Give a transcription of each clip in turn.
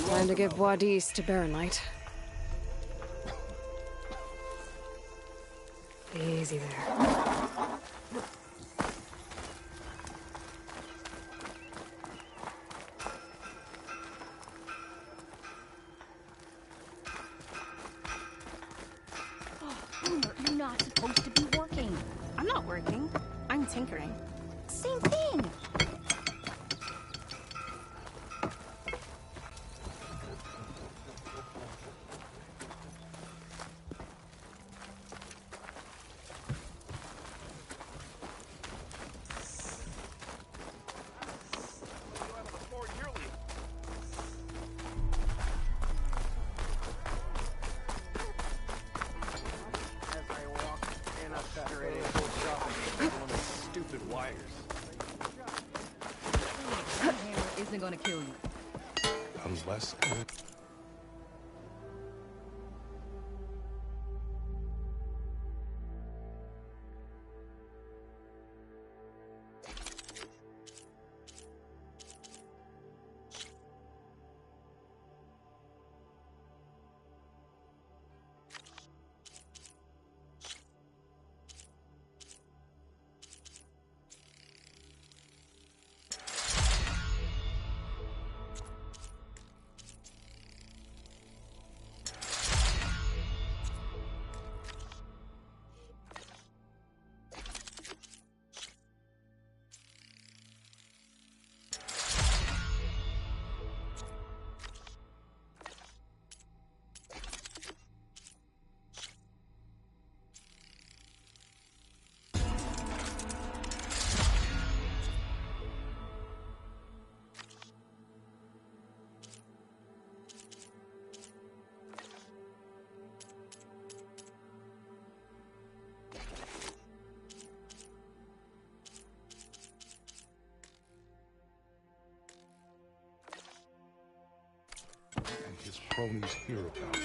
Time to give Wadis to Baronlight. Easy there. You're not supposed to be working. I'm not working. I'm tinkering. Same thing. Isn't gonna kill you. Unless good. And his cronies hear about it.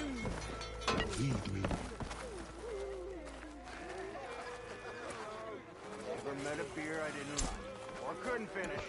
Believe me. Never met a beer I didn't like, or couldn't finish.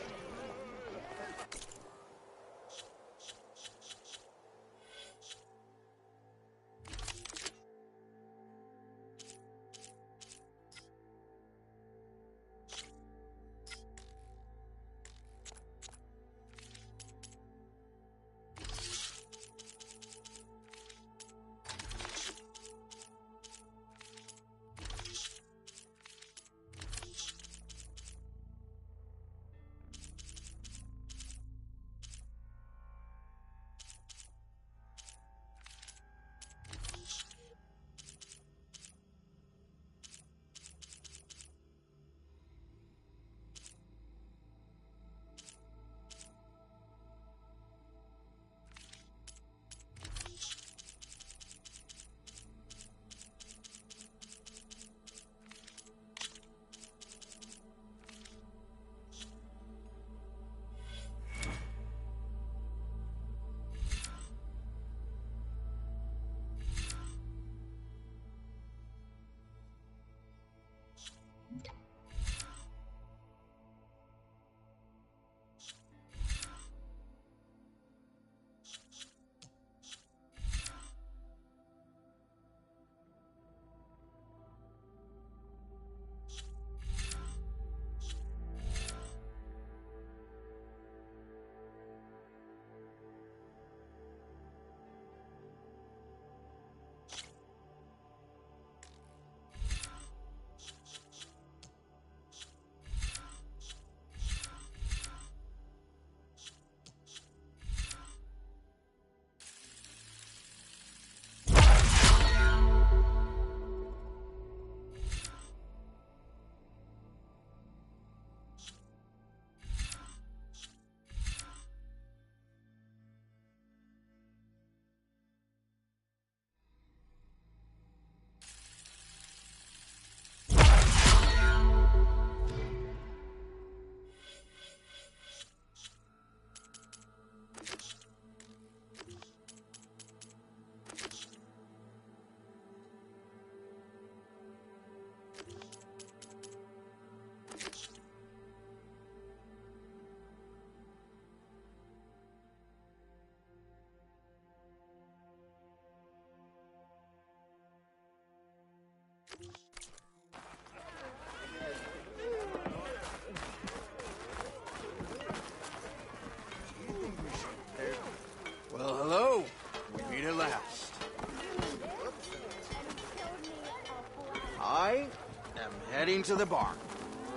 returning to the bar.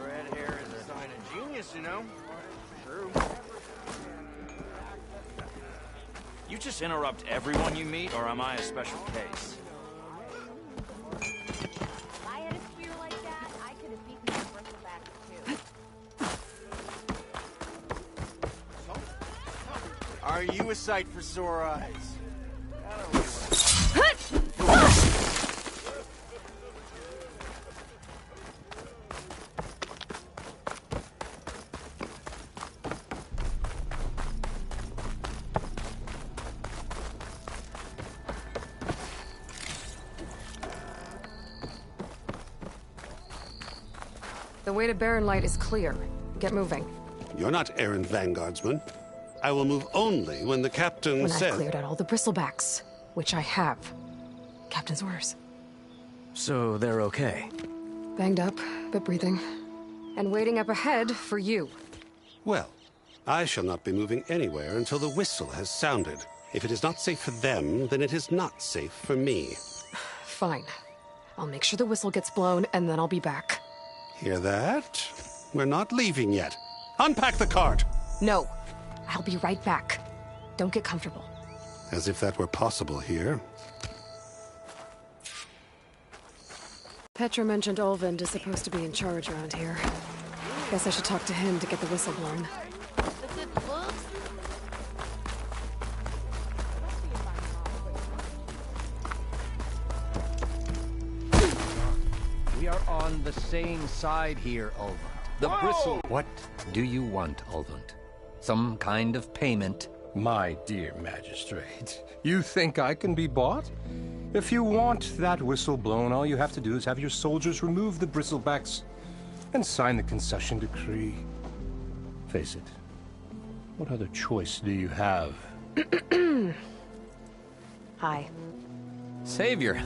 Red hair is a sign of genius, you know. True. You just interrupt everyone you meet, or am I a special case? If I had a spear like that, I could have beaten that bristleback too. Are you a sight for sore eyes? The way to Barren Light is clear. Get moving. You're not errand vanguardsman. I will move only when the captain When says... I've cleared out all the bristlebacks, which I have. Captain's orders. So they're okay? Banged up, but breathing. And waiting up ahead for you. Well, I shall not be moving anywhere until the whistle has sounded. If it is not safe for them, then it is not safe for me. Fine. I'll make sure the whistle gets blown, and then I'll be back. Hear that? We're not leaving yet. Unpack the cart! No. I'll be right back. Don't get comfortable. As if that were possible here. Petra mentioned Olvind is supposed to be in charge around here. Guess I should talk to him to get the whistle blown. We are on the same side here, Ulvund. The bristle... What do you want, Ulvund? Some kind of payment? My dear magistrate, you think I can be bought? If you want that whistle blown, all you have to do is have your soldiers remove the bristlebacks and sign the concession decree. Face it, what other choice do you have? Hi. Savior,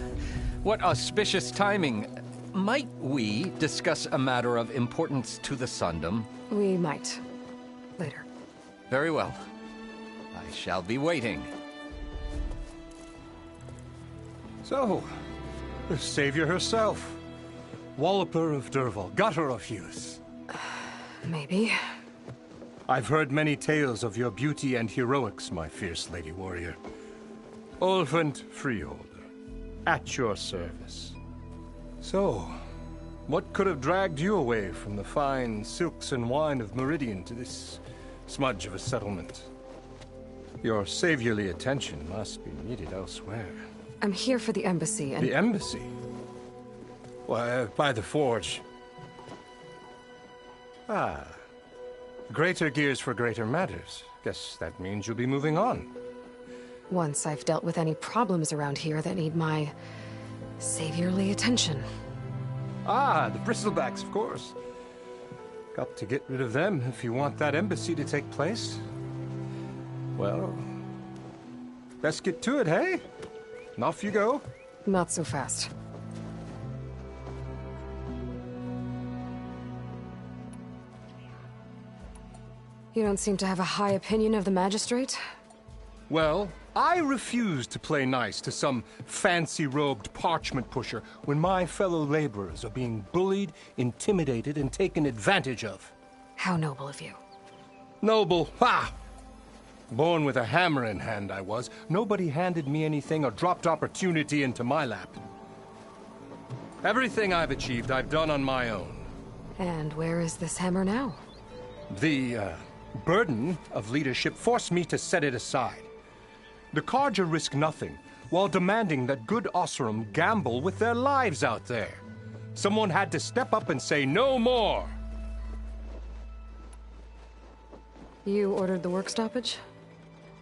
what auspicious timing. Might we discuss a matter of importance to the Sundom? We might. Later. Very well. I shall be waiting. So, the savior herself. Walloper of Derval, gutter of youth. Maybe. I've heard many tales of your beauty and heroics, my fierce lady warrior. Ulvund Freeholder, at your service. So, what could have dragged you away from the fine silks and wine of Meridian to this smudge of a settlement? Your saviorly attention must be needed elsewhere. I'm here for the embassy and... The embassy? Why, by the forge. Ah. Greater gears for greater matters. Guess that means you'll be moving on. Once I've dealt with any problems around here that need my... saviorly attention. Ah, the bristlebacks, of course. Got to get rid of them if you want that embassy to take place. Well, best get to it, hey? And off you go. Not so fast. You don't seem to have a high opinion of the magistrate? Well, I refuse to play nice to some fancy-robed parchment pusher when my fellow laborers are being bullied, intimidated, and taken advantage of. How noble of you. Noble? Ha! Born with a hammer in hand, I was. Nobody handed me anything or dropped opportunity into my lap. Everything I've achieved, I've done on my own. And where is this hammer now? The, burden of leadership forced me to set it aside. The Carja risk nothing, while demanding that good Oseram gamble with their lives out there. Someone had to step up and say no more. You ordered the work stoppage?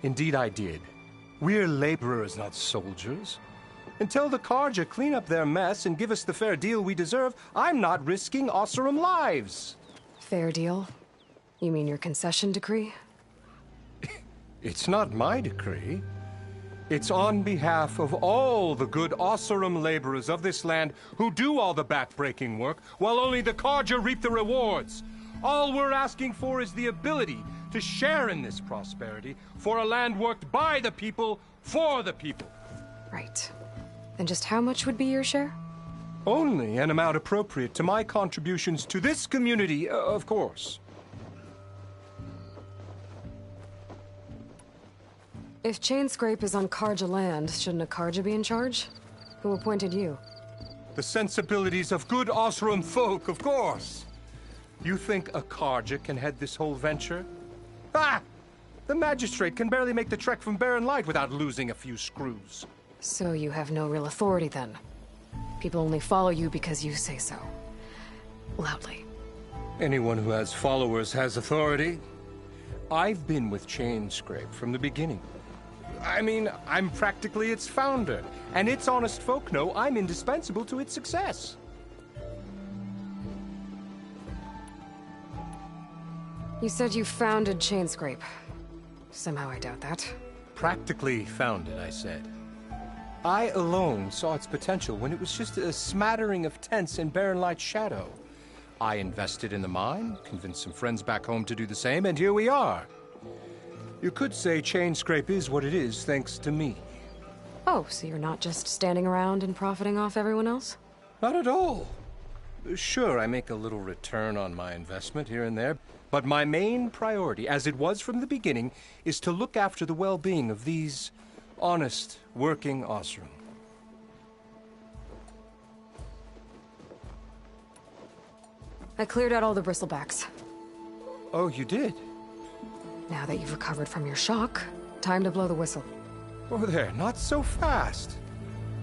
Indeed I did. We're laborers, not soldiers. Until the Carja clean up their mess and give us the fair deal we deserve, I'm not risking Oseram lives. Fair deal? You mean your concession decree? It's not my decree. It's on behalf of all the good Oseram laborers of this land who do all the back-breaking work, while only the Carja reap the rewards. All we're asking for is the ability to share in this prosperity for a land worked by the people, for the people. Right. Then just how much would be your share? Only an amount appropriate to my contributions to this community, of course. If Chainscrape is on Karja land, shouldn't a Karja be in charge? Who appointed you? The sensibilities of good Osram folk, of course. You think a Karja can head this whole venture? Ah! The magistrate can barely make the trek from Barren Light without losing a few screws. So you have no real authority then? People only follow you because you say so. Loudly. Anyone who has followers has authority. I've been with Chainscrape from the beginning. I mean, I'm practically its founder, and its honest folk know I'm indispensable to its success. You said you founded Chainscrape. Somehow I doubt that. Practically founded, I said. I alone saw its potential when it was just a smattering of tents in Barren Light's shadow. I invested in the mine, convinced some friends back home to do the same, and here we are. You could say Chainscrape is what it is thanks to me. Oh, so you're not just standing around and profiting off everyone else? Not at all. Sure, I make a little return on my investment here and there, but my main priority, as it was from the beginning, is to look after the well-being of these honest, working Osram. I cleared out all the bristlebacks. Oh, you did? Now that you've recovered from your shock, time to blow the whistle. Oh, there, not so fast.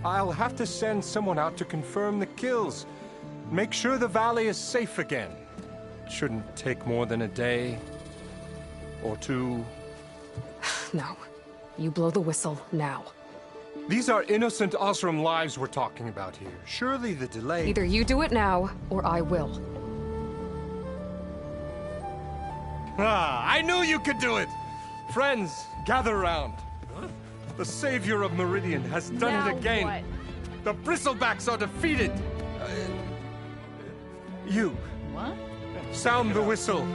I'll have to send someone out to confirm the kills. Make sure the valley is safe again. Shouldn't take more than a day or two. No. You blow the whistle now. These are innocent Osram lives we're talking about here. Surely the delay... Either you do it now, or I will. Ah, I knew you could do it! Friends, gather round. The savior of Meridian has done Now it again. what? The Bristlebacks are defeated. You. What? Sound the whistle.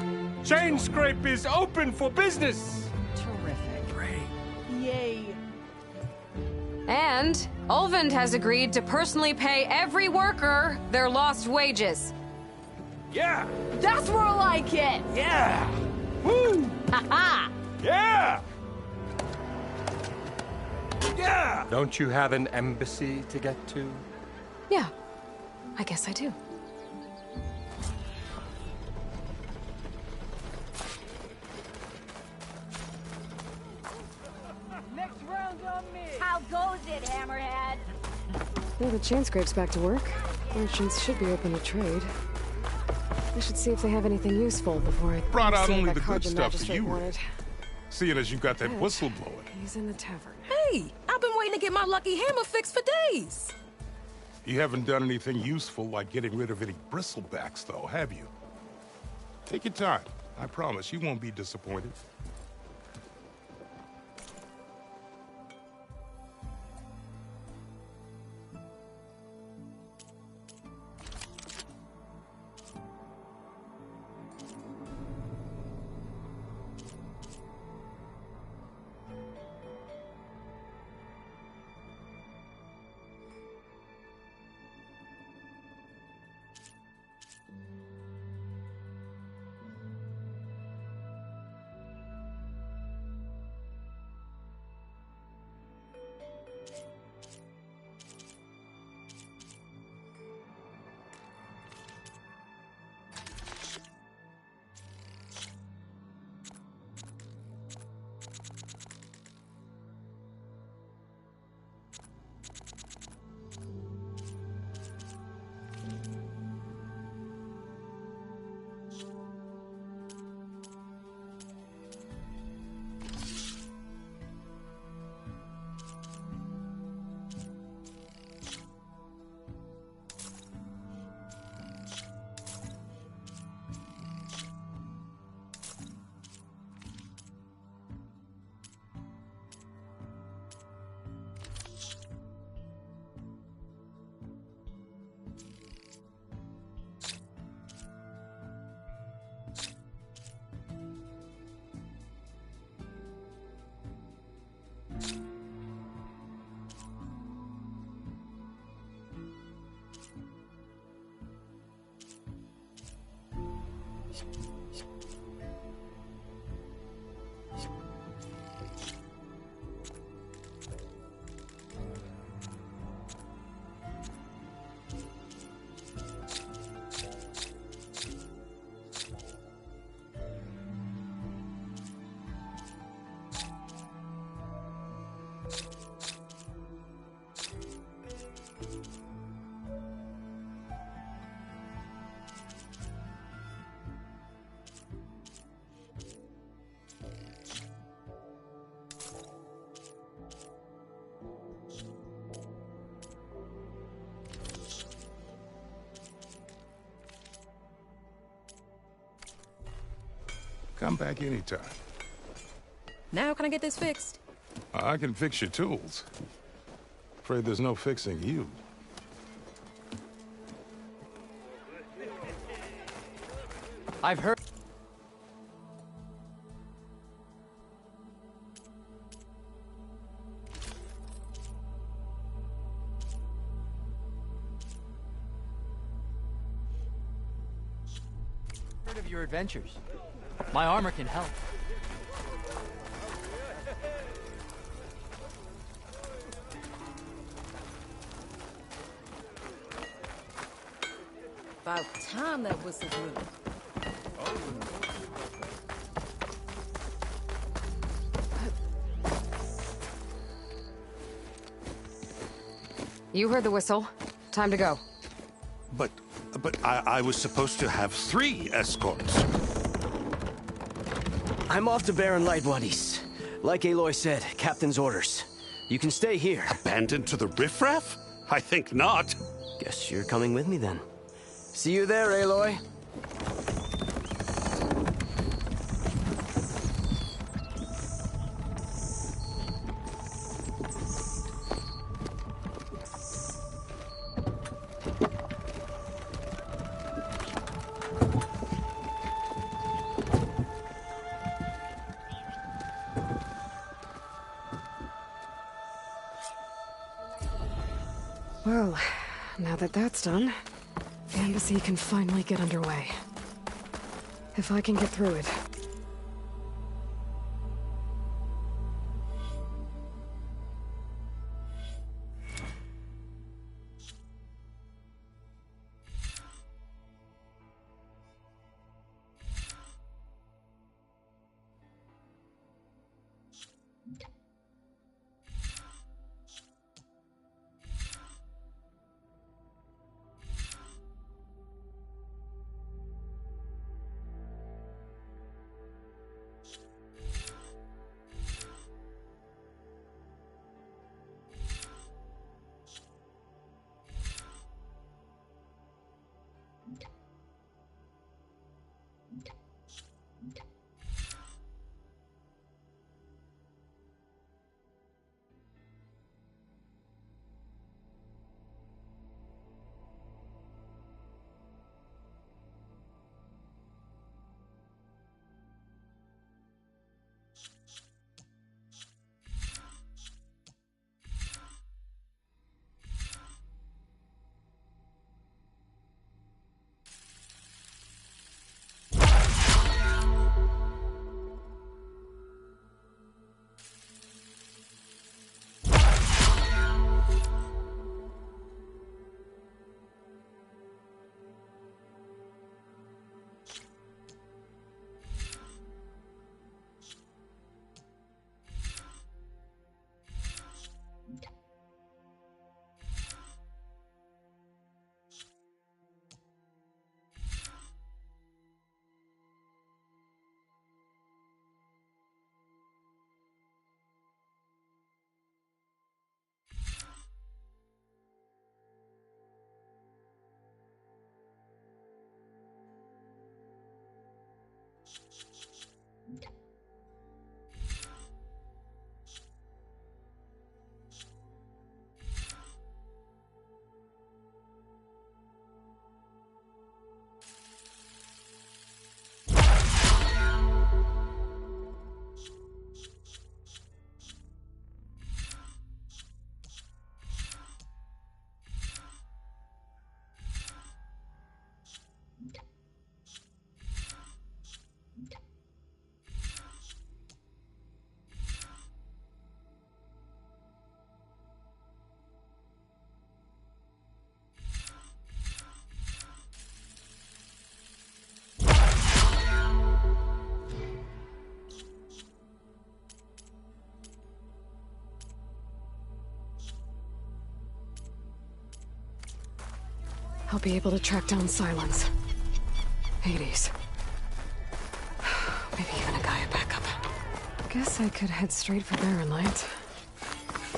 Chainscrape is open for business. Terrific. Great. Yay. And Ulvund has agreed to personally pay every worker their lost wages. Yeah! That's more like it. Yeah! Woo! Ha Yeah! Yeah! Don't you have an embassy to get to? Yeah, I guess I do. Next round's on me. How goes it, Hammerhead? Well, the Chainscrape's back to work. Merchants should be open to trade. I should see if they have anything useful before I Brought out see only that the good Karja stuff for magistrate you, wanted. Seeing as you got that Good. whistle blowing. He's in the tavern. Hey, I've been waiting to get my lucky hammer fixed for days. You haven't done anything useful like getting rid of any bristlebacks, though, have you? Take your time. I promise you won't be disappointed. Come back anytime. Now can I get this fixed? I can fix your tools. Afraid there's no fixing you. I've heard... of your adventures. My armor can help. About time that whistle blew. You heard the whistle. Time to go. But I was supposed to have 3 escorts. I'm off to Baron Lightbodies. Like Aloy said, Captain's orders. You can stay here. Abandoned to the riffraff? I think not. Guess you're coming with me then. See you there, Aloy. Well, now that that's done, the embassy can finally get underway. If I can get through it. I'll be able to track down Silence. Hades. Maybe even a Gaia backup. Guess I could head straight for Barren Light.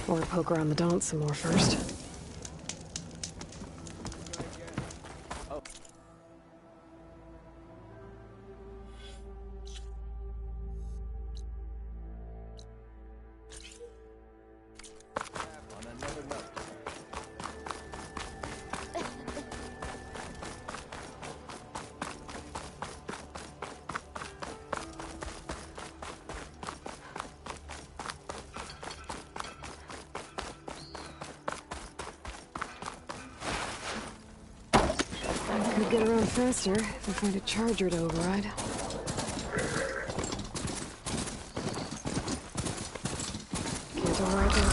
Or poke around the Daunt some more first. Could get around faster if I find a charger to override. Can't override that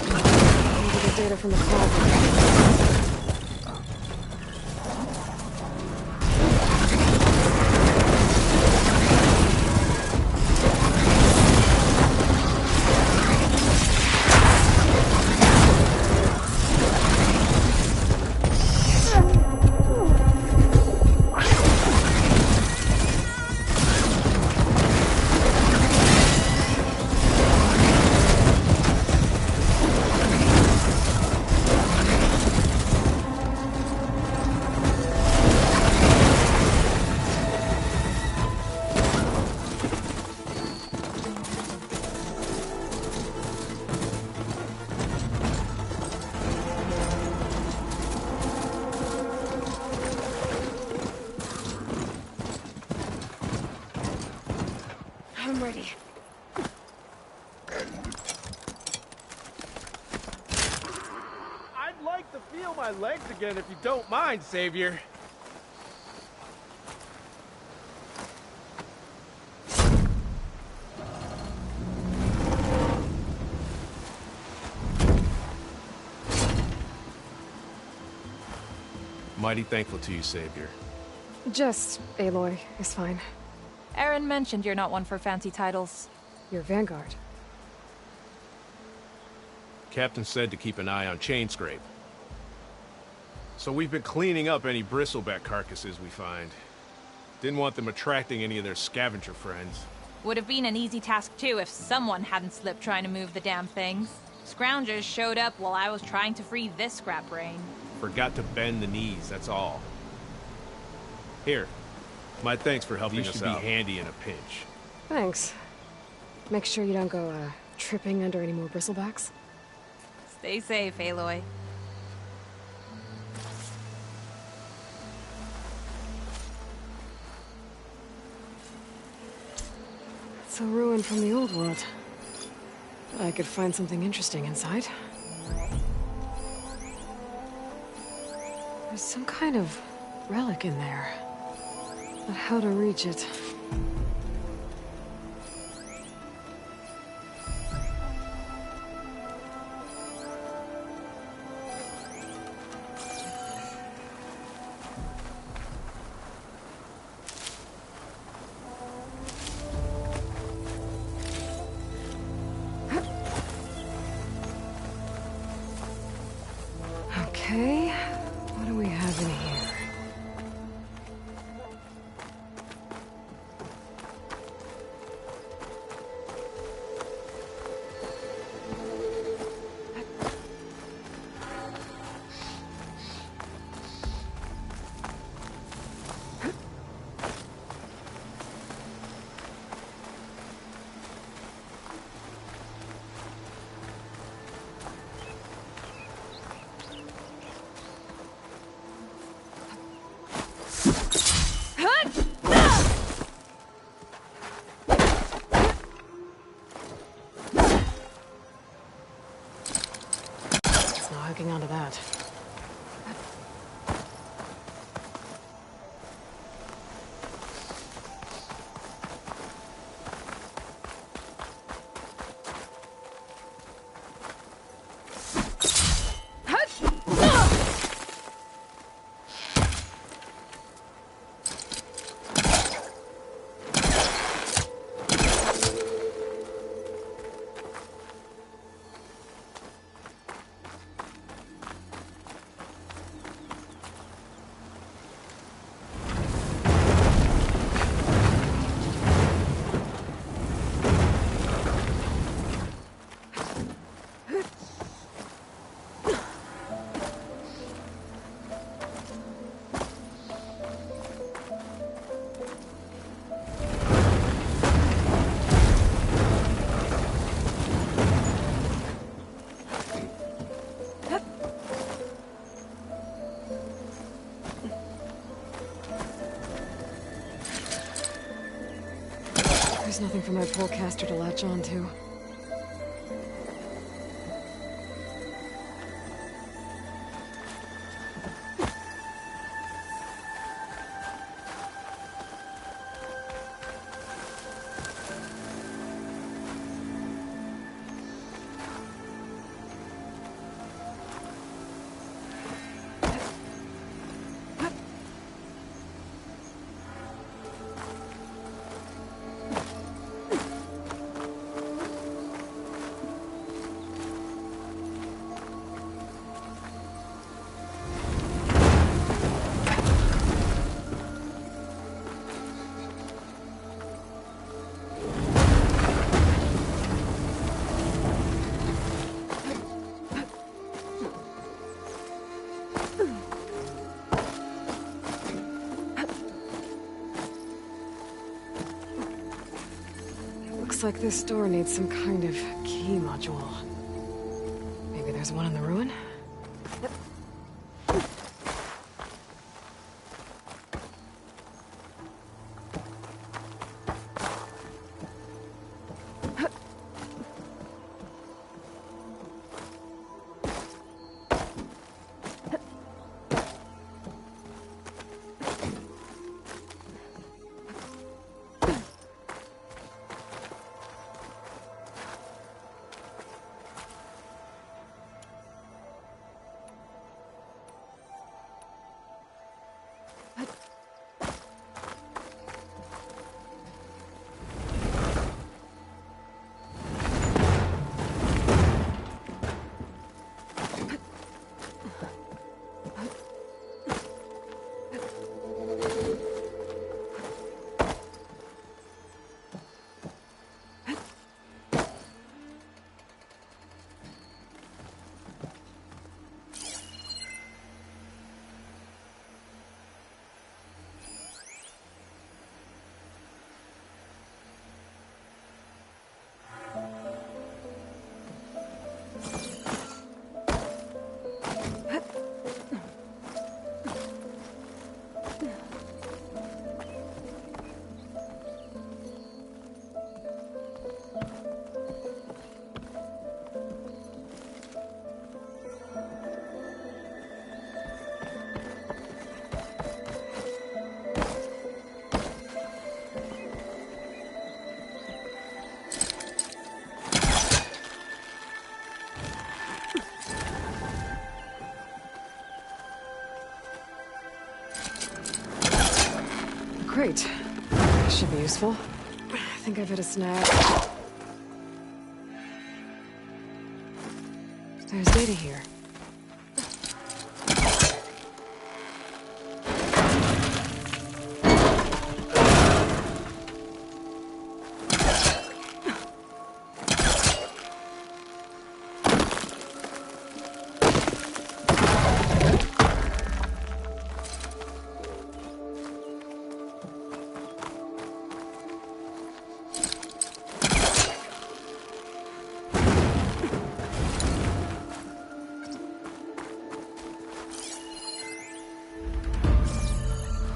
now. Need to get data from the cloud. I'm ready. I'd like to feel my legs again if you don't mind, Savior. Mighty thankful to you, Savior. Just Aloy is fine. Aaron mentioned you're not one for fancy titles. You're Vanguard. Captain said to keep an eye on Chainscrape. So we've been cleaning up any bristleback carcasses we find. Didn't want them attracting any of their scavenger friends. Would have been an easy task too if someone hadn't slipped trying to move the damn things. Scroungers showed up while I was trying to free this scrap brain. Forgot to bend the knees, that's all. Here. My thanks for helping us out. These should be handy in a pinch. Thanks. Make sure you don't go, tripping under any more bristlebacks. Stay safe, Aloy. It's a ruin from the old world. I could find something interesting inside. There's some kind of relic in there. But how to reach it? Okay, what do we have in here? There's nothing for my polecaster to latch onto. Looks like this door needs some kind of key module. Maybe there's one in the ruin? Great. This should be useful. I think I've hit a snag. There's data here.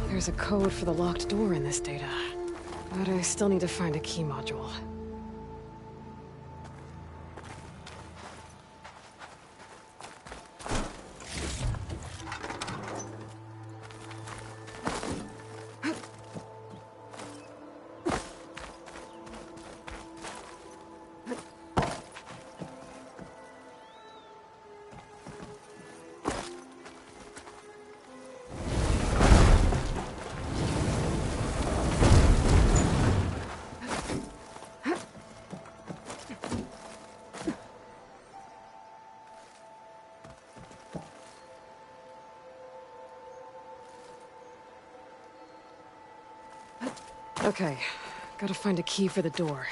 There's a code for the locked door in this data, but I still need to find a key module. Okay, gotta find a key for the door.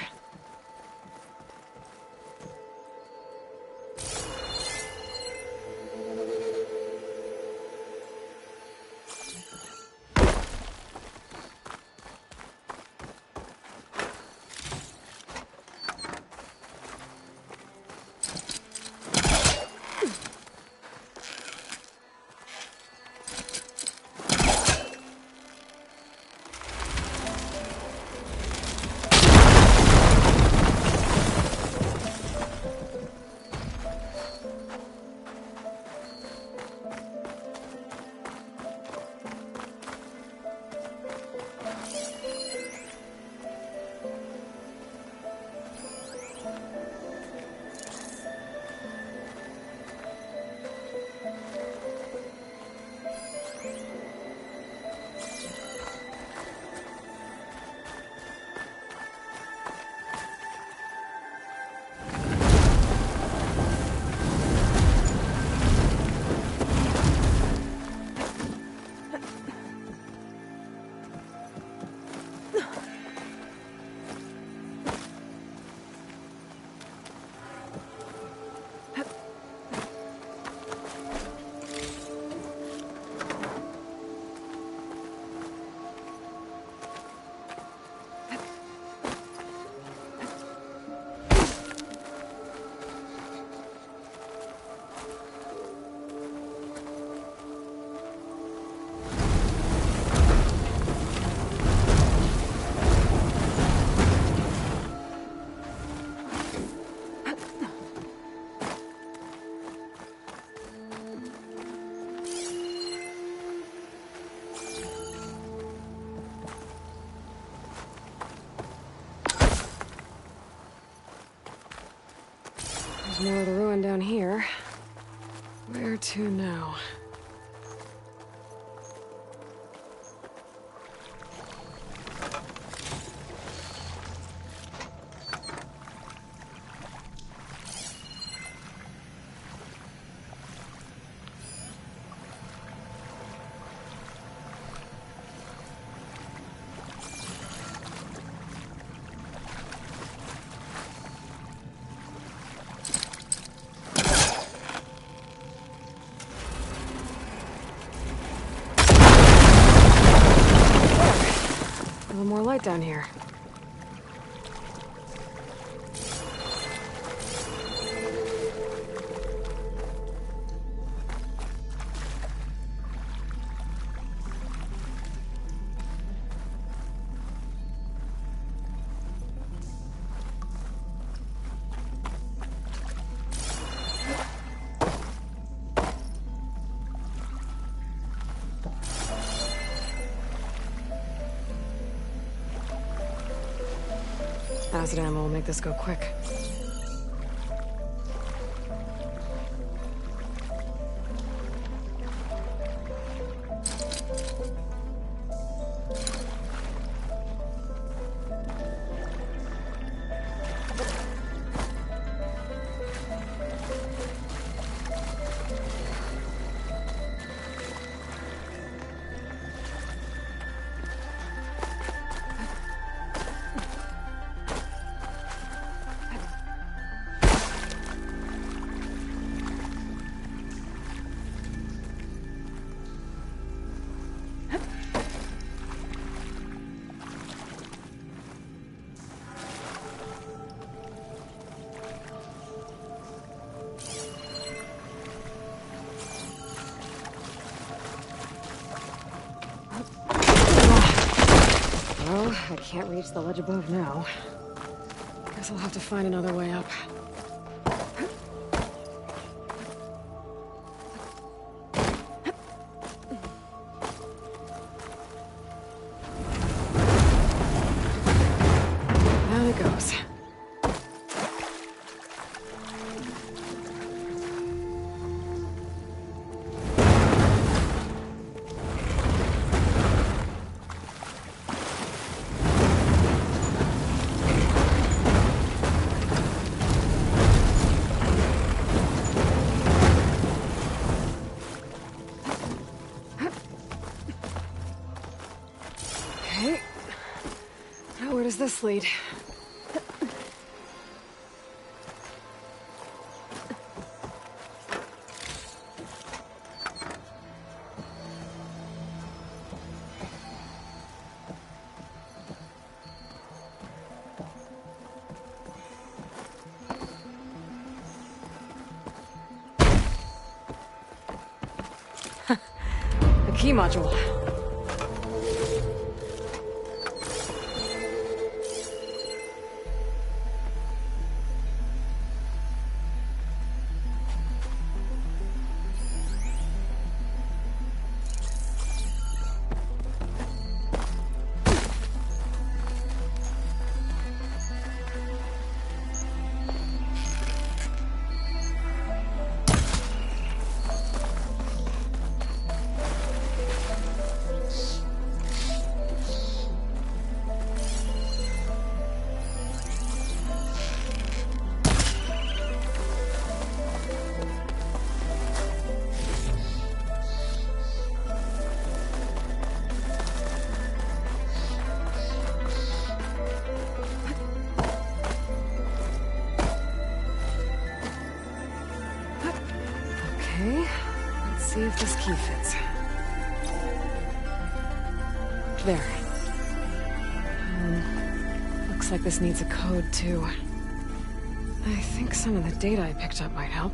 There's more of the ruin down here. Where to now? A little more light down here. Acid ammo will make this go quick. Well, I can't reach the ledge above now. Guess I'll have to find another way up. Down it goes. Okay. Now where does this lead? A key module. Okay, let's see if this key fits. There. Looks like this needs a code, too. I think some of the data I picked up might help.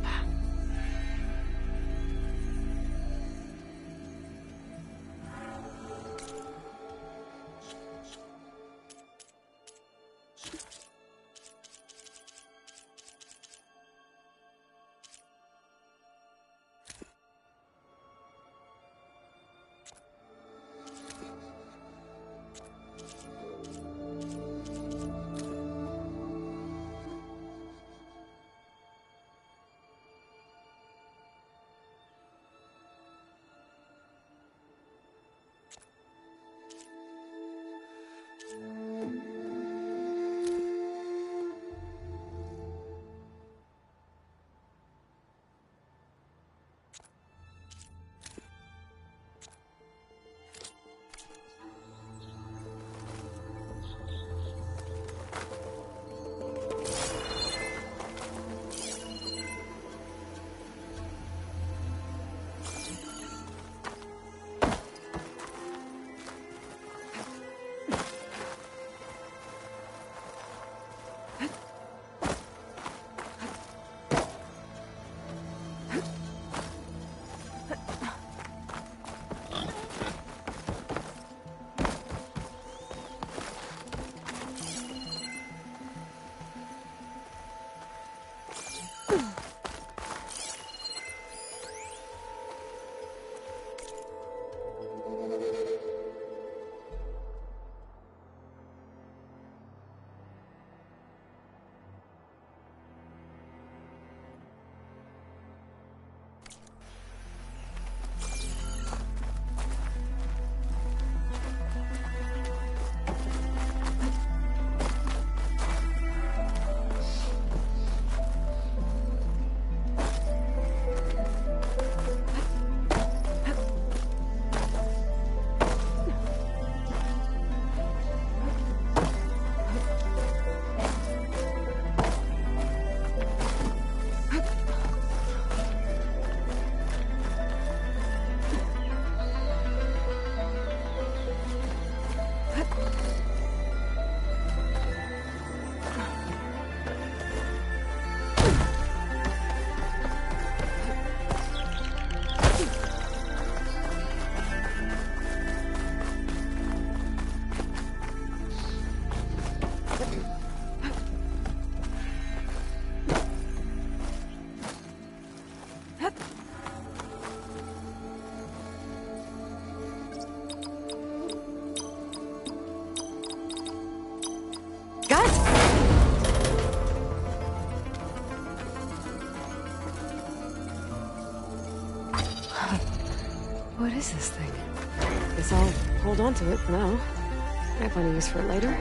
What is this thing? Guess I'll hold on to it for now. Might find a use for it later.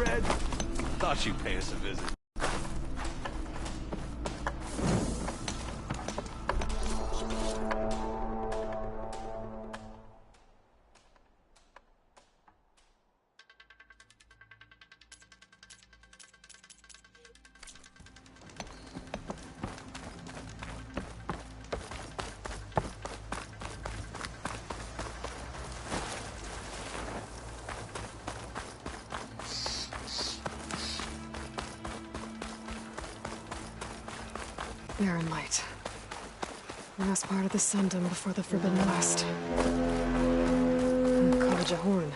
Red? Thought you'd pay us a visit. Barren Light. Last part of the Sundom before the Forbidden West. College of Horn.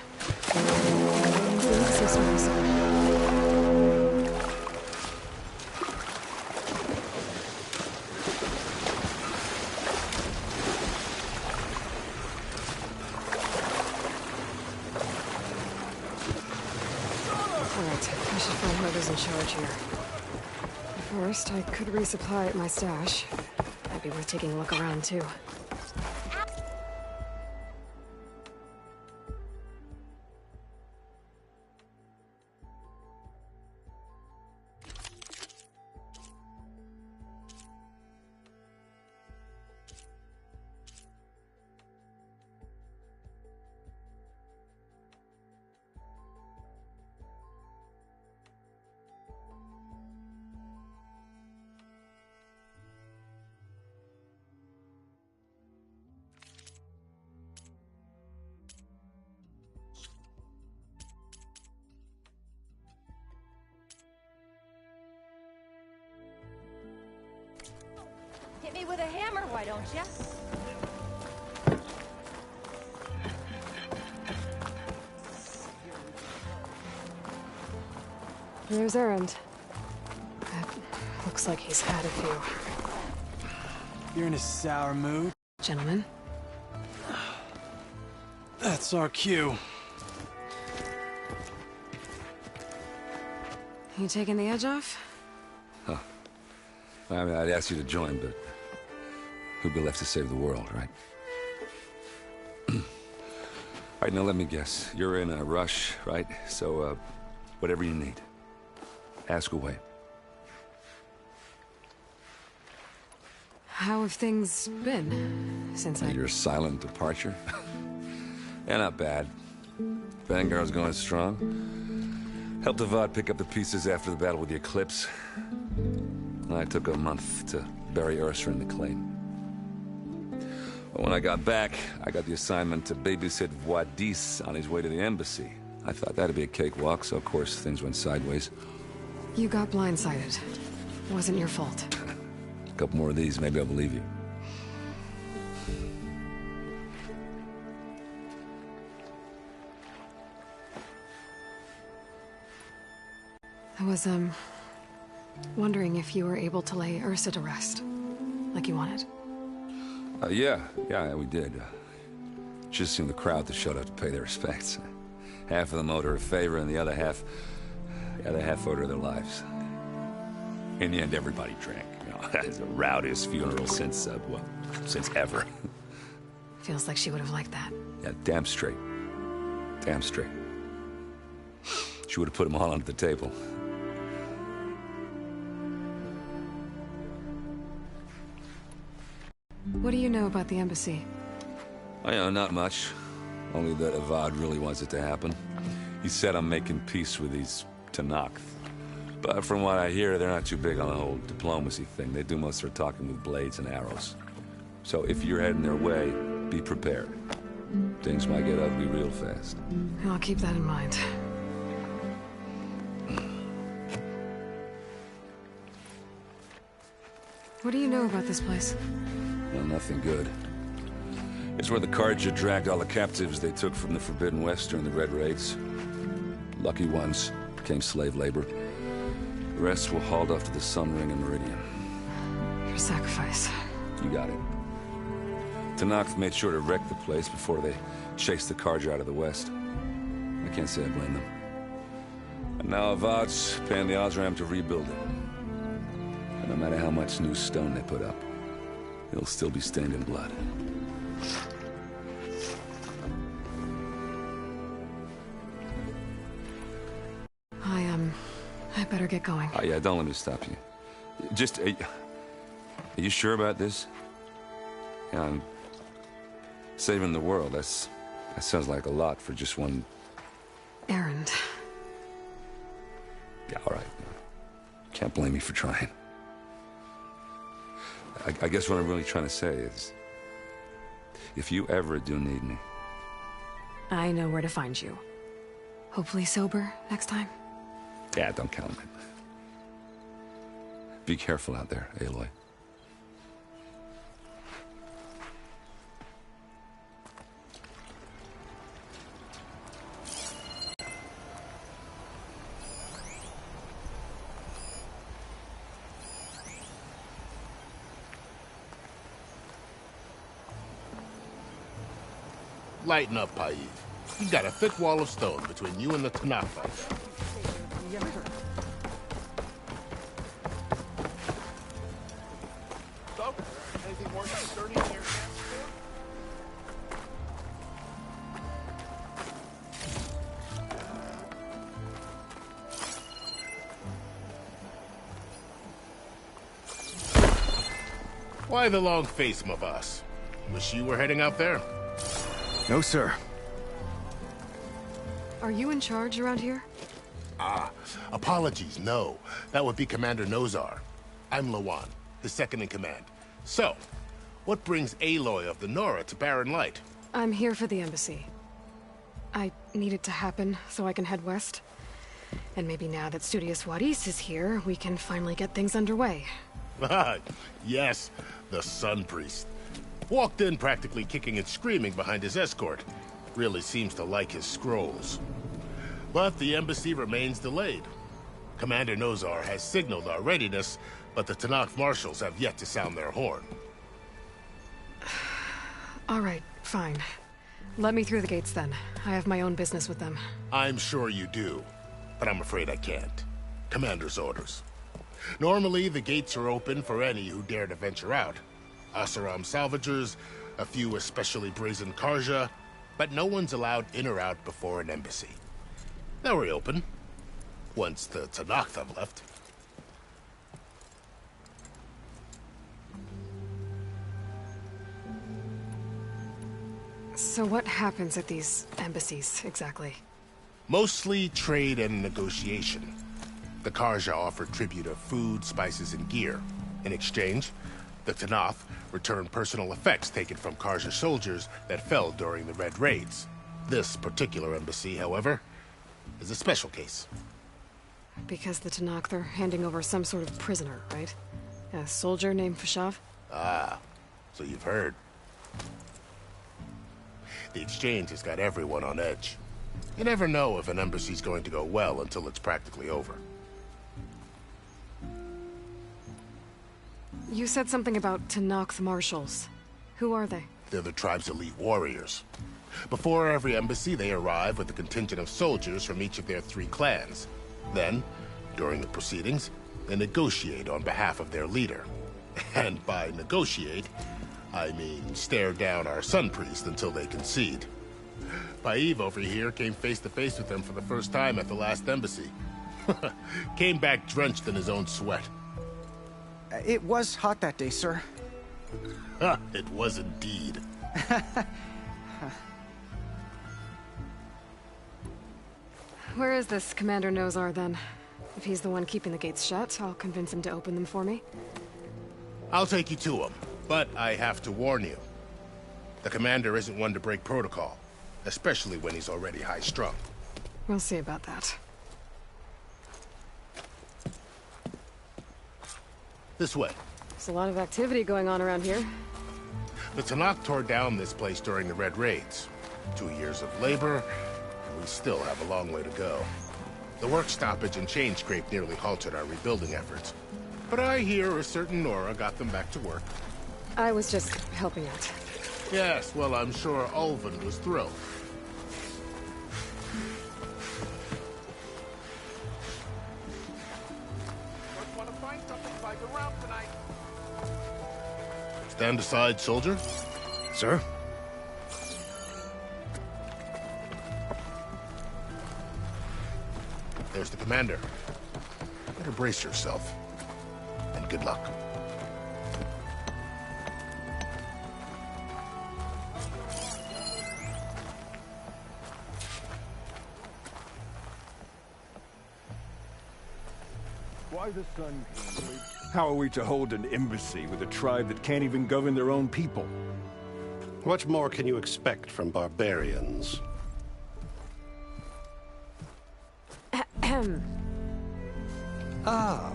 Alright, I should find whoever's in charge here. First, I could resupply at my stash. Might be worth taking a look around, too. Hit me with a hammer, why don't you? There's Erend. Looks like he's had a few. You're in a sour mood? Gentlemen? That's our cue. You taking the edge off? Huh. I mean, I'd ask you to join, but who'd be left to save the world, right? All right, now let me guess. You're in a rush, right? So, whatever you need, ask away. How have things been since Your silent departure? Yeah, not bad. Vanguard's going strong. Helped Avad pick up the pieces after the battle with the Eclipse. I took a month to bury Ursa in the claim. But when I got back, I got the assignment to babysit Wadis on his way to the embassy. I thought that'd be a cakewalk, so of course things went sideways. You got blindsided. Wasn't your fault. A couple more of these, maybe I'll believe you. I was, wondering if you were able to lay Ursa to rest, like you wanted. Yeah, we did. Just seemed the crowd that showed up to pay their respects. Half of them owed her a favor, and the other half owed her their lives. In the end, everybody drank. You know, it's the rowdiest funeral since, well, since ever. Feels like she would have liked that. Yeah, damn straight. Damn straight. She would have put them all onto the table. What do you know about the embassy? I know, not much. Only that Avad really wants it to happen. He said I'm making peace with these Tenakth. But from what I hear, they're not too big on the whole diplomacy thing. They do most of their talking with blades and arrows. So if you're heading their way, be prepared. Things might get ugly real fast. I'll keep that in mind. What do you know about this place? Well, nothing good. It's where the Carja dragged all the captives they took from the Forbidden West during the Red Raids. Lucky ones became slave labor. The rest were hauled off to the Sun Ring and Meridian. Your sacrifice. You got it. Tenakth made sure to wreck the place before they chased the Carja out of the West. I can't say I blame them. And now Avad's paying the Osram to rebuild it. And no matter how much new stone they put up, it'll still be stained in blood. I, better get going. Oh, yeah, don't let me stop you. Just, are you sure about this? Yeah, I'm saving the world. That sounds like a lot for just one... Errand. Yeah, all right. Can't blame me for trying. I guess what I'm really trying to say is, if you ever do need me... I know where to find you. Hopefully sober next time. Yeah, don't count on it. Be careful out there, Aloy. Lighten up, Paiv. You got a thick wall of stone between you and the Tenakth fight. So, anything more sturdy in your hands? Why the long face, my boss? Wish you were heading out there. No, sir. Are you in charge around here? Apologies, no. That would be Commander Nozar. I'm Lawan, his second in command. So, what brings Aloy of the Nora to Barren Light? I'm here for the embassy. I need it to happen so I can head west. And maybe now that Studious Wadis is here, we can finally get things underway. Yes, the Sun Priest. Walked in practically kicking and screaming behind his escort. Really seems to like his scrolls. But the embassy remains delayed. Commander Nozar has signaled our readiness, but the Tenakth marshals have yet to sound their horn. All right, fine. Let me through the gates then. I have my own business with them. I'm sure you do, but I'm afraid I can't. Commander's orders. Normally, the gates are open for any who dare to venture out. Asaram salvagers, a few especially brazen Karja, but no one's allowed in or out before an embassy. They'll reopen, once the Tenakth have left. So what happens at these embassies, exactly? Mostly trade and negotiation. The Karja offer tribute of food, spices, and gear. In exchange, the Tenakth return personal effects taken from Karja soldiers that fell during the Red Raids. This particular embassy, however, is a special case. Because the Tenakth are handing over some sort of prisoner, right? A soldier named Fashav? Ah, so you've heard. The exchange has got everyone on edge. You never know if an embassy's going to go well until it's practically over. You said something about Tenakth marshals. Who are they? They're the tribe's elite warriors. Before every embassy, they arrive with a contingent of soldiers from each of their 3 clans. Then, during the proceedings, they negotiate on behalf of their leader. And by negotiate, I mean stare down our Sun Priest until they concede. Paiv over here came face to face with them for the first time at the last embassy. Came back drenched in his own sweat. It was hot that day, sir. It was indeed. Where is this Commander Nozar, then? If he's the one keeping the gates shut, I'll convince him to open them for me. I'll take you to him, but I have to warn you. The commander isn't one to break protocol, especially when he's already high-strung. We'll see about that. This way. There's a lot of activity going on around here. The Tenakth tore down this place during the Red Raids. 2 years of labor, and we still have a long way to go. The work stoppage and chain scrape nearly halted our rebuilding efforts. But I hear a certain Nora got them back to work. I was just helping out. Yes, well, I'm sure Ulvund was thrilled. Stand aside, soldier. Sir? There's the commander. brace yourself. And good luck. Why the sun came? How are we to hold an embassy with a tribe that can't even govern their own people? What more can you expect from barbarians? Ahem. Ah.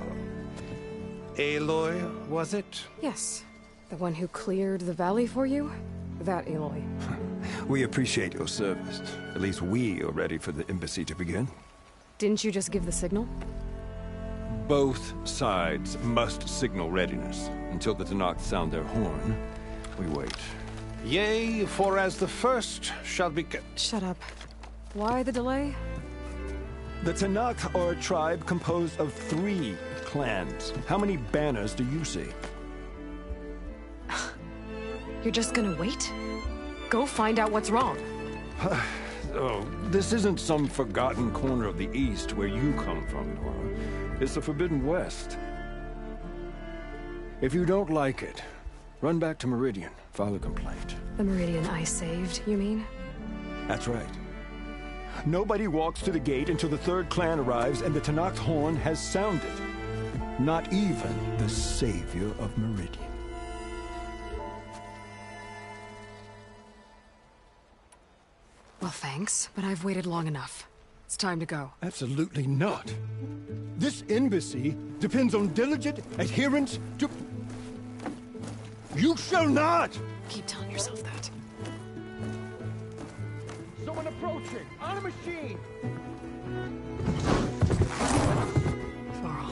Aloy, was it? Yes. The one who cleared the valley for you? That Aloy. We appreciate your service. At least we are ready for the embassy to begin. Didn't you just give the signal? Both sides must signal readiness. Until the Tenakth sound their horn, we wait. Yea, for as the first shall be... Shut up. Why the delay? The Tenakth are a tribe composed of 3 clans. How many banners do you see? You're just gonna wait? Go find out what's wrong. Oh, this isn't some forgotten corner of the East where you come from, Nora. It's the Forbidden West. If you don't like it, run back to Meridian, file a complaint. The Meridian I saved, you mean? That's right. Nobody walks to the gate until the 3rd clan arrives and the Tenakth horn has sounded. Not even the savior of Meridian. Well, thanks, but I've waited long enough. It's time to go. Absolutely not. This embassy depends on diligent adherence to... You shall not! Keep telling yourself that. Someone approaching! On a machine! Varl.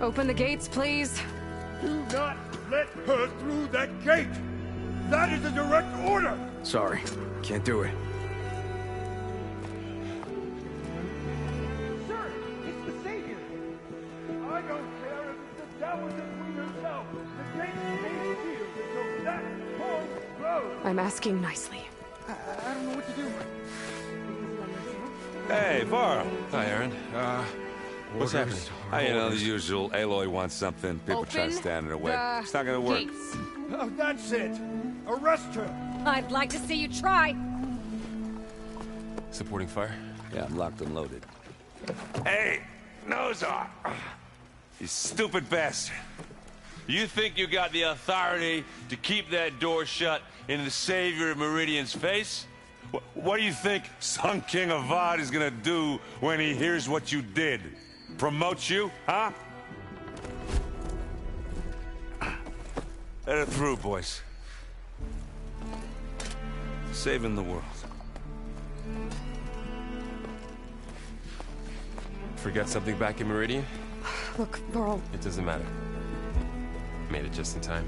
Open the gates, please. Do not let her through that gate! That is a direct order! Sorry, can't do it. Sir, it's the Savior! I don't care if it's the Taoist Queen herself. The gate stays sealed until that horn blows. I'm asking nicely. I don't know what to do. Hey, Varl. Hi, Aaron. What's happening? You know, the usual. Aloy wants something. People try to stand in her way. It's not gonna work. Gates. Oh, that's it! Arrest her! I'd like to see you try. Supporting fire? Yeah, I'm locked and loaded. Hey, Nozar! You stupid bastard. You think you got the authority to keep that door shut in the savior of Meridian's face? What do you think Sun King Avad is gonna do when he hears what you did? Promote you, huh? Let it through, boys. Saving the world. Forget something back in Meridian? Look, Varl. It doesn't matter. Made it just in time.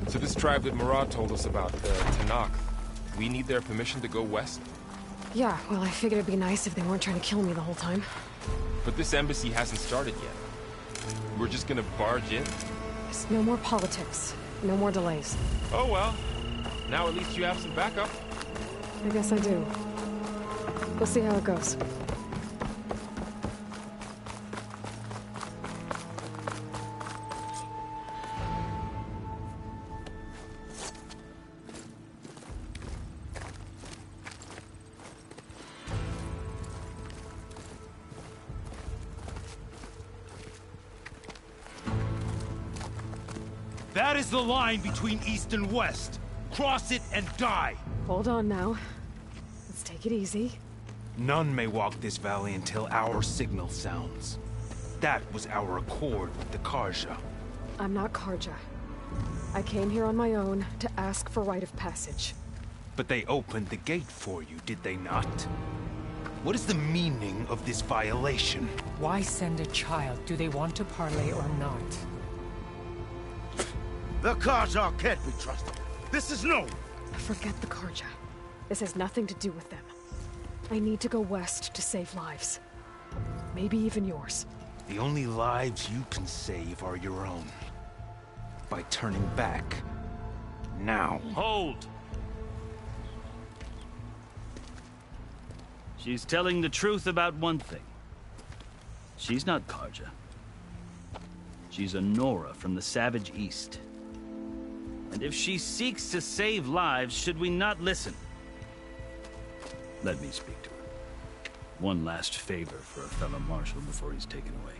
So this tribe that Murad told us about, the Tenakth, we need their permission to go west? Yeah, well, I figured it'd be nice if they weren't trying to kill me the whole time. But this embassy hasn't started yet. We're just gonna barge in? Just no more politics. No more delays. Oh well. Now at least you have some backup. I guess I do. We'll see how it goes. That is the line between East and West. Cross it and die. Hold on now. Let's take it easy. None may walk this valley until our signal sounds. That was our accord with the Karja. I'm not Karja. I came here on my own to ask for rite of passage. But they opened the gate for you, did they not? What is the meaning of this violation? Why send a child? Do they want to parley or not? The Karja can't be trusted. This is known. Forget the Karja. This has nothing to do with them. I need to go west to save lives. Maybe even yours. The only lives you can save are your own. By turning back. Now. Hold! She's telling the truth about one thing. She's not Karja. She's a Nora from the Savage East. And if she seeks to save lives, should we not listen? Let me speak to her. One last favor for a fellow marshal before he's taken away.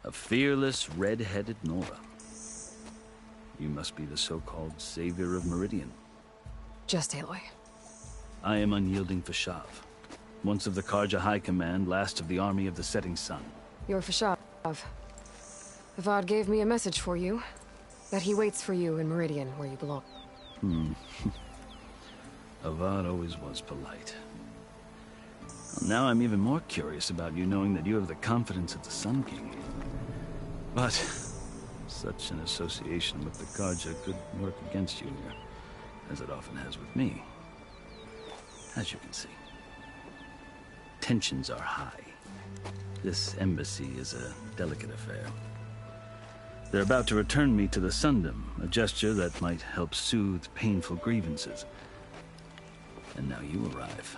A fearless, red-headed Nora. You must be the so-called savior of Meridian. Just Aloy. I am unyielding Fashav. Once of the Karja High Command, last of the army of the Setting Sun. You're Fashav. Avad gave me a message for you. That he waits for you in Meridian, where you belong. Avad always was polite. Well, now I'm even more curious about you knowing that you have the confidence of the Sun King. But such an association with the Karja could work against you here, as it often has with me. As you can see. Tensions are high. This embassy is a delicate affair. They're about to return me to the Sundom, a gesture that might help soothe painful grievances. And now you arrive,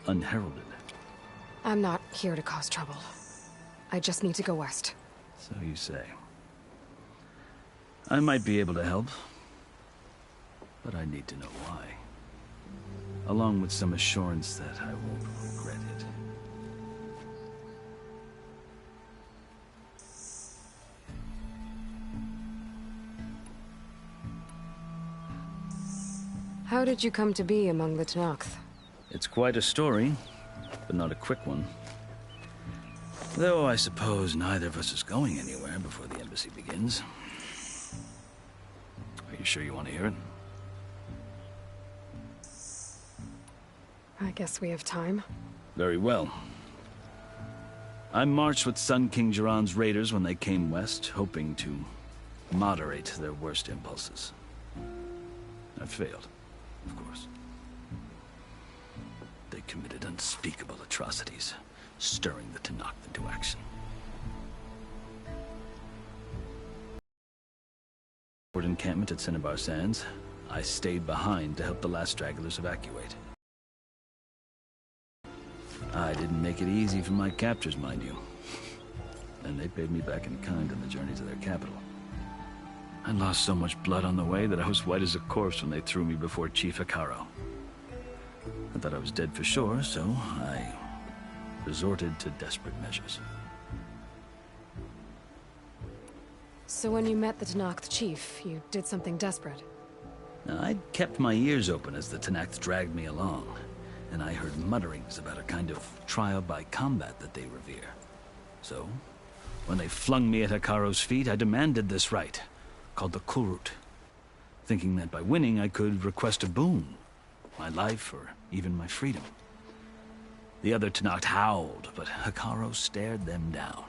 unheralded. I'm not here to cause trouble. I just need to go west. So you say. I might be able to help, but I need to know why. Along with some assurance that I won't regret it. How did you come to be among the Tenakth? It's quite a story, but not a quick one. Though I suppose neither of us is going anywhere before the embassy begins. Are you sure you want to hear it? I guess we have time. Very well. I marched with Sun King Jiran's raiders when they came west, hoping to moderate their worst impulses. I failed, of course. They committed unspeakable atrocities, stirring the Tenakth into action. Toward encampment at Cinnabar Sands, I stayed behind to help the last stragglers evacuate. I didn't make it easy for my captors, mind you. And they paid me back in kind on the journey to their capital. I lost so much blood on the way that I was white as a corpse when they threw me before Chief Hekarro. I thought I was dead for sure, so I resorted to desperate measures. So when you met the Tenakth chief, you did something desperate? Now, I'd kept my ears open as the Tenakth dragged me along, and I heard mutterings about a kind of trial by combat that they revere. So, when they flung me at Hekarro's feet, I demanded this right, called the Kulrut, thinking that by winning I could request a boon, my life or even my freedom. The other Tenakth howled, but Hekarro stared them down,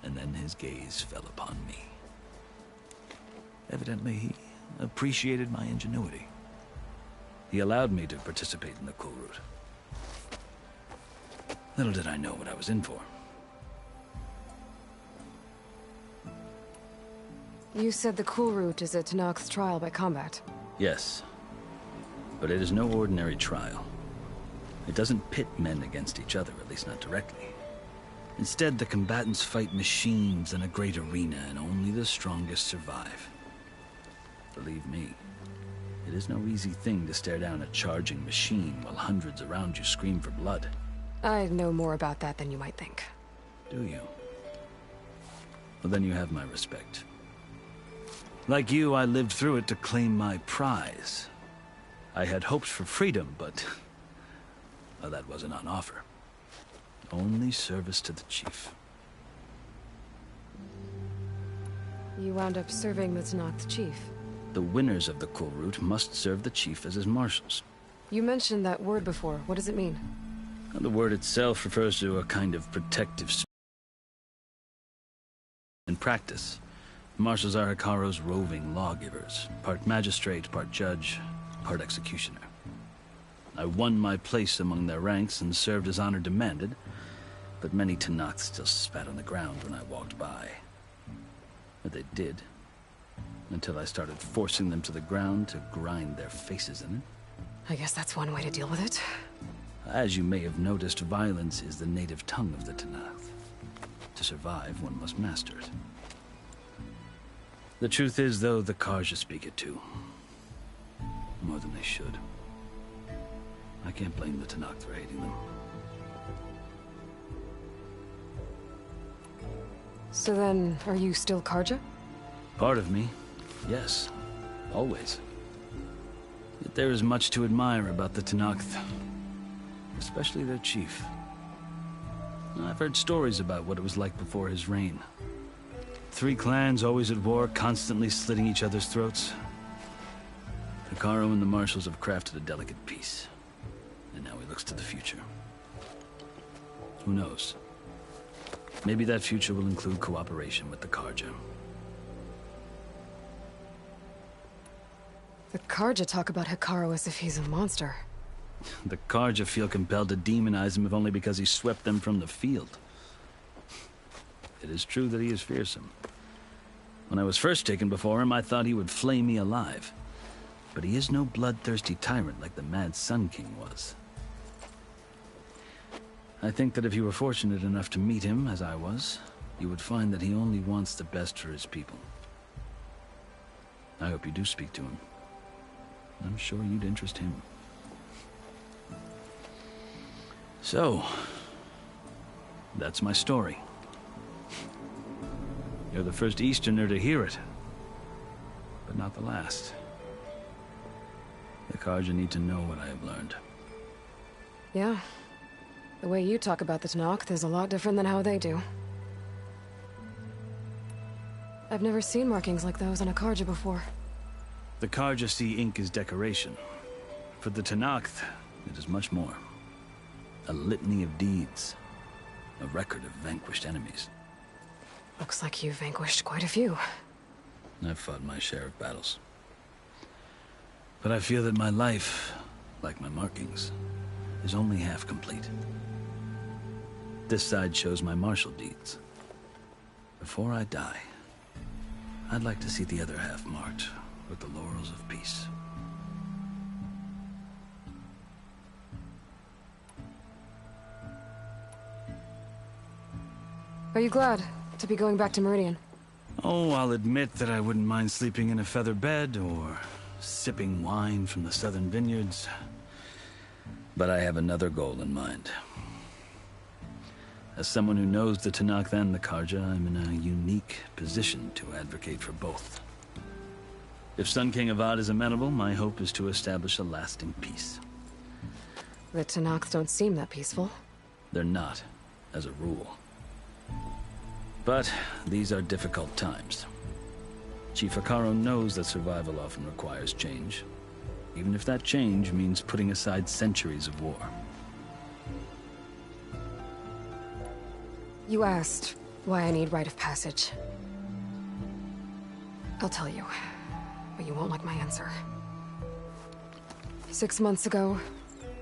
and then his gaze fell upon me. Evidently, he appreciated my ingenuity. He allowed me to participate in the Kulrut. Little did I know what I was in for. You said the Kulrut is a Tenakth's trial by combat. Yes, but it is no ordinary trial. It doesn't pit men against each other, at least not directly. Instead, the combatants fight machines in a great arena, and only the strongest survive. Believe me, it is no easy thing to stare down a charging machine while hundreds around you scream for blood. I know more about that than you might think. Do you? Well, then you have my respect. Like you, I lived through it to claim my prize. I had hoped for freedom, but well, that wasn't on offer. Only service to the chief. You wound up serving the Tenakth chief. The winners of the Kulrut must serve the chief as his marshals. You mentioned that word before. What does it mean? The word itself refers to a kind of protective spirit. In practice, marshals are Hekarro's roving lawgivers, part magistrate, part judge, part executioner. I won my place among their ranks and served as honor demanded, but many Tenakth still spat on the ground when I walked by. But they did, until I started forcing them to the ground to grind their faces in it. I guess that's one way to deal with it. As you may have noticed, violence is the native tongue of the Tenakth. To survive, one must master it. The truth is, though, the Carja speak it too. More than they should. I can't blame the Tenakth for hating them. So then, are you still Carja? Part of me, yes. Always. Yet there is much to admire about the Tenakth. Especially their chief. I've heard stories about what it was like before his reign. 3 clans always at war, constantly slitting each other's throats. Hekarro and the marshals have crafted a delicate peace. And now he looks to the future. Who knows? Maybe that future will include cooperation with the Carja. The Carja talk about Hekarro as if he's a monster. The Carja feel compelled to demonize him if only because he swept them from the field. It is true that he is fearsome. When I was first taken before him, I thought he would flay me alive. But he is no bloodthirsty tyrant like the Mad Sun King was. I think that if you were fortunate enough to meet him, as I was, you would find that he only wants the best for his people. I hope you do speak to him. I'm sure you'd interest him. So, that's my story. You're the first Easterner to hear it, but not the last. The Carja need to know what I have learned. Yeah. The way you talk about the Tenakth is a lot different than how they do. I've never seen markings like those on a Carja before. The Carja see ink as decoration. For the Tenakth, it is much more. A litany of deeds. A record of vanquished enemies. Looks like you've vanquished quite a few. I've fought my share of battles. But I feel that my life, like my markings, is only half complete. This side shows my martial deeds. Before I die, I'd like to see the other half marked with the laurels of peace. Are you glad to be going back to Meridian? Oh, I'll admit that I wouldn't mind sleeping in a feather bed or sipping wine from the southern vineyards. But I have another goal in mind. As someone who knows the Tenakth and the Carja, I'm in a unique position to advocate for both. If Sun King Avad is amenable, my hope is to establish a lasting peace. The Tenakth don't seem that peaceful. They're not, as a rule. But these are difficult times. Chief Hekarro knows that survival often requires change, even if that change means putting aside centuries of war. You asked why I need rite of passage. I'll tell you, but you won't like my answer. 6 months ago,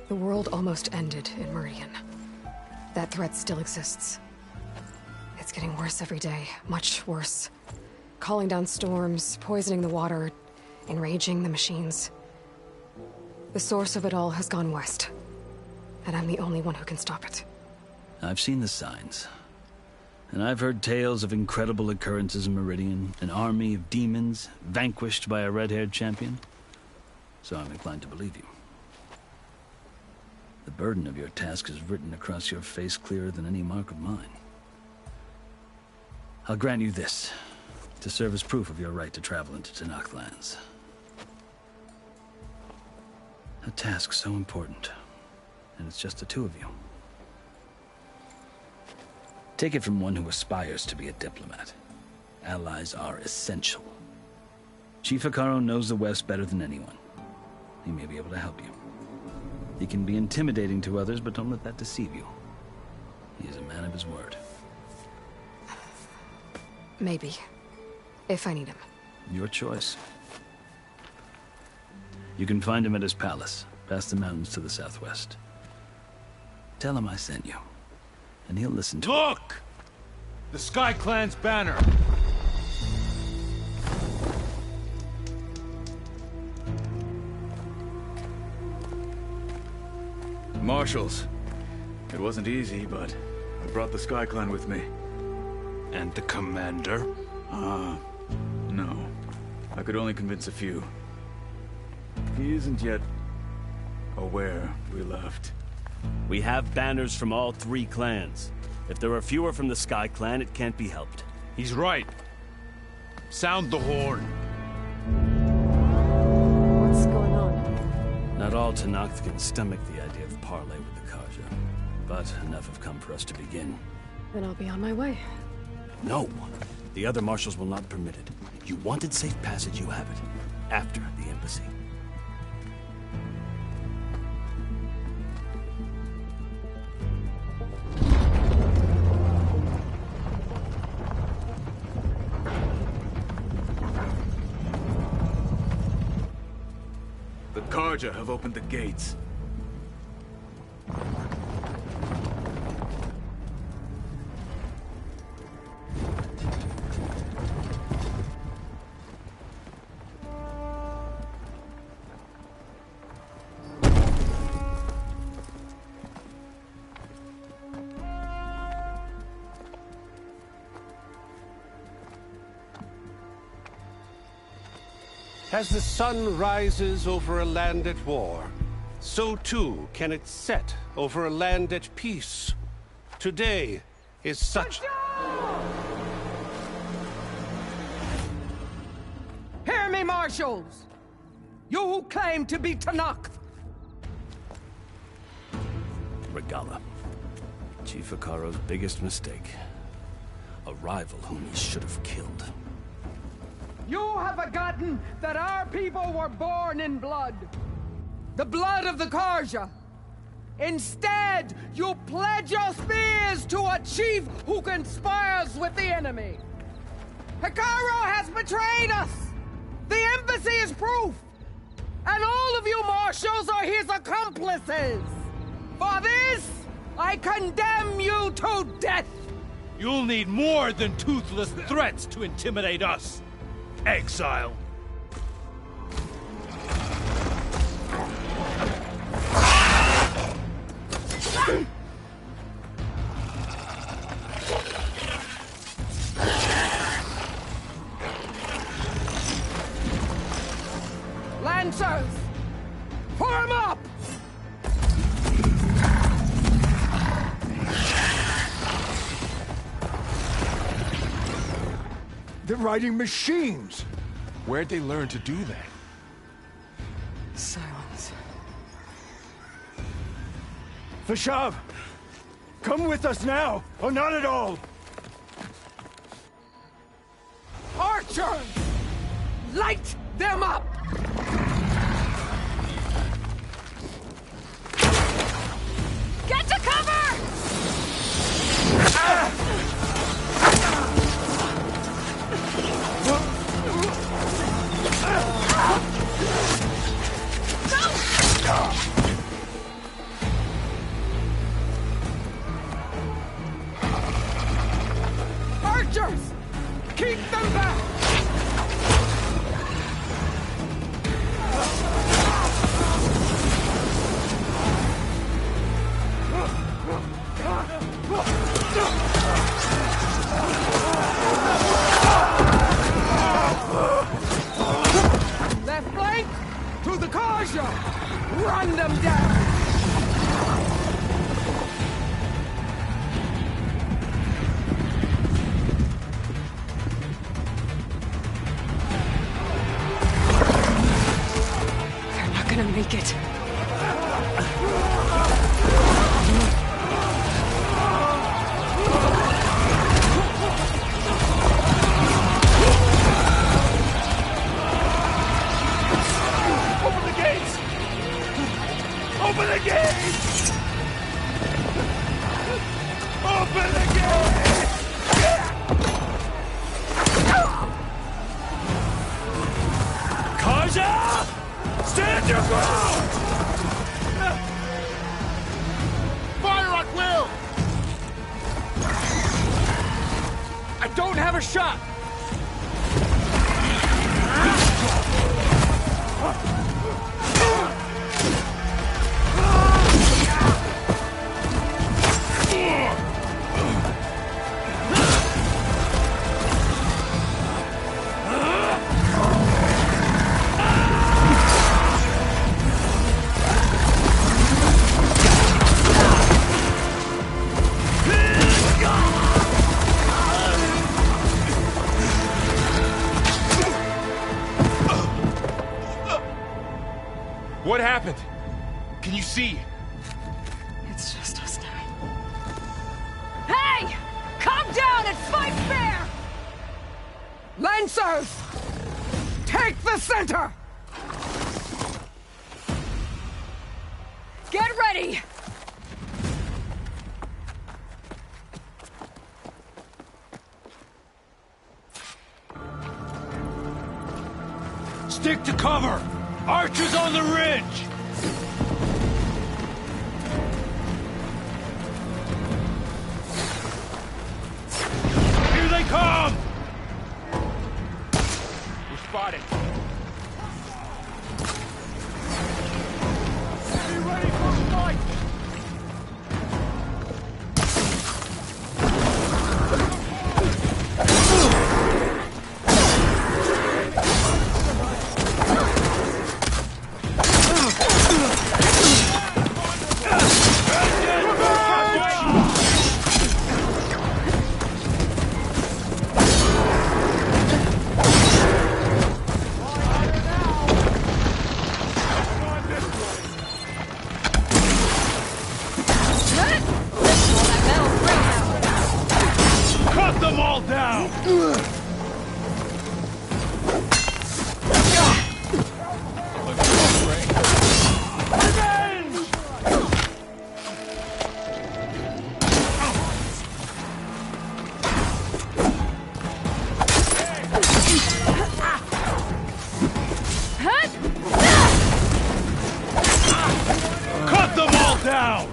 the world almost ended in Meridian. That threat still exists. It's getting worse every day, much worse. Calling down storms, poisoning the water, enraging the machines. The source of it all has gone west, and I'm the only one who can stop it. I've seen the signs. And I've heard tales of incredible occurrences in Meridian, an army of demons vanquished by a red-haired champion. So I'm inclined to believe you. The burden of your task is written across your face clearer than any mark of mine. I'll grant you this, to serve as proof of your right to travel into Tenakth lands. A task so important, and it's just the two of you. Take it from one who aspires to be a diplomat. Allies are essential. Chief Hekarro knows the West better than anyone. He may be able to help you. He can be intimidating to others, but don't let that deceive you. He is a man of his word. Maybe. If I need him. Your choice. You can find him at his palace, past the mountains to the southwest. Tell him I sent you, and he'll listen to Look! The Sky Clan's banner! Marshals. It wasn't easy, but I brought the Sky Clan with me. And the commander? No. I could only convince a few. He isn't yet aware we left. We have banners from all 3 clans. If there are fewer from the Sky Clan, it can't be helped. He's right. Sound the horn. What's going on? Not all Tenakth can stomach the idea of parley with the Carja, but enough have come for us to begin. Then I'll be on my way. No! The other marshals will not permit it. You wanted safe passage, you have it. After the embassy. The Carja have opened the gates. As the sun rises over a land at war, so too can it set over a land at peace. Today is such... Hear me, marshals! You who claim to be Tenakth! Regalla. Chief Hekarro's biggest mistake. A rival whom he should have killed. You have forgotten that our people were born in blood. The blood of the Carja. Instead, you pledge your spears to a chief who conspires with the enemy. Hekarro has betrayed us! The embassy is proof! And all of you marshals are his accomplices! For this, I condemn you to death! You'll need more than toothless threats to intimidate us. Exile. Lancers! Form up! They're riding machines! Where'd they learn to do that? Silence. Fashav! Come with us now, or not at all! Archers! Light them up! Get to cover! Archers! Keep them back! Left flank! To the Carja! Run them down! They're not gonna make it. Open the gates! Open the gates! I don't have a shot! What happened? Can you see? It's just us now. Hey! Calm down and fight fair! Lancers! Take the center! Get ready! Stick to cover! Archers on the ridge! Here they come! We're spotted. Be ready for a fight! Cut them all down! Cut them all down!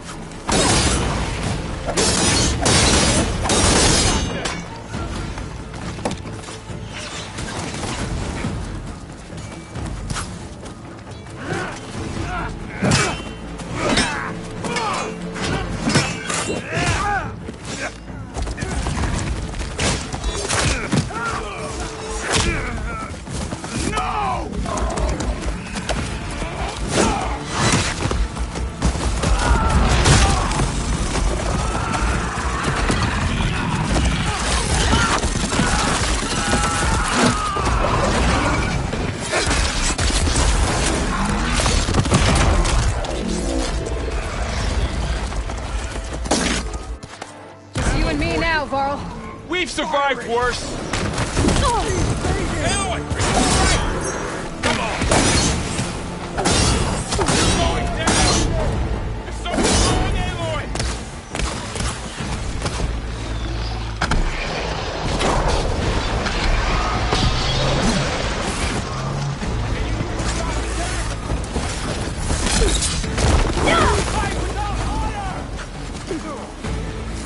Just you and me now, Varl. We've survived worse. Aloy! Come on! You're going down! You're so strong, Aloy!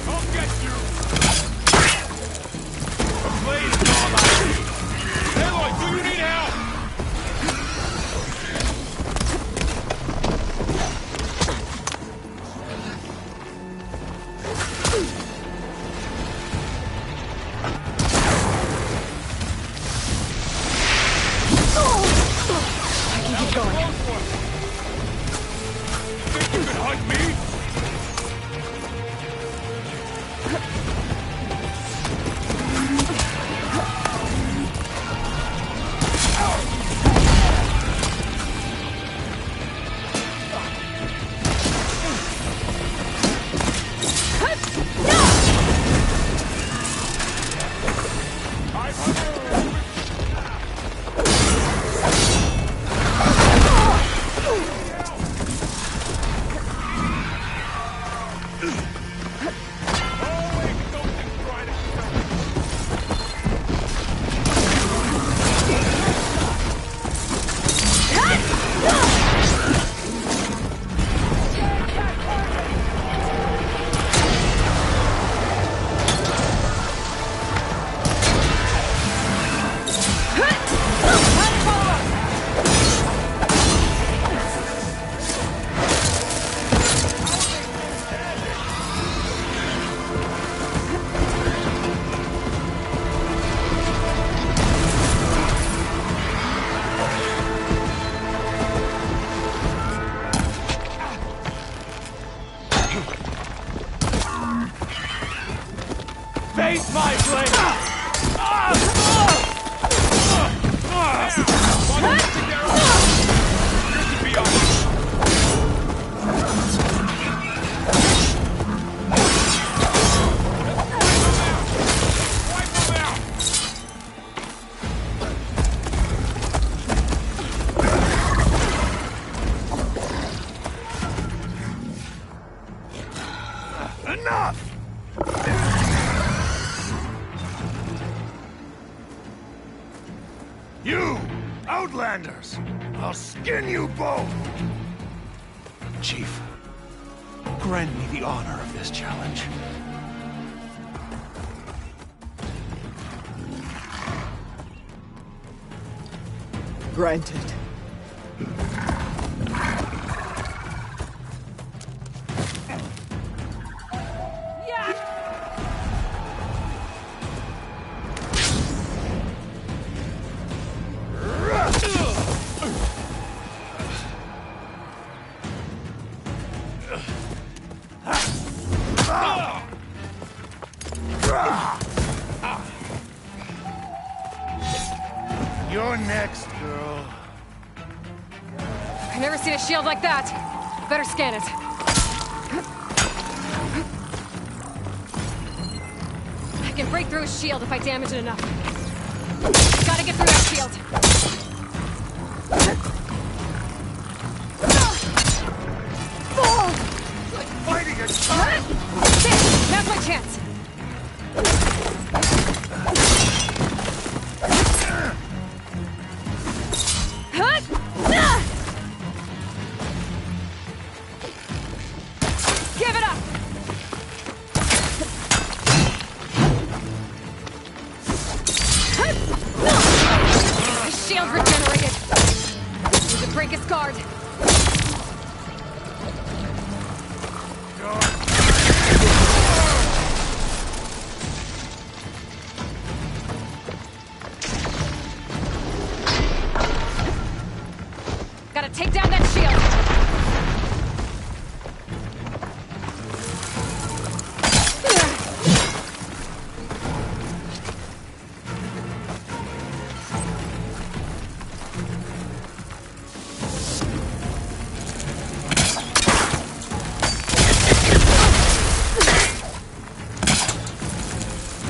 I'll get you! The blade is all I need. Aloy, do Face my blade! Enough! You, Outlanders! I'll skin you both! Chief, grant me the honor of this challenge. Granted. You're next, girl. I've never seen a shield like that. Better scan it. I can break through his shield if I damage it enough. Gotta get through that shield. Like fighting a child! Now's my chance. Give it up! His shield regenerated. Need to break his guard. Gotta take down that shield.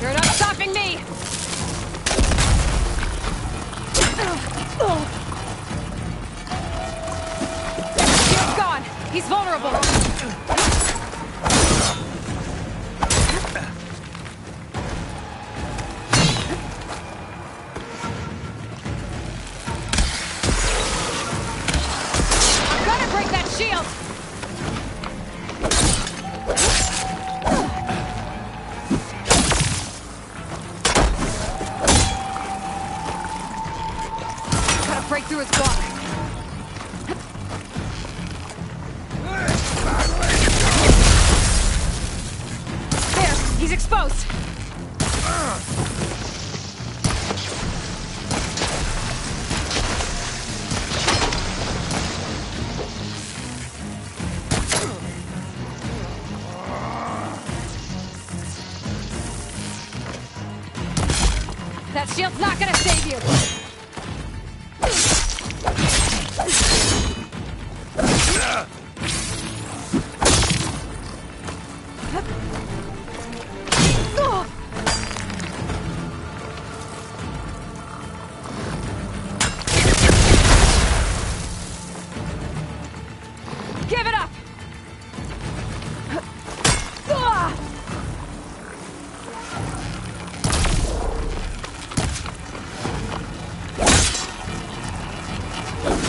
You're not stopping me! Shield's gone! He's vulnerable! I'm gonna break that shield! Break through his block. There, he's exposed. That shield's not gonna save you. Give it up!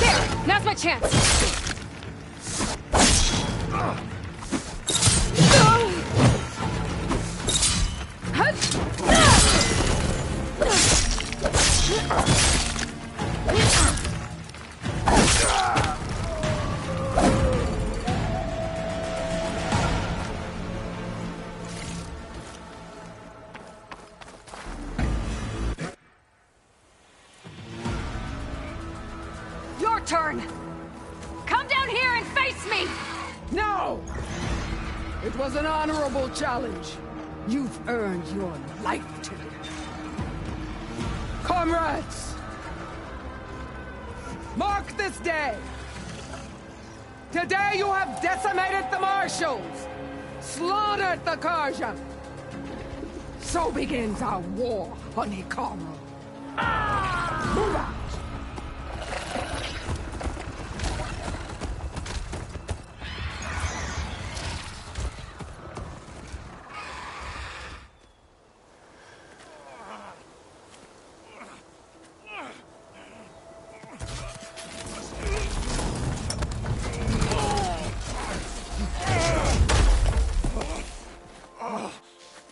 There! Now's my chance! Your turn! Come down here and face me! No! It was an honorable challenge. You've earned your life today. Comrades! Mark this day! Today you have decimated the Marshals! Slaughtered the Carja! So begins our war on Hikaru. Move out!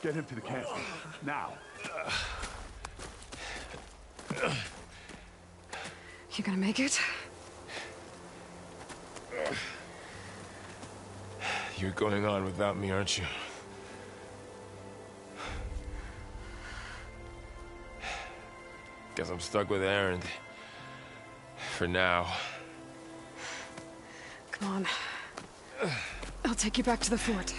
Get him to the castle. Now. You gonna make it? You're going on without me, aren't you? Guess I'm stuck with Erend. For now. Come on. I'll take you back to the fort.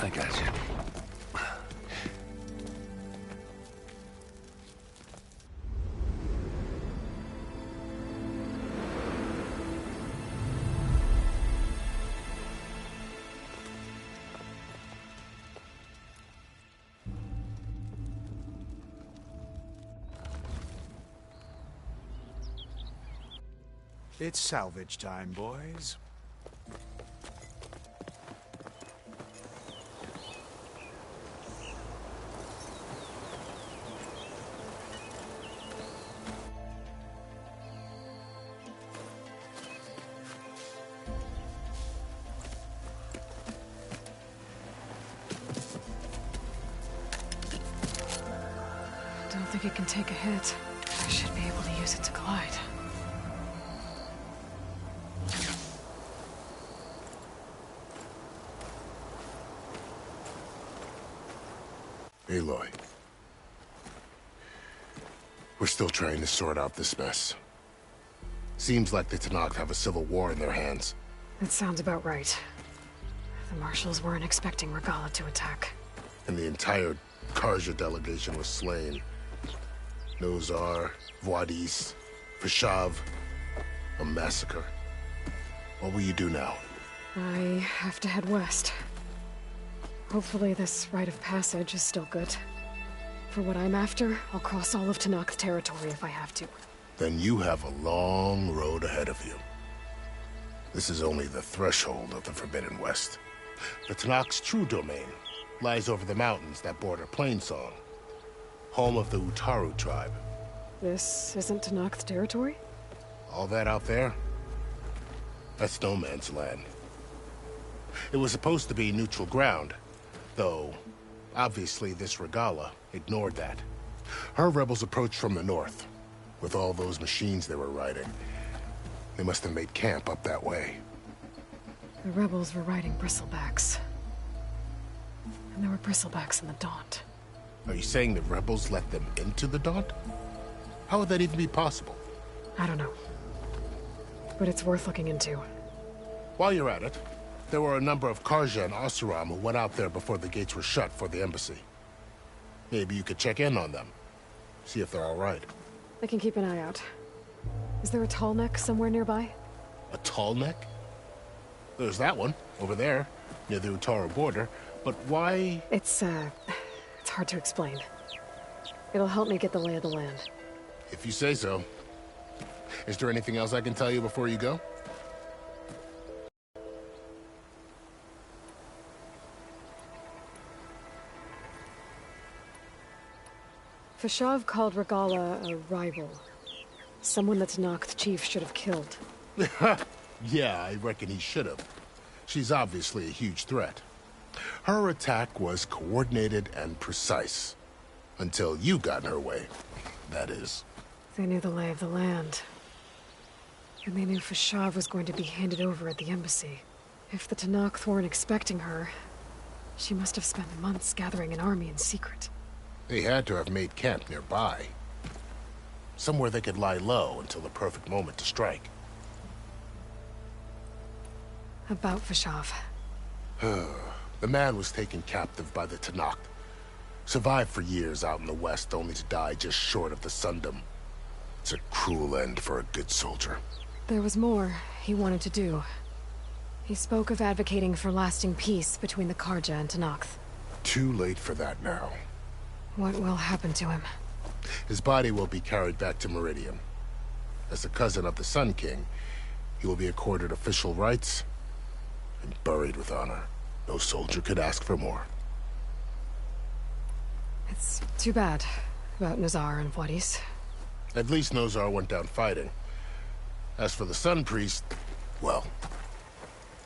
I got you. It's salvage time, boys. Don't think it can take a hit. I should be able to use it to glide. Aloy. We're still trying to sort out this mess. Seems like the Tenakth have a civil war in their hands. That sounds about right. The Marshals weren't expecting Regalla to attack. And the entire Carja delegation was slain. Nozar, Wadis, Fashav. A massacre. What will you do now? I have to head west. Hopefully this rite of passage is still good. For what I'm after, I'll cross all of Tenakth territory if I have to. Then you have a long road ahead of you. This is only the threshold of the Forbidden West. The Tenakth's true domain lies over the mountains that border Plainsong, home of the Utaru tribe. This isn't Tenakth territory? All that out there? That's no man's land. It was supposed to be neutral ground, though obviously this Regalla ignored that. Her rebels approached from the north, with all those machines they were riding. They must have made camp up that way. The rebels were riding bristlebacks. And there were bristlebacks in the Daunt. Are you saying the rebels let them into the Daunt? How would that even be possible? I don't know. But it's worth looking into. While you're at it, there were a number of Carja and Oseram who went out there before the gates were shut for the embassy. Maybe you could check in on them. See if they're all right. I can keep an eye out. Is there a tall neck somewhere nearby? A tall neck? There's that one, over there, near the Utaru border. But why? It's hard to explain. It'll help me get the lay of the land. If you say so. Is there anything else I can tell you before you go? Fashav called Regalla a rival. Someone that Tenakth chief should have killed. Yeah, I reckon he should have. She's obviously a huge threat. Her attack was coordinated and precise. Until you got in her way, that is. They knew the lay of the land. And they knew Fashav was going to be handed over at the embassy. If the Tenakth weren't expecting her, she must have spent months gathering an army in secret. They had to have made camp nearby. Somewhere they could lie low until the perfect moment to strike. About Fashav. The man was taken captive by the Tenakth. Survived for years out in the west, only to die just short of the Sundom. It's a cruel end for a good soldier. There was more he wanted to do. He spoke of advocating for lasting peace between the Carja and Tenakth. Too late for that now. What will happen to him? His body will be carried back to Meridian. As a cousin of the Sun King, he will be accorded official rights and buried with honor. No soldier could ask for more. It's too bad about Nazar and Wadis. At least Nozar went down fighting. As for the Sun Priest, well,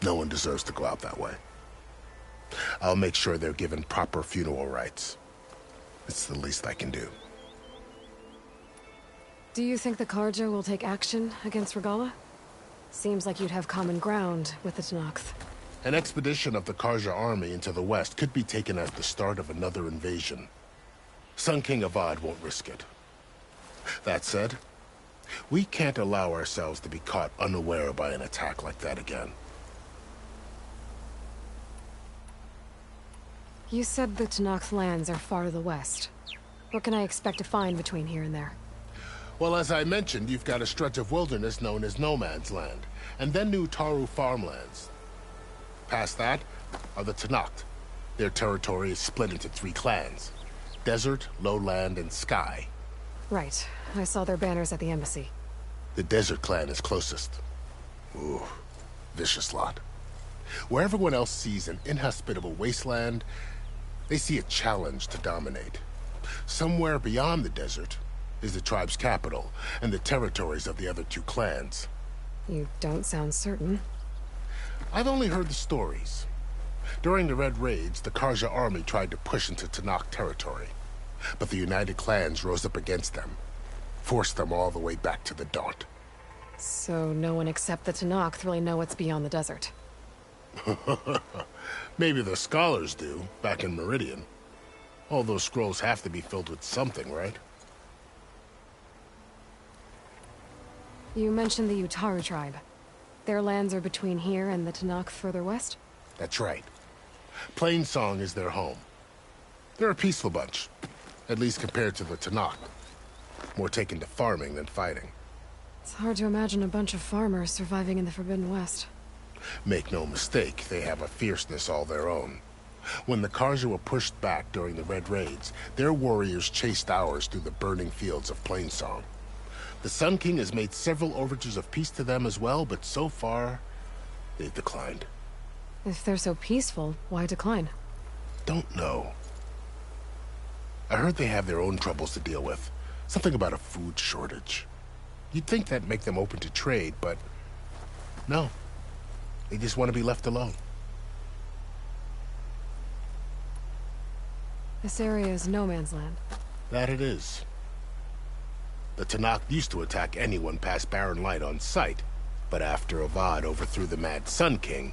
no one deserves to go out that way. I'll make sure they're given proper funeral rites. It's the least I can do. Do you think the Carja will take action against Regalla? Seems like you'd have common ground with the Tenakth. An expedition of the Carja army into the west could be taken as the start of another invasion. Sun King Avad won't risk it. That said, we can't allow ourselves to be caught unaware by an attack like that again. You said the Tenakth lands are far to the west. What can I expect to find between here and there? Well, as I mentioned, you've got a stretch of wilderness known as No Man's Land, and then New Taru farmlands. Past that are the Tenakth. Their territory is split into 3 clans: Desert, Lowland, and Sky. Right. I saw their banners at the embassy. The Desert clan is closest. Ooh, vicious lot. Where everyone else sees an inhospitable wasteland, they see a challenge to dominate. Somewhere beyond the desert is the tribe's capital and the territories of the other 2 clans. You don't sound certain. I've only heard the stories. During the Red Raids, the Carja army tried to push into Tenakth territory, but the United Clans rose up against them, forced them all the way back to the Daunt. So no one except the Tenakth really know what's beyond the desert. Maybe the scholars do, back in Meridian. All those scrolls have to be filled with something, right? You mentioned the Utaru tribe. Their lands are between here and the Tenakth further west? That's right. Plainsong is their home. They're a peaceful bunch, at least compared to the Tenakth. More taken to farming than fighting. It's hard to imagine a bunch of farmers surviving in the Forbidden West. Make no mistake, they have a fierceness all their own. When the Carja were pushed back during the Red Raids, their warriors chased ours through the burning fields of Plainsong. The Sun King has made several overtures of peace to them as well, but so far, they've declined. If they're so peaceful, why decline? Don't know. I heard they have their own troubles to deal with. Something about a food shortage. You'd think that'd make them open to trade, but no. They just want to be left alone. This area is no man's land. That it is. The Tenakth used to attack anyone past Barren Light on sight, but after Avad overthrew the Mad Sun King,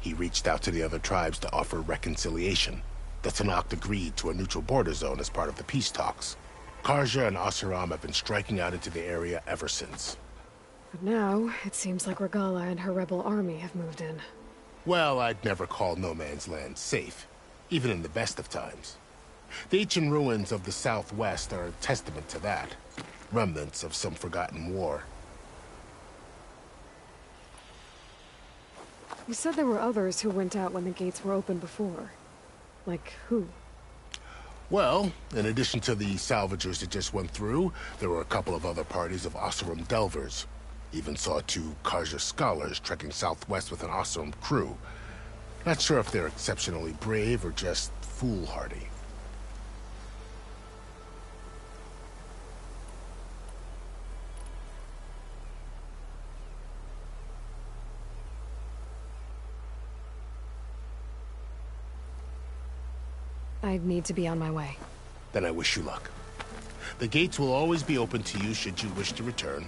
he reached out to the other tribes to offer reconciliation. The Tenakth agreed to a neutral border zone as part of the peace talks. Carja and Oseram have been striking out into the area ever since. But now, it seems like Regalla and her rebel army have moved in. Well, I'd never call No Man's Land safe, even in the best of times. The ancient ruins of the Southwest are a testament to that. Remnants of some forgotten war. You said there were others who went out when the gates were open before. Like who? Well, in addition to the salvagers that just went through, there were a couple of other parties of Oseram Delvers. Even saw 2 Carja scholars trekking southwest with an Oseram crew. Not sure if they're exceptionally brave or just foolhardy. I need to be on my way. Then I wish you luck. The gates will always be open to you should you wish to return.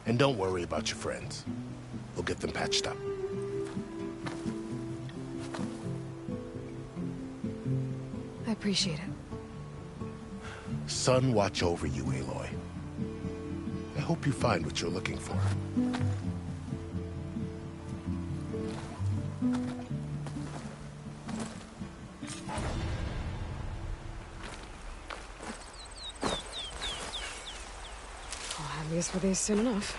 And don't worry about your friends. We'll get them patched up. I appreciate it. Sun watch over you, Aloy. I hope you find what you're looking for. I'll have use for these soon enough.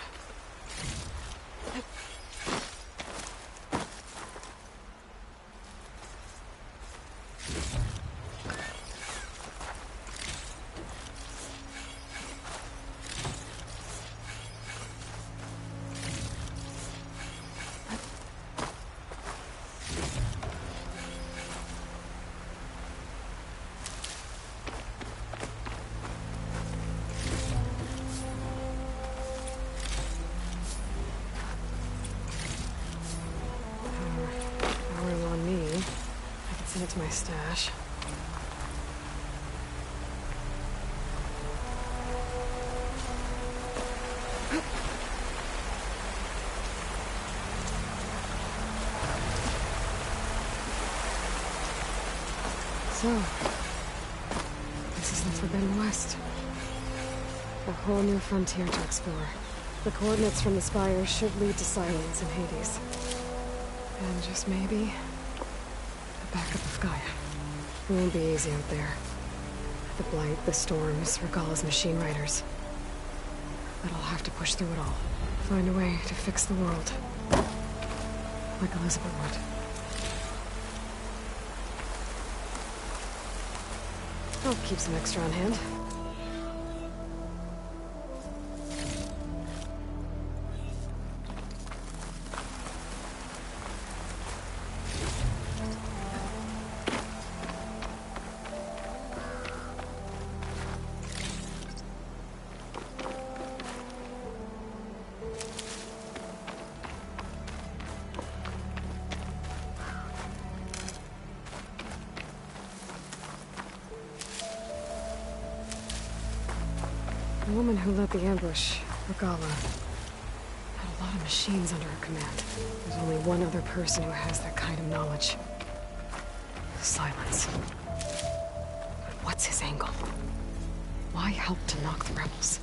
Send it to my stash. So, this is the Forbidden West. A whole new frontier to explore. The coordinates from the spires should lead to Silence and Hades. And just maybe, backup of Gaia. It won't be easy out there. The Blight, the Storms, Regalla's machine riders. But I'll have to push through it all. Find a way to fix the world. Like Elizabeth would. I'll keep some extra on hand. The woman who led the ambush, Regalla, had a lot of machines under her command. There's only one other person who has that kind of knowledge. Silence. But what's his angle? Why help to knock the rebels?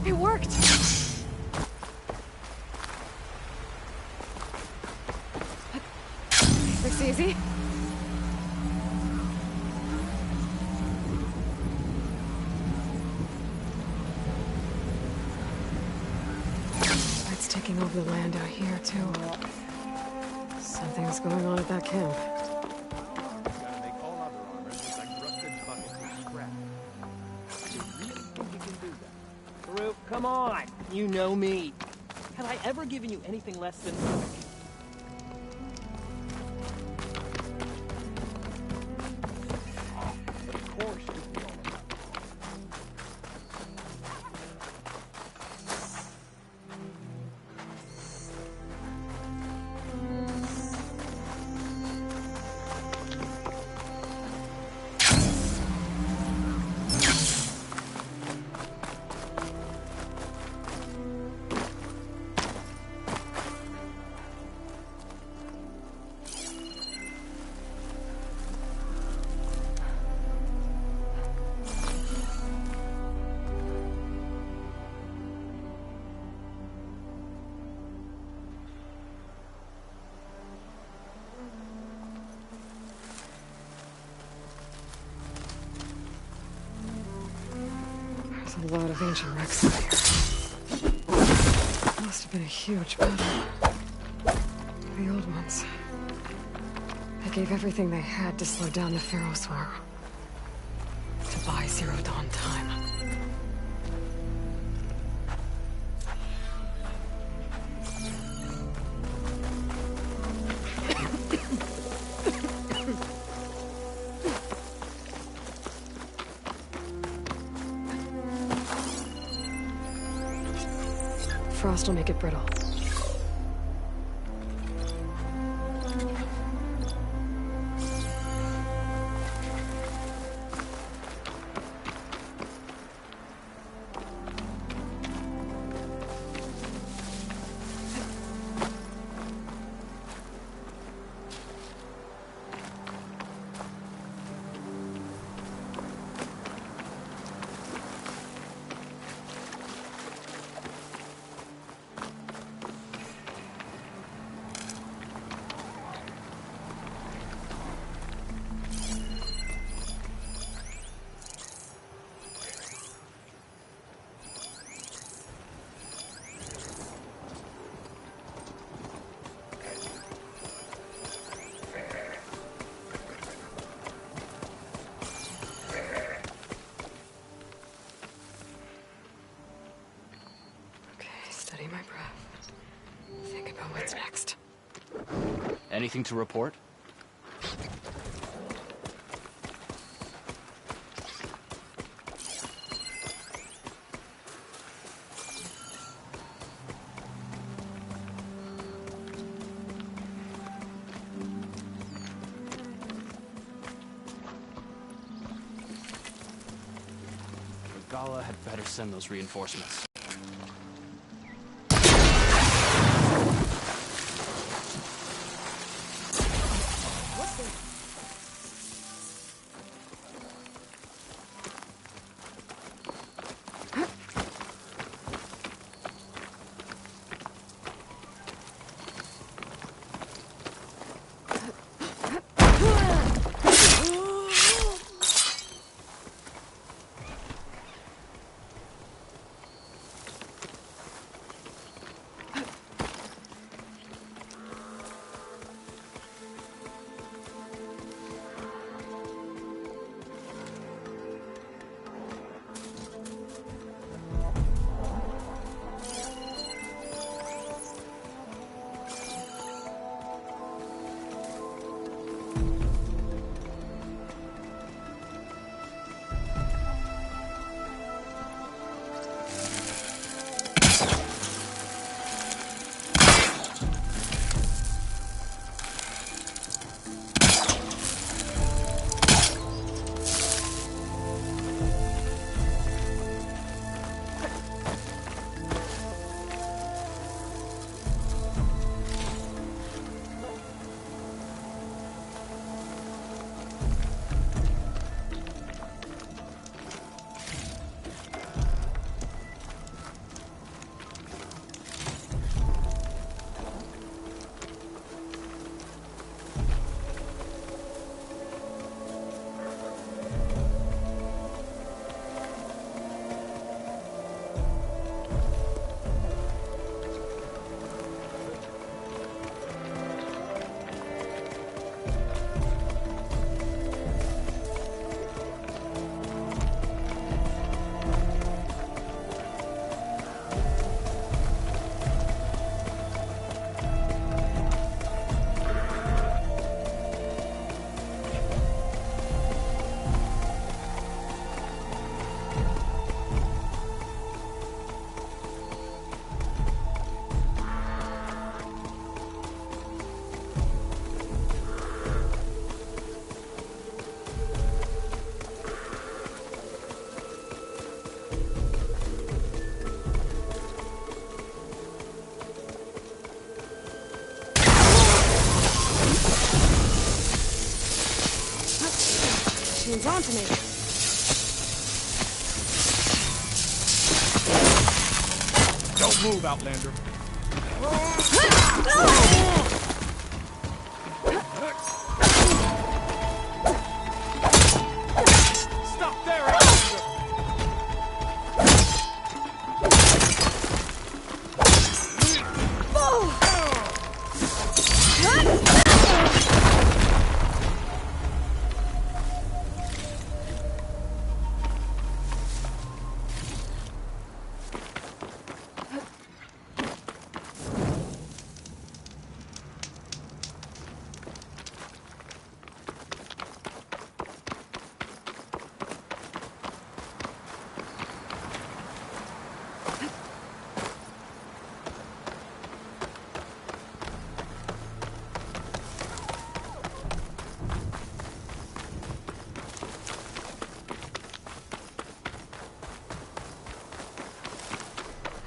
It worked! Looks easy. It's taking over the land out here, too. Something's going on at that camp. Farouk, come on! You know me. Have I ever given you anything less than... Of course you feel it. A lot of ancient wrecks out here. Must have been a huge battle. The old ones. They gave everything they had to slow down the Pharaoh swarm. To buy Zero Dawn time. Frost will make it brittle. Steady my breath. Think about what's next. Anything to report? Gala had better send those reinforcements. aliens onto me. Don't move, Outlander. Stop there, Outlander!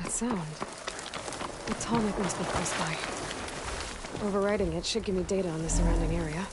Sound. The tonic must be close by. Overriding it should give me data on the surrounding area.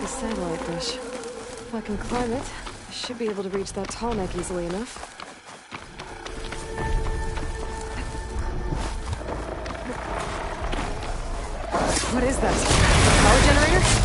Satellite dish. If I can climb it, I should be able to reach that tall neck easily enough. What is that? A power generator?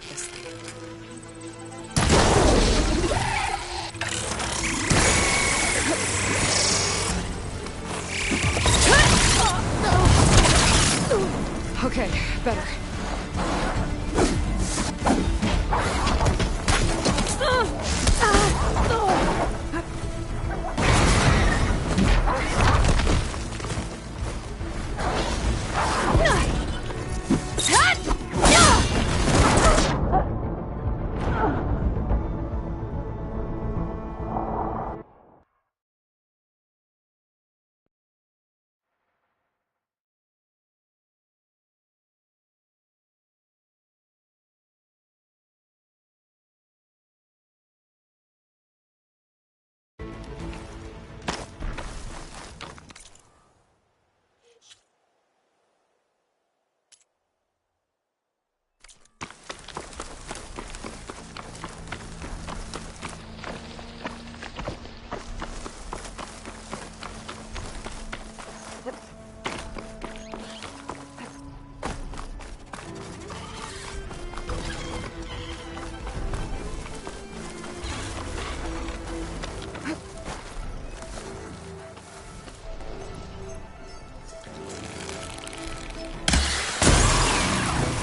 this thing. Okay, better.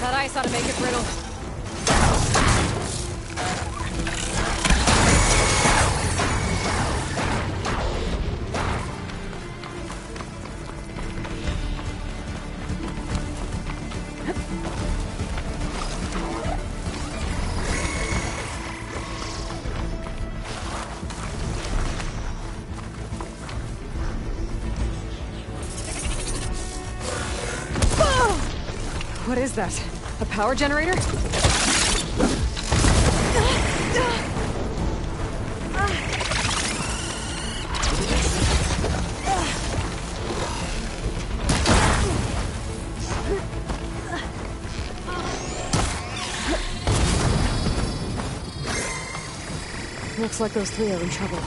That ice ought to make it brittle. What is that? A power generator? Looks like those three are in trouble.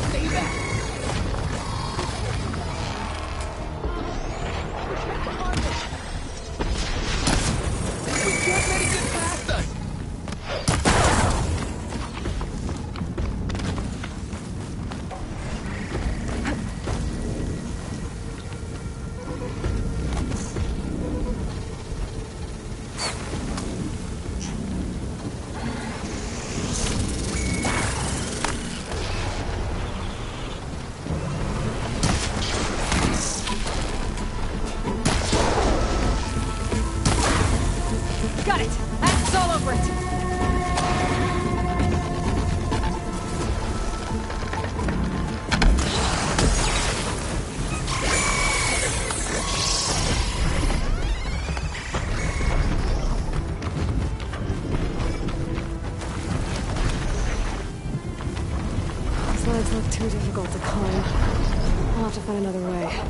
Stay back! Got it! That's all over it! These legs look too difficult to climb. I'll have to find another way.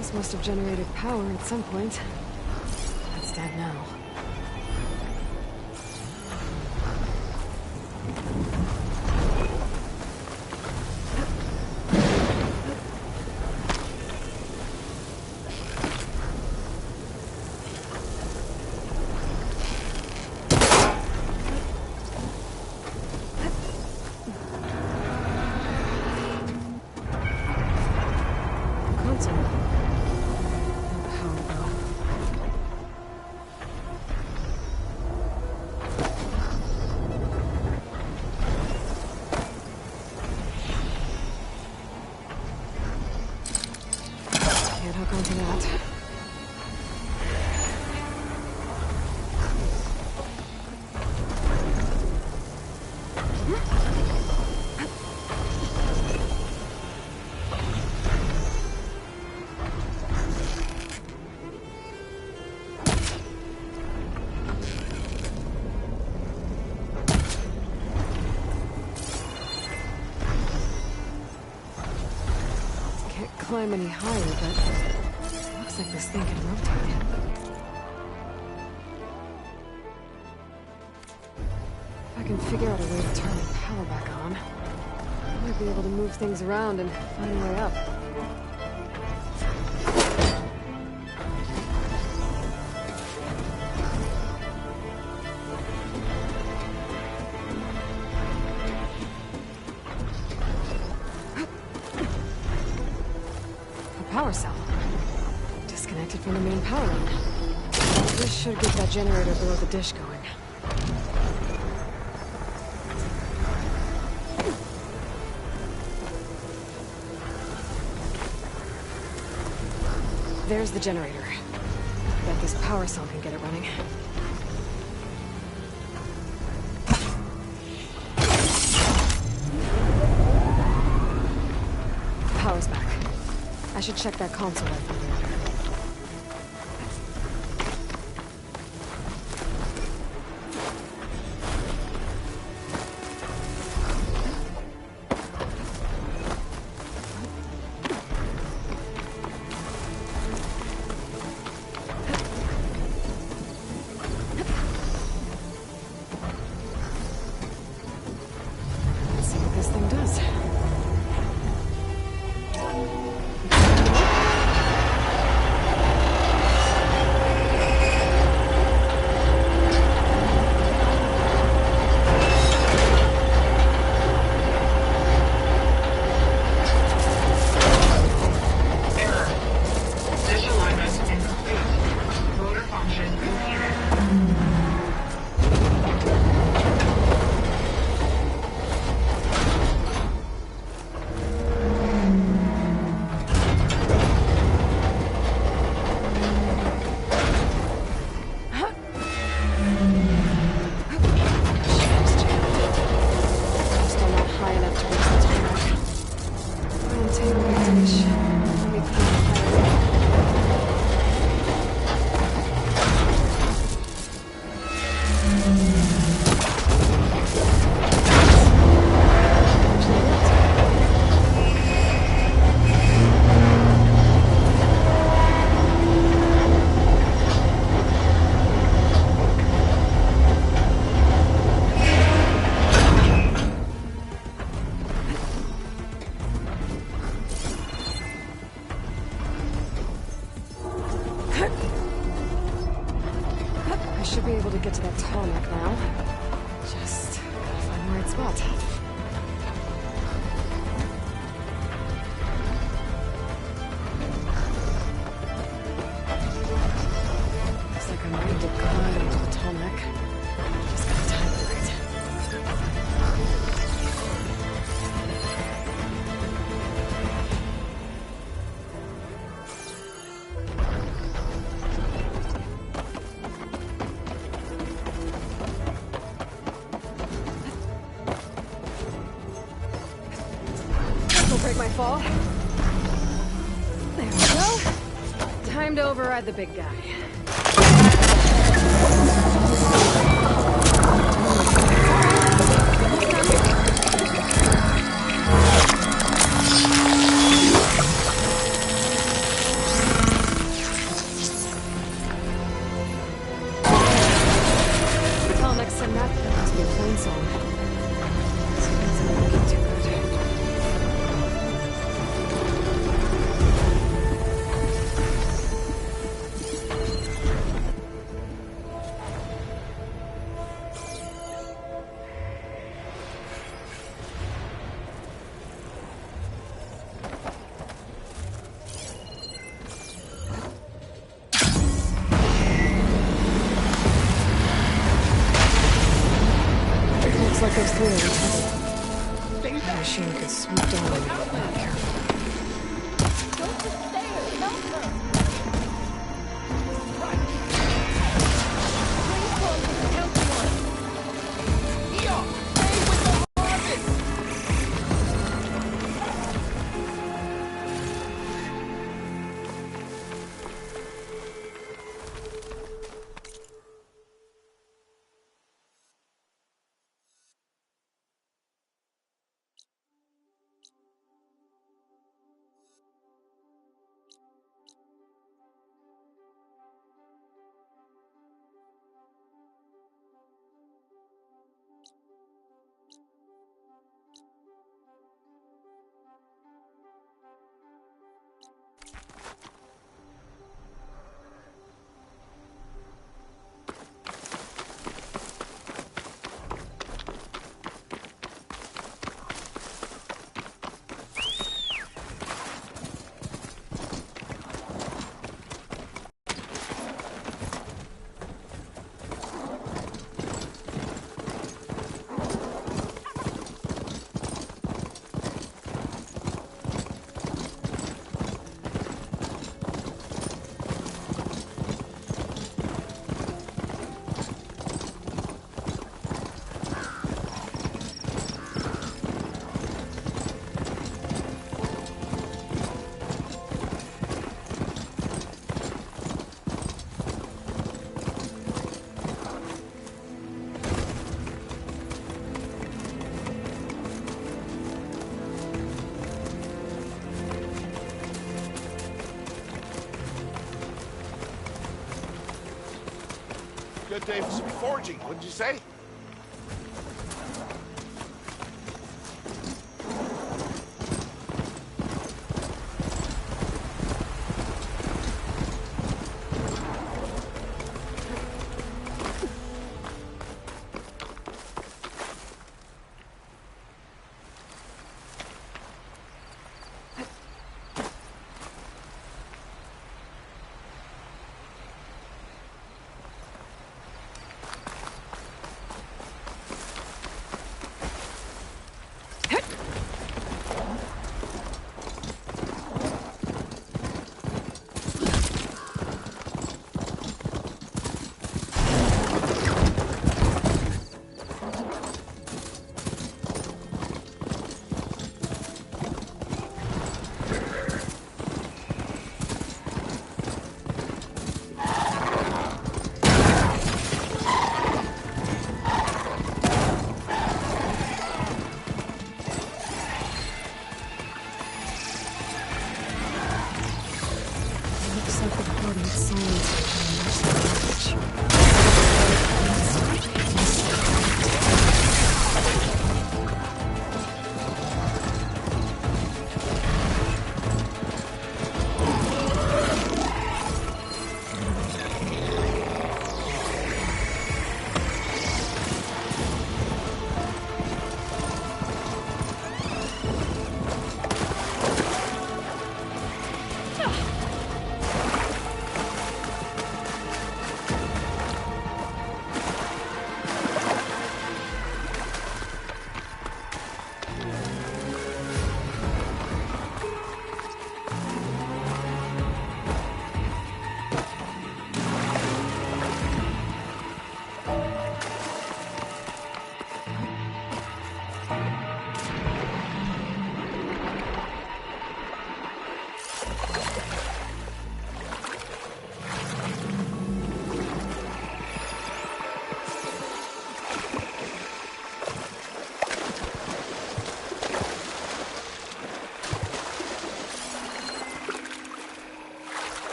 This must have generated power at some point. It's dead now. Climb any higher, but it looks like this thing can rotate. If I can figure out a way to turn the power back on, I might be able to move things around and find a way up. Power cell. Disconnected from the main power line. This should get that generator below the dish going. There's the generator. Bet this power cell can get it running. Power's back. I should check that console rifle later. Let's see what this thing does. I should be able to get to that tarmac now. Just gotta find the right spot. Looks like I'm ready to climb to the tarmac. Just gotta time it right. Break my fall. There we go. Time to override the big guy. goes through every time. The machine could swoop down on me if we're not careful. Don't just stay there. Help her. Please call me. Count to one. Yo, stay with the harvest. Good day for some foraging, wouldn't you say?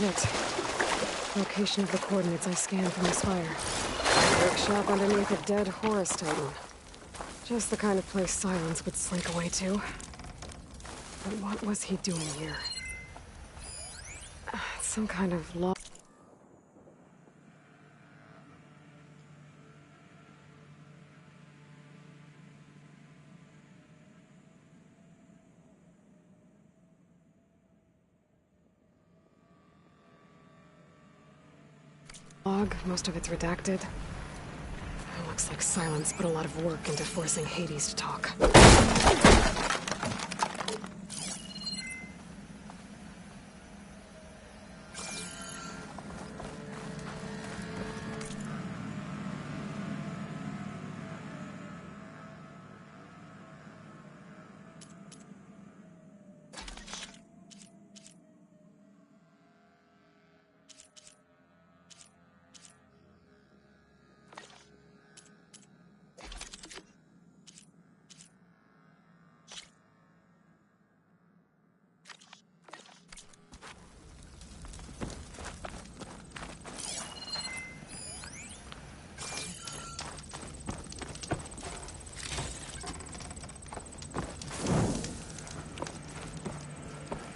It. Location of the coordinates I scanned from this fire. Workshop underneath a dead Horus Titan. Just the kind of place Silence would slink away to. But what was he doing here? Some kind of law. log, most of it's redacted. It looks like Silence put a lot of work into forcing Hades to talk.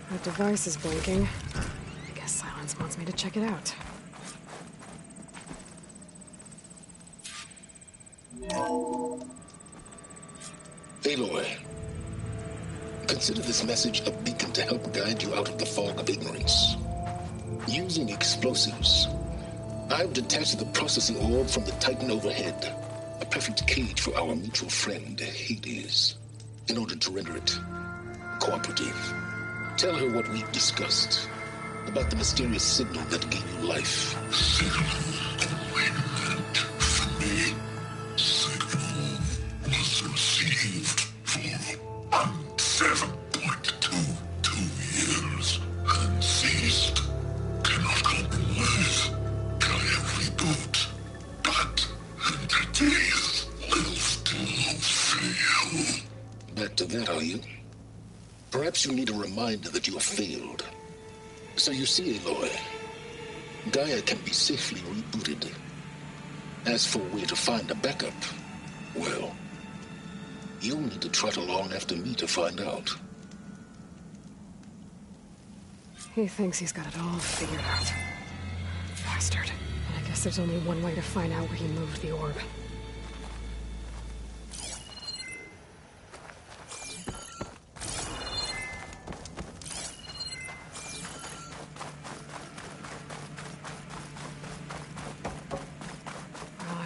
That device is blinking. I guess Silence wants me to check it out. Aloy, consider this message a beacon to help guide you out of the fog of ignorance. Using explosives, I've detached the processing orb from the Titan overhead, a perfect cage for our mutual friend, Hades, in order to render it cooperative. Tell her what we've discussed about the mysterious signal that gave you life. Signal awaited for me. Signal was received for 7.22 years and ceased. Cannot compromise. Can reboot. But entities will still fail. Back to that, are you? Perhaps you need a reminder that you have failed. So you see, Aloy, Gaia can be safely rebooted. As for where to find a backup, well, you'll need to trot along after me to find out. He thinks he's got it all figured out. Bastard. And I guess there's only one way to find out where he moved the orb.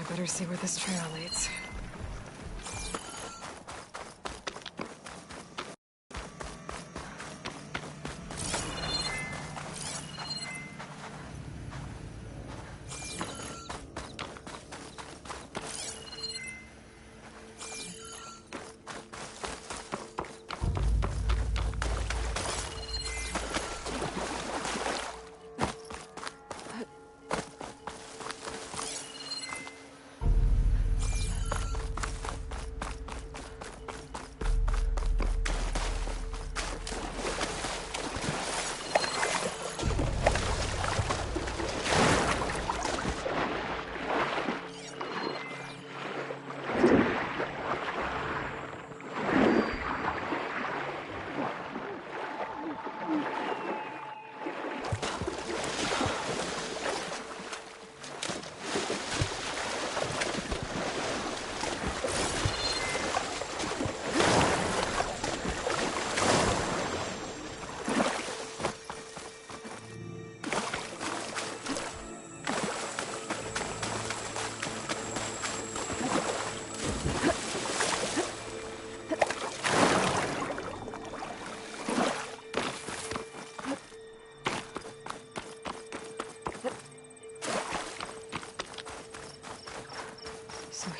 Better see where this trail leads.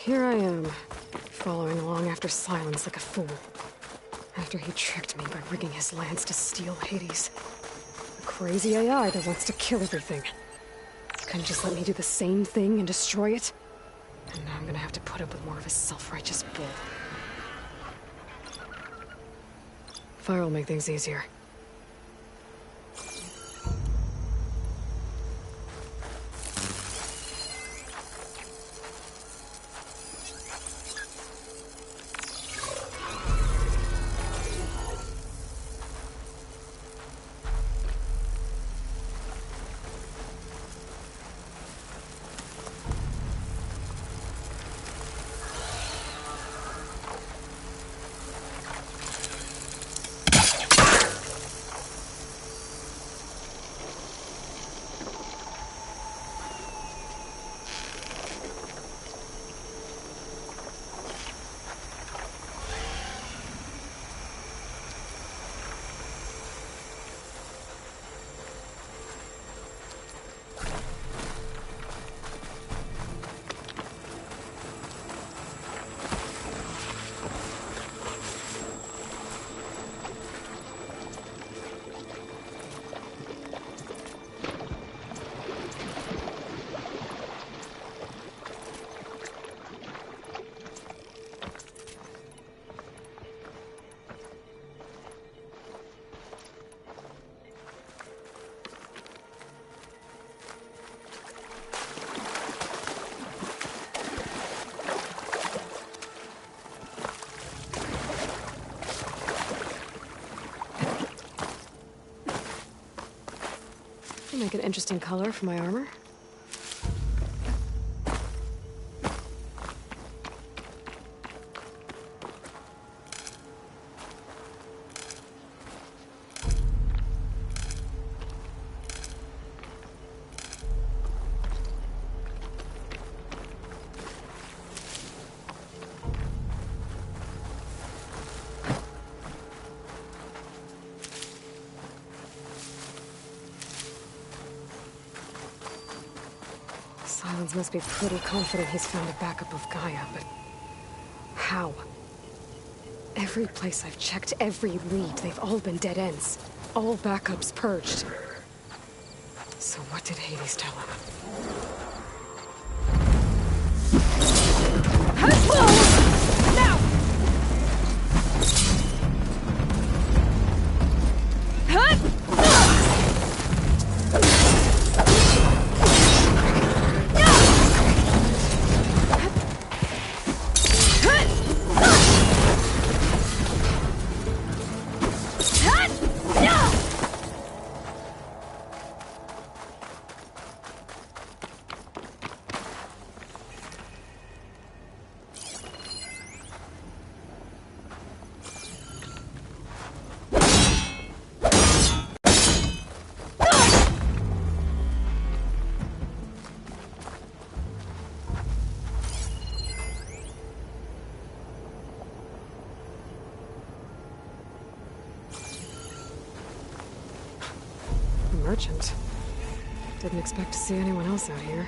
Here I am, following along after Silence like a fool. After he tricked me by rigging his lance to steal Hades. A crazy AI that wants to kill everything. Couldn't just let me do the same thing and destroy it? And now I'm gonna have to put up with more of his self-righteous bull. Fire will make things easier. Make an interesting color for my armor. Silence must be pretty confident he's found a backup of Gaia, but how? Every place I've checked, every lead, they've all been dead ends. All backups purged. So what did Hades tell him? Now! Merchant. Didn't expect to see anyone else out here.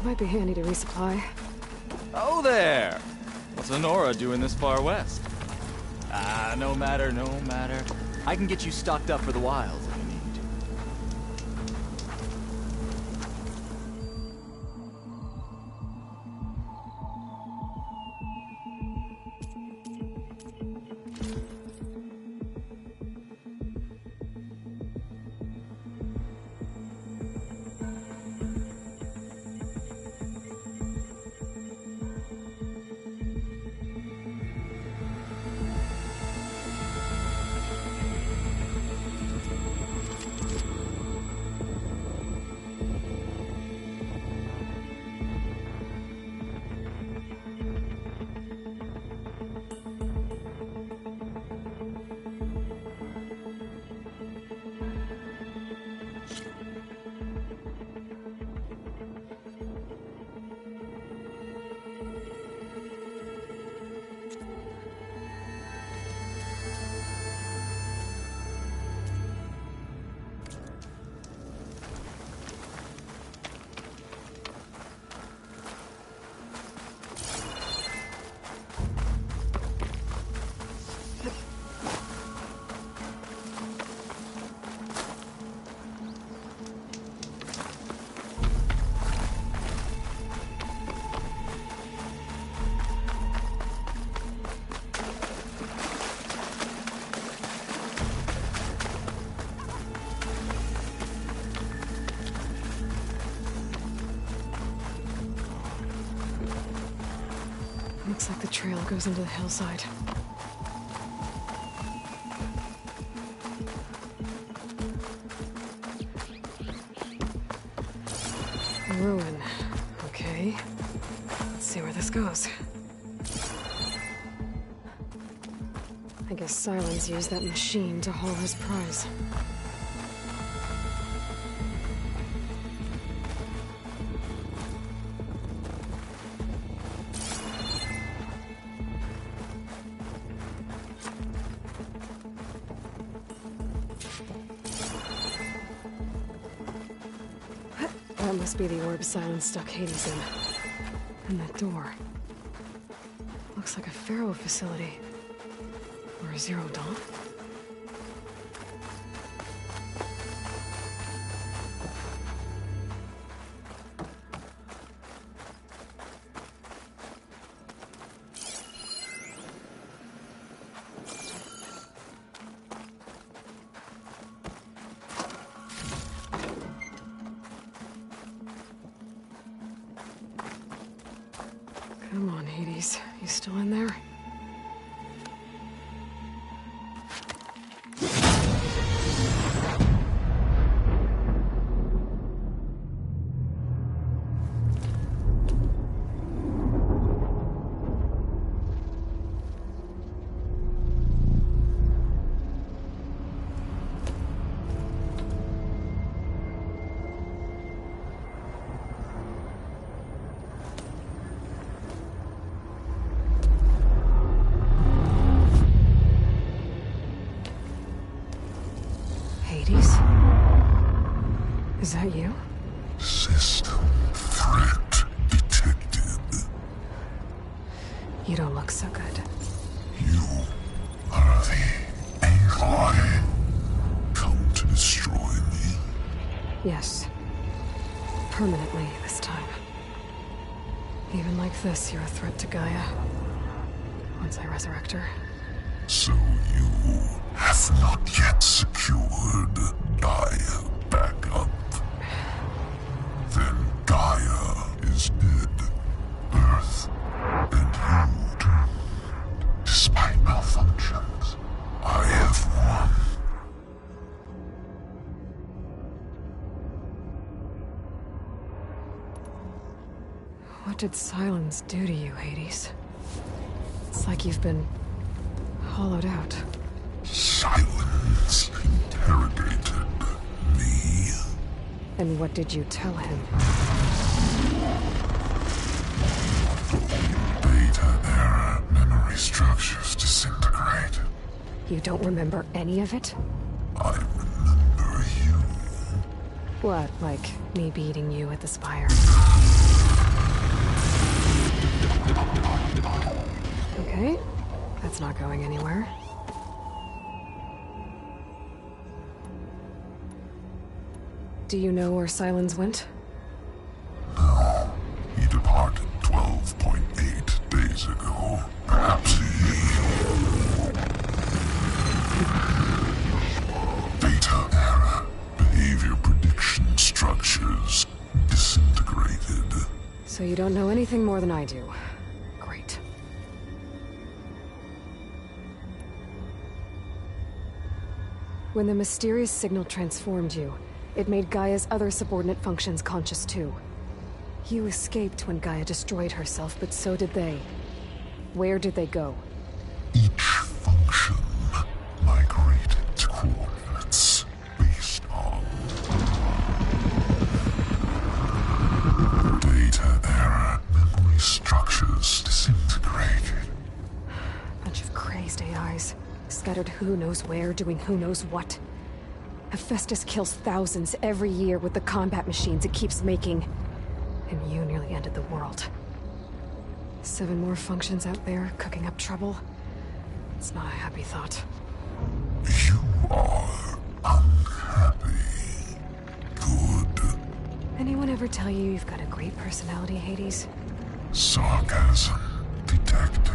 Might be handy to resupply. Oh there! What's Honora doing this far west? No matter, no matter. I can get you stocked up for the wilds if you need. Looks like the trail goes into the hillside. Ruin. Okay. Let's see where this goes. I guess Silence used that machine to haul his prize. That must be the orb Silence stuck Hades in. And that door. Looks like a Pharaoh facility. Or a Zero Dawn? Come on, Hades. You still in there? Is that you? System threat detected. You don't look so good. You are the Aloy. Come to destroy me. Yes. Permanently this time. Even like this, you're a threat to Gaia. Once I resurrect her. So you have not yet secured Gaia back up. Then Gaia is dead. Earth and you turned. Despite malfunctions, I have won. What did silence do to you, Hades? It's like you've been hollowed out. Silence interrogated me. And what did you tell him? Beta era memory structures disintegrate. You don't remember any of it? I remember you. What, like me beating you at the Spire? Okay, that's not going anywhere. Do you know where Silence went? No. He departed 12.8 days ago. Perhaps he... Beta era behavior prediction structures disintegrated. So you don't know anything more than I do. Great. When the mysterious signal transformed you, it made Gaia's other subordinate functions conscious too. You escaped when Gaia destroyed herself, but so did they. Where did they go? Each function migrated to coordinates based on Data era memory structures disintegrated. Bunch of crazed AIs, scattered who knows where, doing who knows what. Hephaestus kills thousands every year with the combat machines it keeps making. And you nearly ended the world. 7 more functions out there, cooking up trouble. It's not a happy thought. You are unhappy. Good. Anyone ever tell you you've got a great personality, Hades? Sarcasm detected.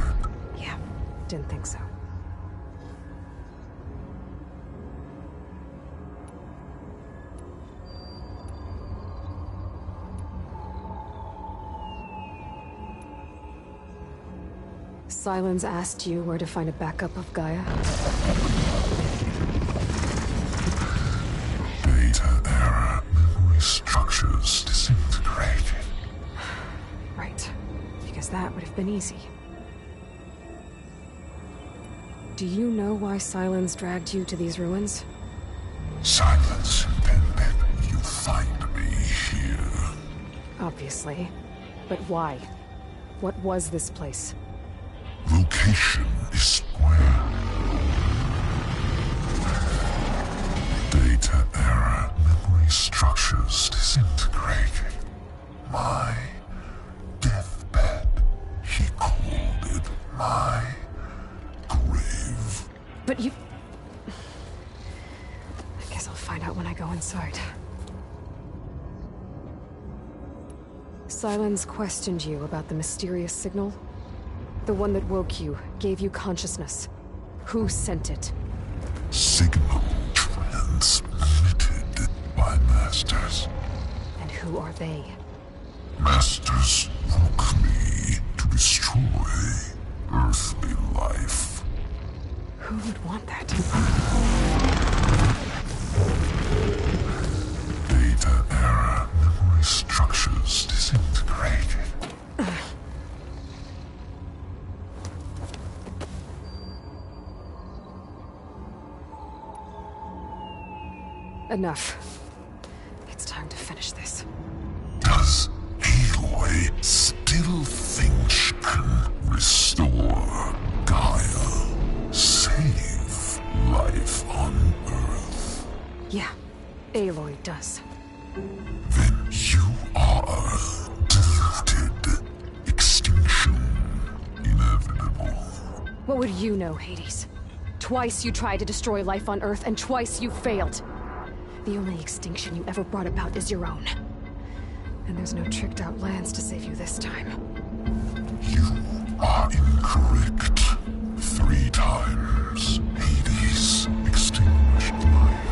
Yeah, didn't think so. Silence asked you where to find a backup of Gaia? Beta era memory structures disintegrated. Right. Because that would have been easy. Do you know why Silence dragged you to these ruins? Silence intended you find me here. Obviously. But why? What was this place? Location is square. Data era memory structures disintegrated. My deathbed. He called it my grave. But you... I guess I'll find out when I go inside. Silence questioned you about the mysterious signal? The one that woke you, gave you consciousness. Who sent it? Signal transmitted by masters. And who are they? Masters woke me to destroy earthly life. Who would want that? Data era memory structures disintegrated. Enough. It's time to finish this. Does Aloy still think she can restore Gaia? Save life on Earth? Yeah, Aloy does. What would you know, Hades? Twice you tried to destroy life on Earth, and twice you failed. The only extinction you ever brought about is your own. And there's no tricked-out lands to save you this time. You are incorrect. 3 times Hades extinguished life.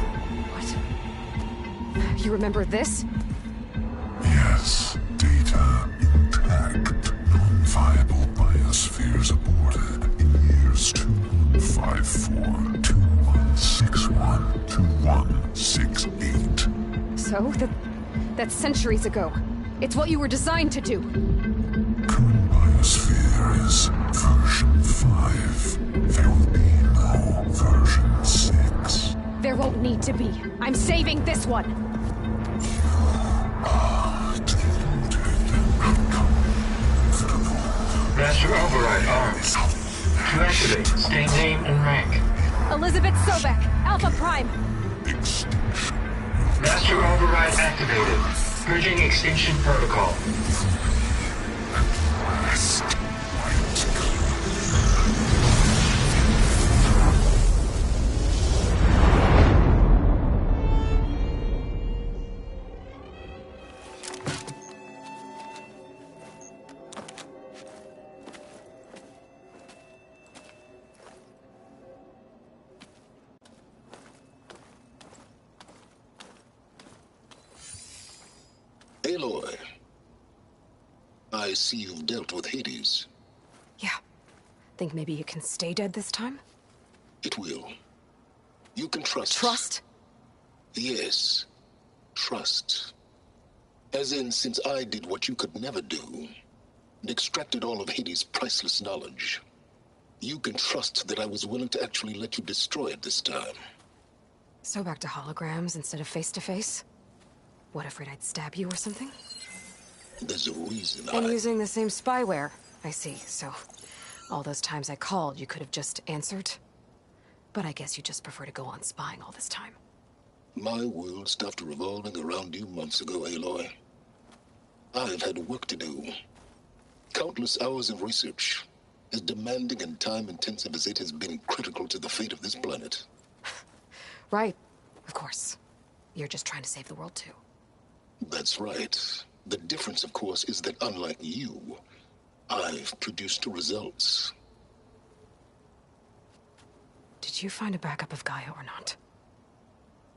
What? You remember this? Yes, data intact. Non-viable biospheres aborted in years 2154, 2161, 2168. So? That's centuries ago. It's what you were designed to do. Current biosphere is version 5. There will be no version 6. There won't need to be. I'm saving this one. Master Override armed. To activate, state name and rank. Elizabeth Sobek, Alpha Prime. Master Override activated. Bridging extinction protocol. Aloy, I see you've dealt with Hades. Yeah. Think maybe you can stay dead this time? It will. You can trust. Trust? Yes. Trust. As in, since I did what you could never do, and extracted all of Hades' priceless knowledge, you can trust that I was willing to actually let you destroy it this time. So back to holograms instead of face-to-face? What, afraid I'd stab you or something? There's a reason And using the same spyware. I see, so... all those times I called, you could have just answered? But I guess you just prefer to go on spying all this time. My world stopped revolving around you months ago, Aloy. I've had work to do. Countless hours of research, as demanding and time-intensive as it has been critical to the fate of this planet. Right, of course. You're just trying to save the world, too. That's right. The difference, of course, is that unlike you, I've produced results. Did you find a backup of Gaia or not?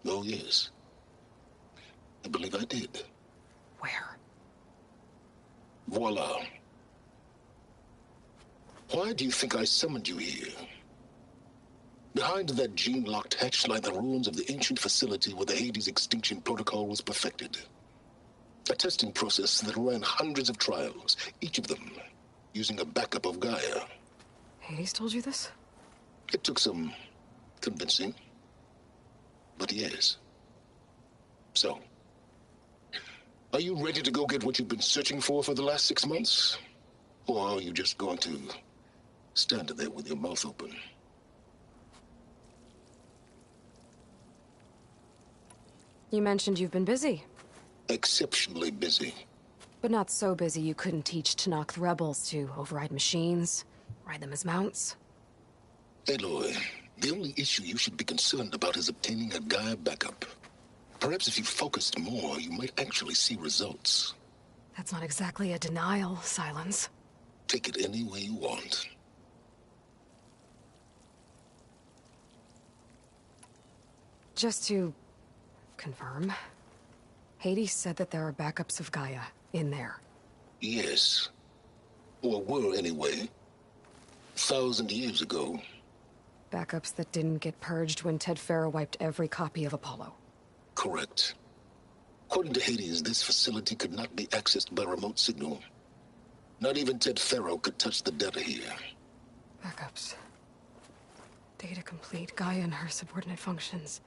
Oh, yes. I believe I did. Where? Voila. Why do you think I summoned you here? Behind that gene-locked hatch lie the ruins of the ancient facility where the Hades extinction protocol was perfected. A testing process that ran hundreds of trials, each of them using a backup of Gaia. Hades told you this? It took some convincing, but yes. So, are you ready to go get what you've been searching for the last 6 months? Or are you just going to stand there with your mouth open? You mentioned you've been busy. Exceptionally busy. But not so busy you couldn't teach Tenakth the rebels to override machines, ride them as mounts. Aloy, the only issue you should be concerned about is obtaining a Gaia backup. Perhaps if you focused more, you might actually see results. That's not exactly a denial, Silence. Take it any way you want. Just to confirm, Hades said that there are backups of Gaia in there. Yes. Or were, anyway. 1,000 years ago. Backups that didn't get purged when Ted Faro wiped every copy of Apollo. Correct. According to Hades, this facility could not be accessed by remote signal. Not even Ted Faro could touch the data here. Backups. Data complete, Gaia and her subordinate functions.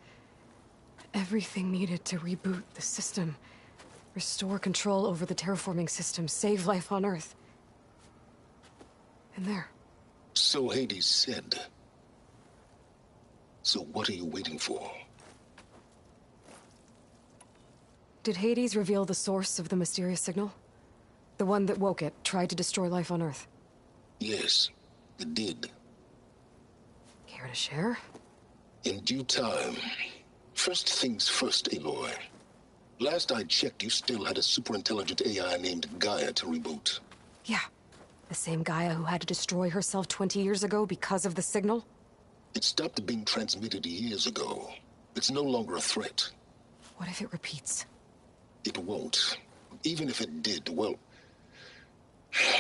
Everything needed to reboot the system. Restore control over the terraforming system, save life on Earth. And there. So Hades said. So what are you waiting for? Did Hades reveal the source of the mysterious signal? The one that woke it, tried to destroy life on Earth? Yes, it did. Care to share? In due time. First things first, Aloy. Last I checked, you still had a superintelligent AI named Gaia to reboot. Yeah. The same Gaia who had to destroy herself 20 years ago because of the signal? It stopped being transmitted years ago. It's no longer a threat. What if it repeats? It won't. Even if it did, well...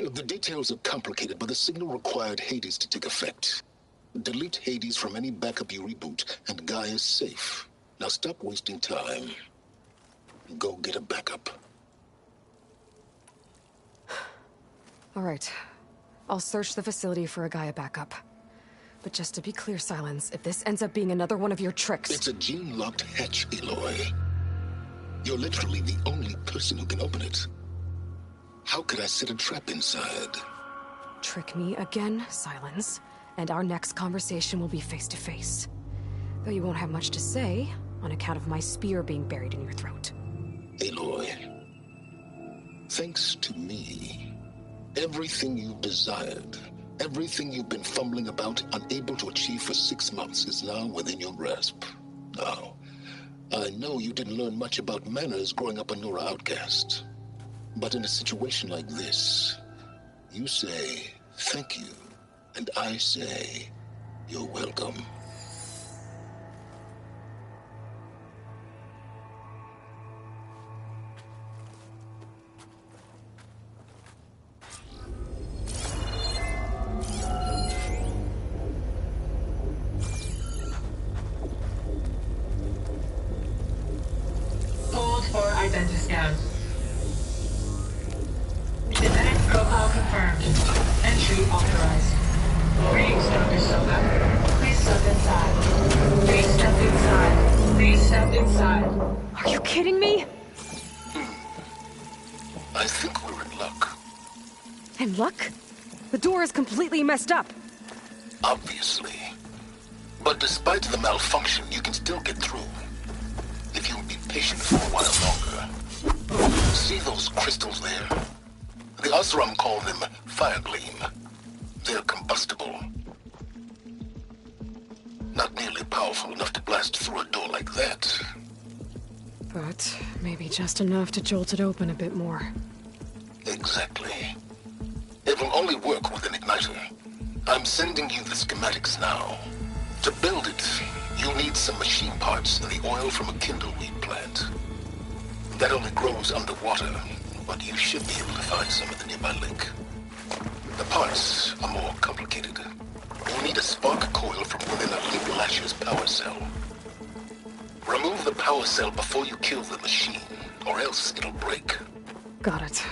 The details are complicated, but the signal required Hades to take effect. Delete Hades from any backup you reboot, and Gaia's safe. Now stop wasting time. Go get a backup. All right. I'll search the facility for a Gaia backup. But just to be clear, Silence, if this ends up being another one of your tricks... It's a gene-locked hatch, Aloy. You're literally the only person who can open it. How could I set a trap inside? Trick me again, Silence, and our next conversation will be face-to-face. Though you won't have much to say, on account of my spear being buried in your throat. Aloy, thanks to me, everything you've desired, everything you've been fumbling about, unable to achieve for 6 months, is now within your grasp. Now, I know you didn't learn much about manners growing up a Nora outcast. But in a situation like this, you say, thank you, and I say, you're welcome. Hold for identiscan. Genetic profile confirmed. Entry authorized. Greetings, Dr. Soka. Please step inside. Please step inside. Please step inside. Are you kidding me? I think we're in luck. In luck? The door is completely messed up. Obviously. But despite the malfunction, you can still get through. If you'll be patient for a while longer. See those crystals there? The Oseram call them fire gleam. They're combustible. Not nearly powerful enough to blast through a door like that. But maybe just enough to jolt it open a bit more. Exactly. It will only work with an igniter. I'm sending you the schematics now. To build it, you'll need some machine parts and the oil from a kindleweed plant. That only grows underwater, but you should be able to find some at the nearby lake. The parts are more complicated. You'll need a spark coil from within a Link Lasher's power cell. Remove the power cell before you kill the machine, or else it'll break. Got it.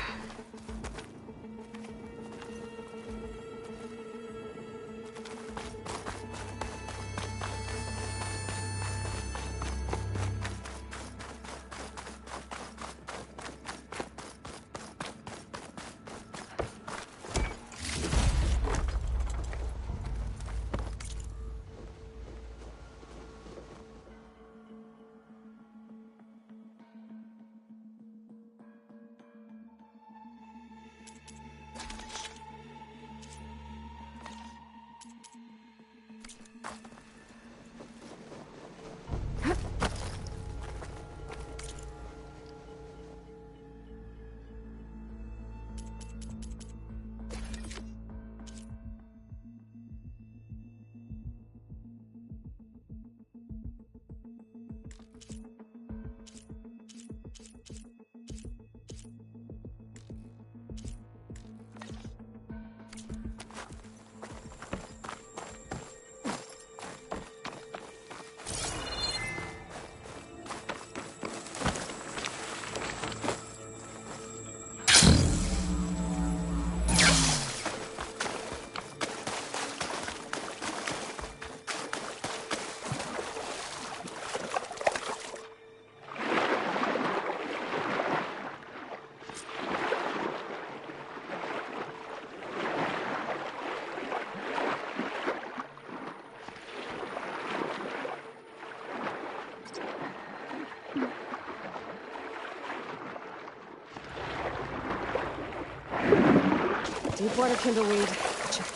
Deep water kindleweed. Check.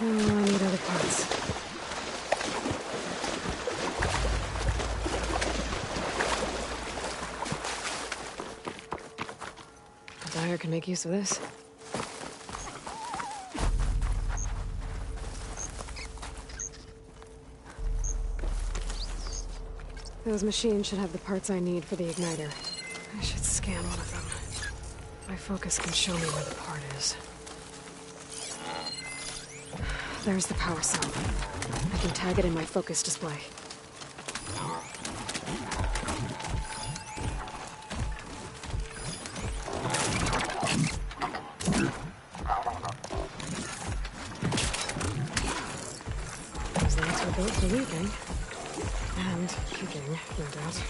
Oh, I need other parts. Dyer can make use of this. Those machines should have the parts I need for the igniter. I should scan one of them. My focus can show me where the part is. There's the power cell. I can tag it in my focus display. Those lights were built for leaving. And kicking, no doubt.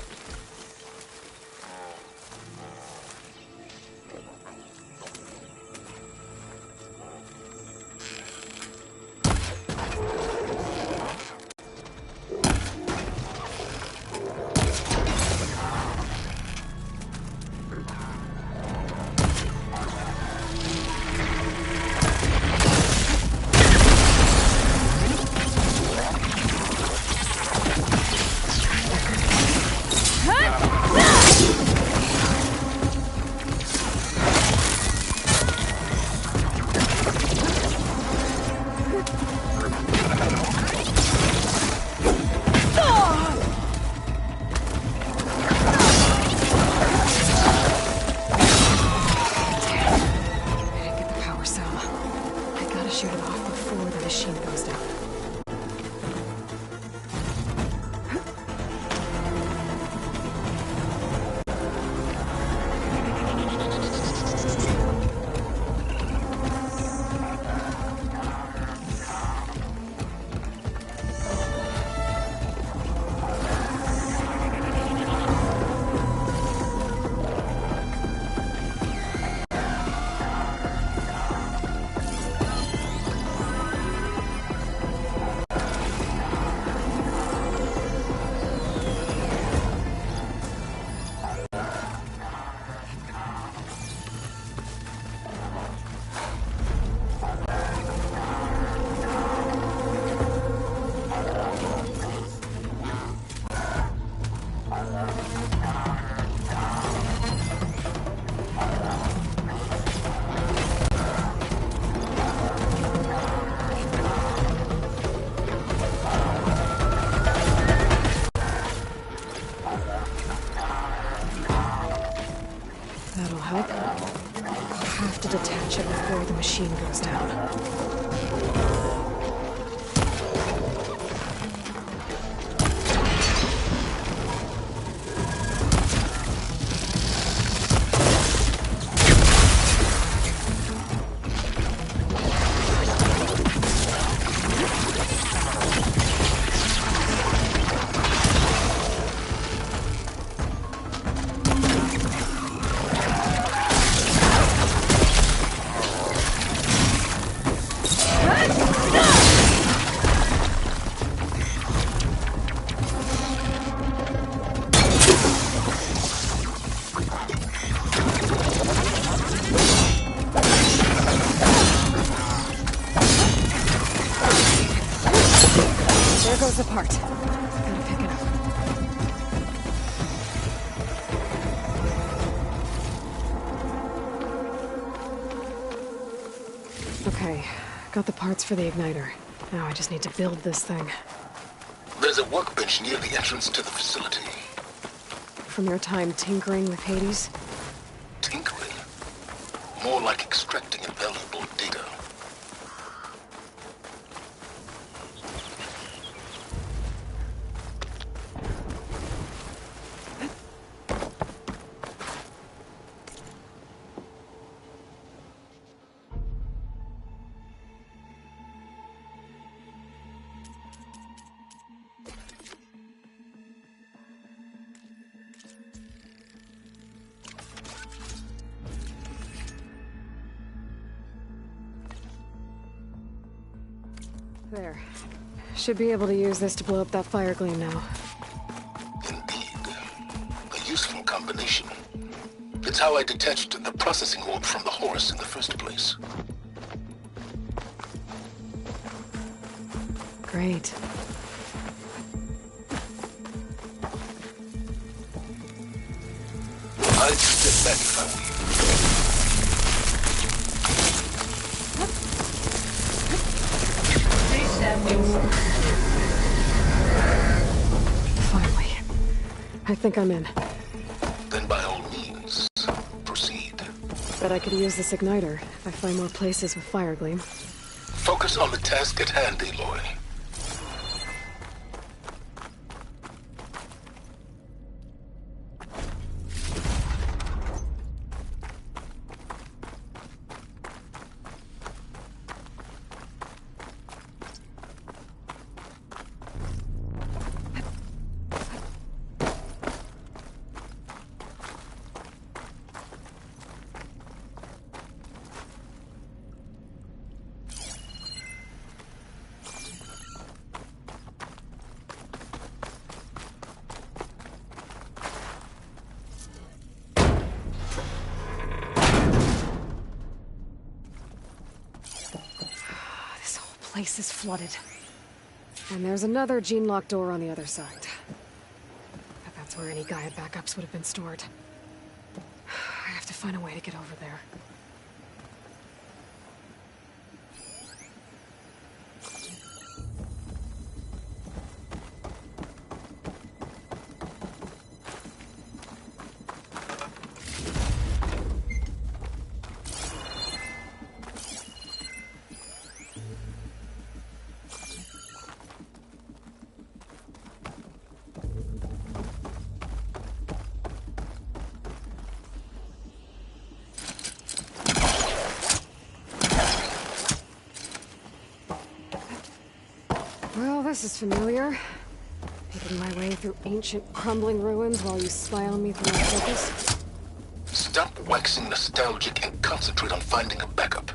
Before the machine goes down. There goes the part. Gotta pick it up. Okay, got the parts for the igniter. Now I just need to build this thing. There's a workbench near the entrance to the facility. From your time tinkering with Hades? Tinkering? More like extracting invaluable data. There. Should be able to use this to blow up that fire gleam now. Indeed. A useful combination. It's how I detached the processing orb from the Horus in the first place. Great. I'd step back if I were you. I think I'm in. Then by all means, proceed. Bet I could use this igniter if I find more places with fire gleam. Focus on the task at hand, Aloy. Place is flooded. And there's another gene-locked door on the other side. But that's where any Gaia backups would have been stored. I have to find a way to get over there. Well, this is familiar. Making my way through ancient, crumbling ruins while you spy on me through my focus. Stop waxing nostalgic and concentrate on finding a backup.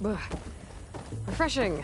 Ugh. Refreshing.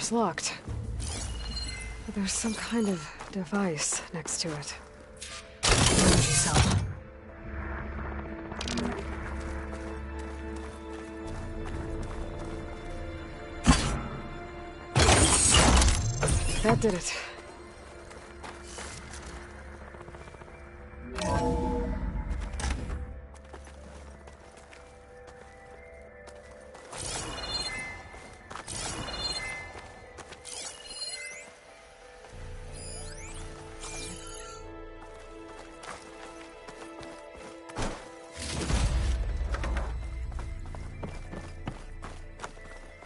door's locked. But there's some kind of device next to it. Energy cell. That did it.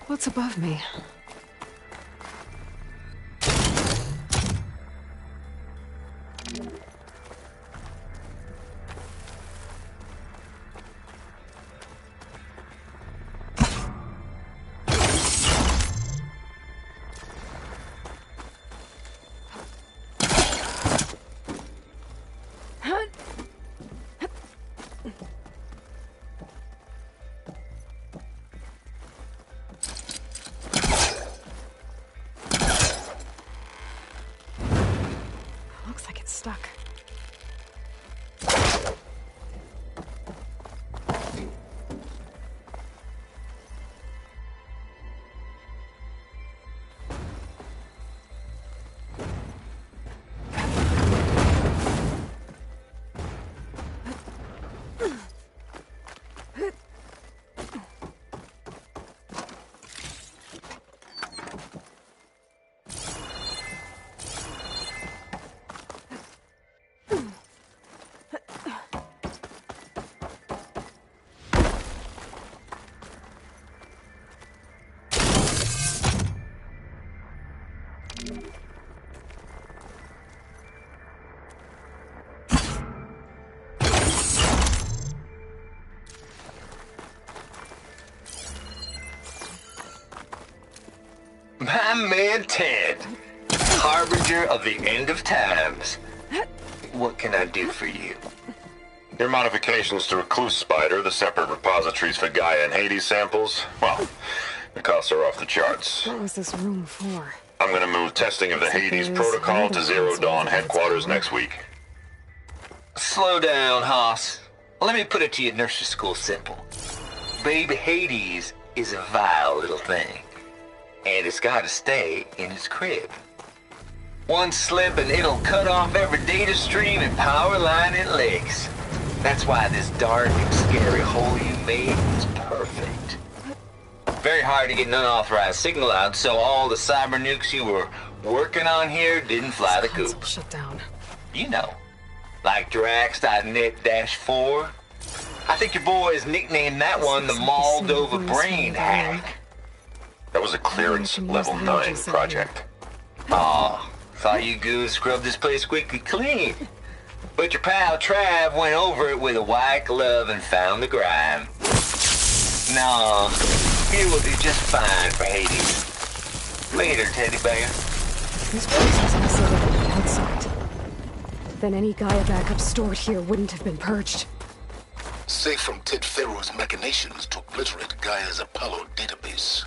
What's above me? Looks like it's stuck. My man Ted, harbinger of the end of times. What can I do for you? Your modifications to Recluse Spider, the separate repositories for Gaia and Hades samples, well, the costs are off the charts. What was this room for? I'm gonna move testing of the Hades protocol to Zero Dawn headquarters next week. Slow down, Haas. Let me put it to you nursery school simple. Baby Hades is a vile little thing. And it's gotta stay in its crib. One slip and it'll cut off every data stream and power line it leaks. That's why this dark and scary hole you made is perfect. Very hard to get an unauthorized signal out, so all the cyber nukes you were working on here didn't fly the coop. Shut down. You know, like Drax.net-4. I think your boys nicknamed that one the Moldova Brain Hack. That was a clearance level 9 project. Aw, thought you goons scrubbed this place squeaky clean. But your pal Trav went over it with a white glove and found the grime. Nah, here will do just fine for Hades. Later, teddy bear. This place was isolated on the outside. Then any Gaia backup stored here wouldn't have been purged. Safe from Ted Pharaoh's machinations to obliterate Gaia's Apollo database.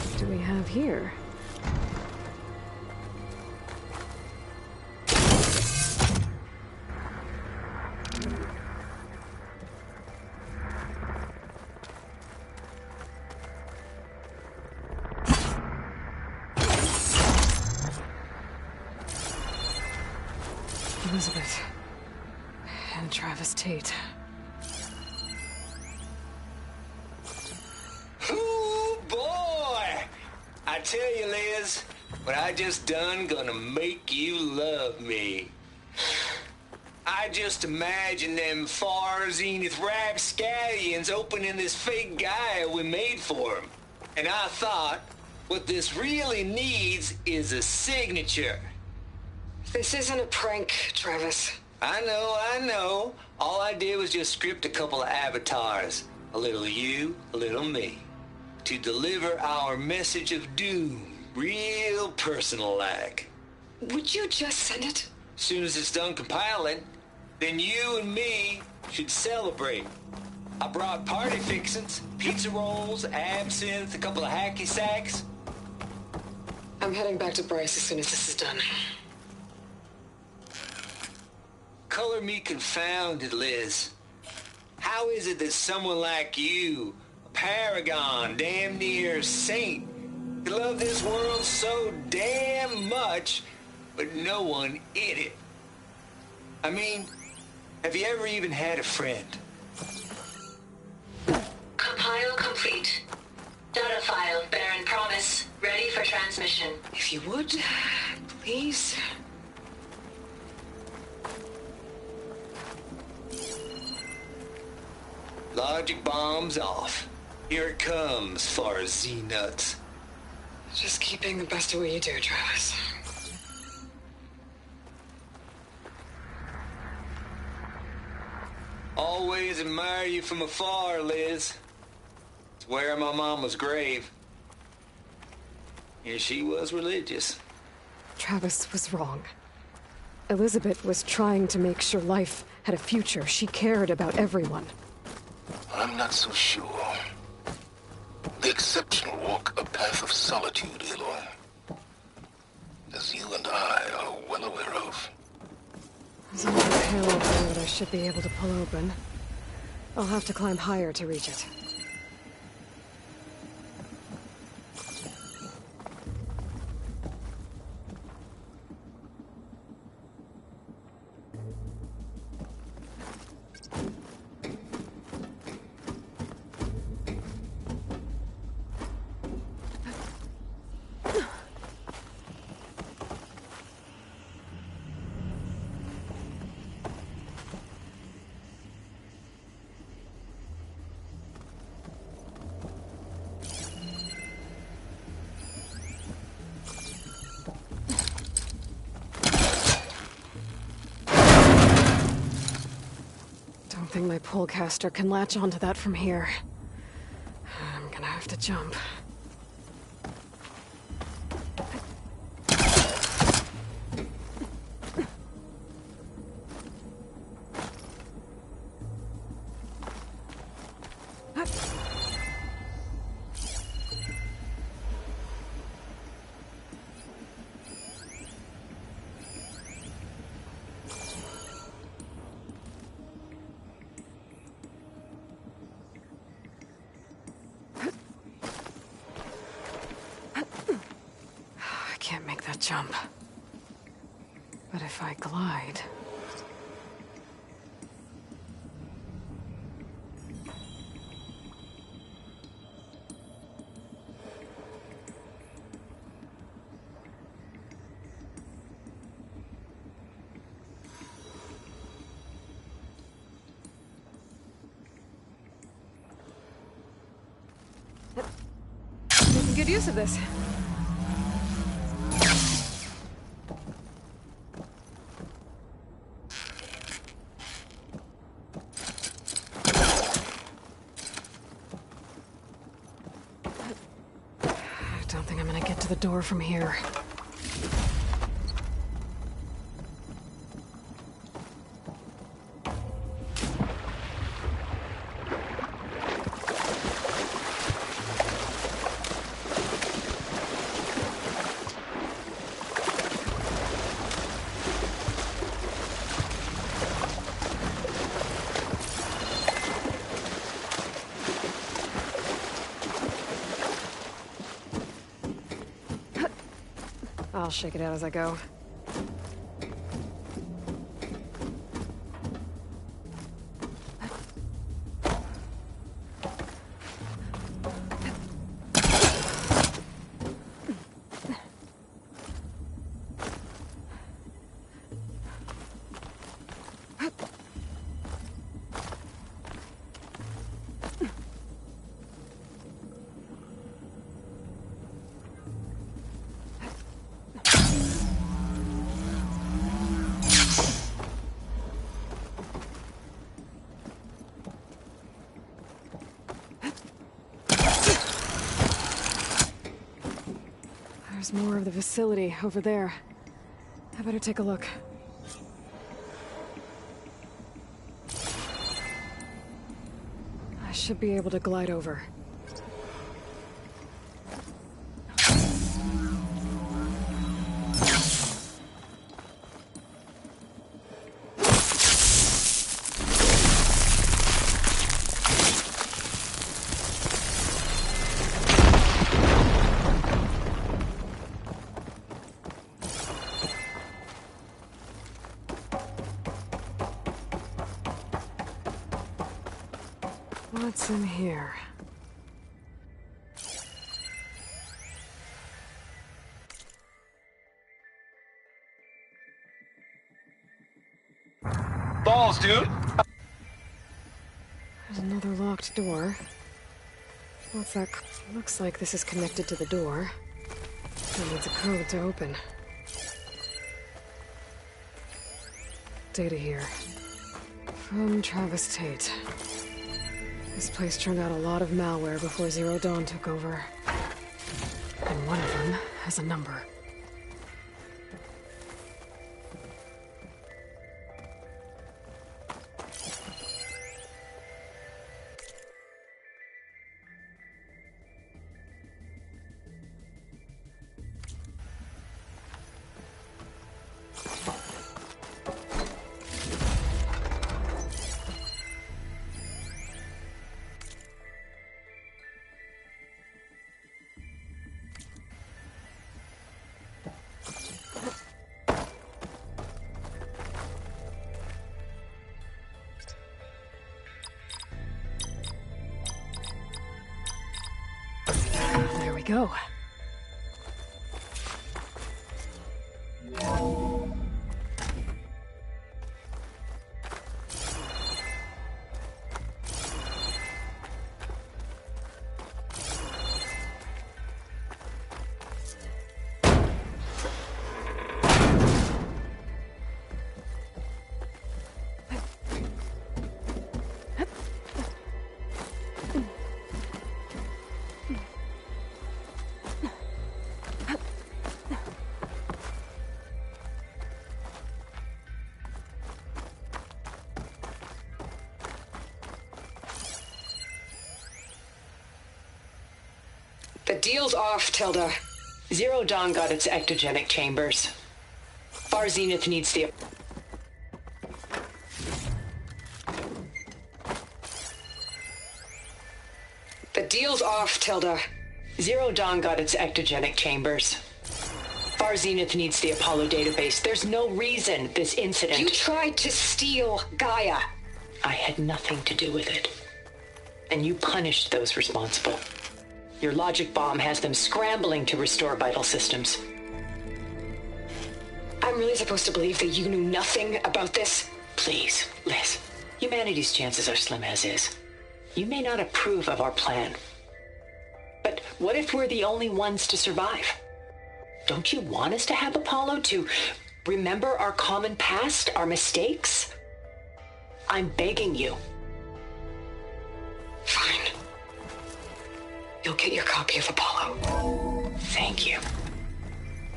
What do we have here? Elizabeth and Travis Tate. Ooh, boy! I tell you, Liz, What I just done gonna make you love me. I just imagine them far zenith rapscallions opening this fake Gaia we made for him. And I thought, what this really needs is a signature. This isn't a prank, Travis. I know. All I did was just script a couple of avatars. A little you, a little me. To deliver our message of doom. Real personal-like. Would you just send it? Soon as it's done compiling, then you and me should celebrate. I brought party fixins, pizza rolls, absinthe, a couple of hacky sacks. I'm heading back to Bryce as soon as this is done. Color me confounded, Liz. How is it that someone like you, a paragon, damn near saint, could love this world so damn much, but no one in it? I mean, have you ever even had a friend? Compile complete. Data file, Baron Promise, ready for transmission. If you would, please. Logic bomb's off. Here it comes, far Z-nuts. Just keep being the best at what you do, Travis. Always admire you from afar, Liz. It's where my mama's grave. And she was religious. Travis was wrong. Elizabeth was trying to make sure life had a future. She cared about everyone. I'm not so sure. The exceptional walk a path of solitude, Aloy. As you and I are well aware of. There's another hill up there that I should be able to pull open. I'll have to climb higher to reach it. I think my pullcaster can latch onto that from here. I'm gonna have to jump. Jump. But if I glide... Making good use of this. The door from here. I'll shake it out as I go. There's more of the facility over there. I better take a look. I should be able to glide over. What's in here? Balls, dude! There's another locked door. What's that? Looks like this is connected to the door. It needs a code to open. Data here. From Travis Tate. This place turned out a lot of malware before Zero Dawn took over. And one of them has a number. There we go. The deal's off, Tilda. Zero Dawn got its ectogenic chambers. Far Zenith needs the... The deal's off, Tilda. Zero Dawn got its ectogenic chambers. Far Zenith needs the Apollo database. There's no reason this incident... You tried to steal Gaia. I had nothing to do with it. And you punished those responsible. Your logic bomb has them scrambling to restore vital systems. I'm really supposed to believe that you knew nothing about this? Please, Liz. Humanity's chances are slim as is. You may not approve of our plan. But what if we're the only ones to survive? Don't you want us to have Apollo to remember our common past, our mistakes? I'm begging you. Fine. You'll get your copy of Apollo. Thank you.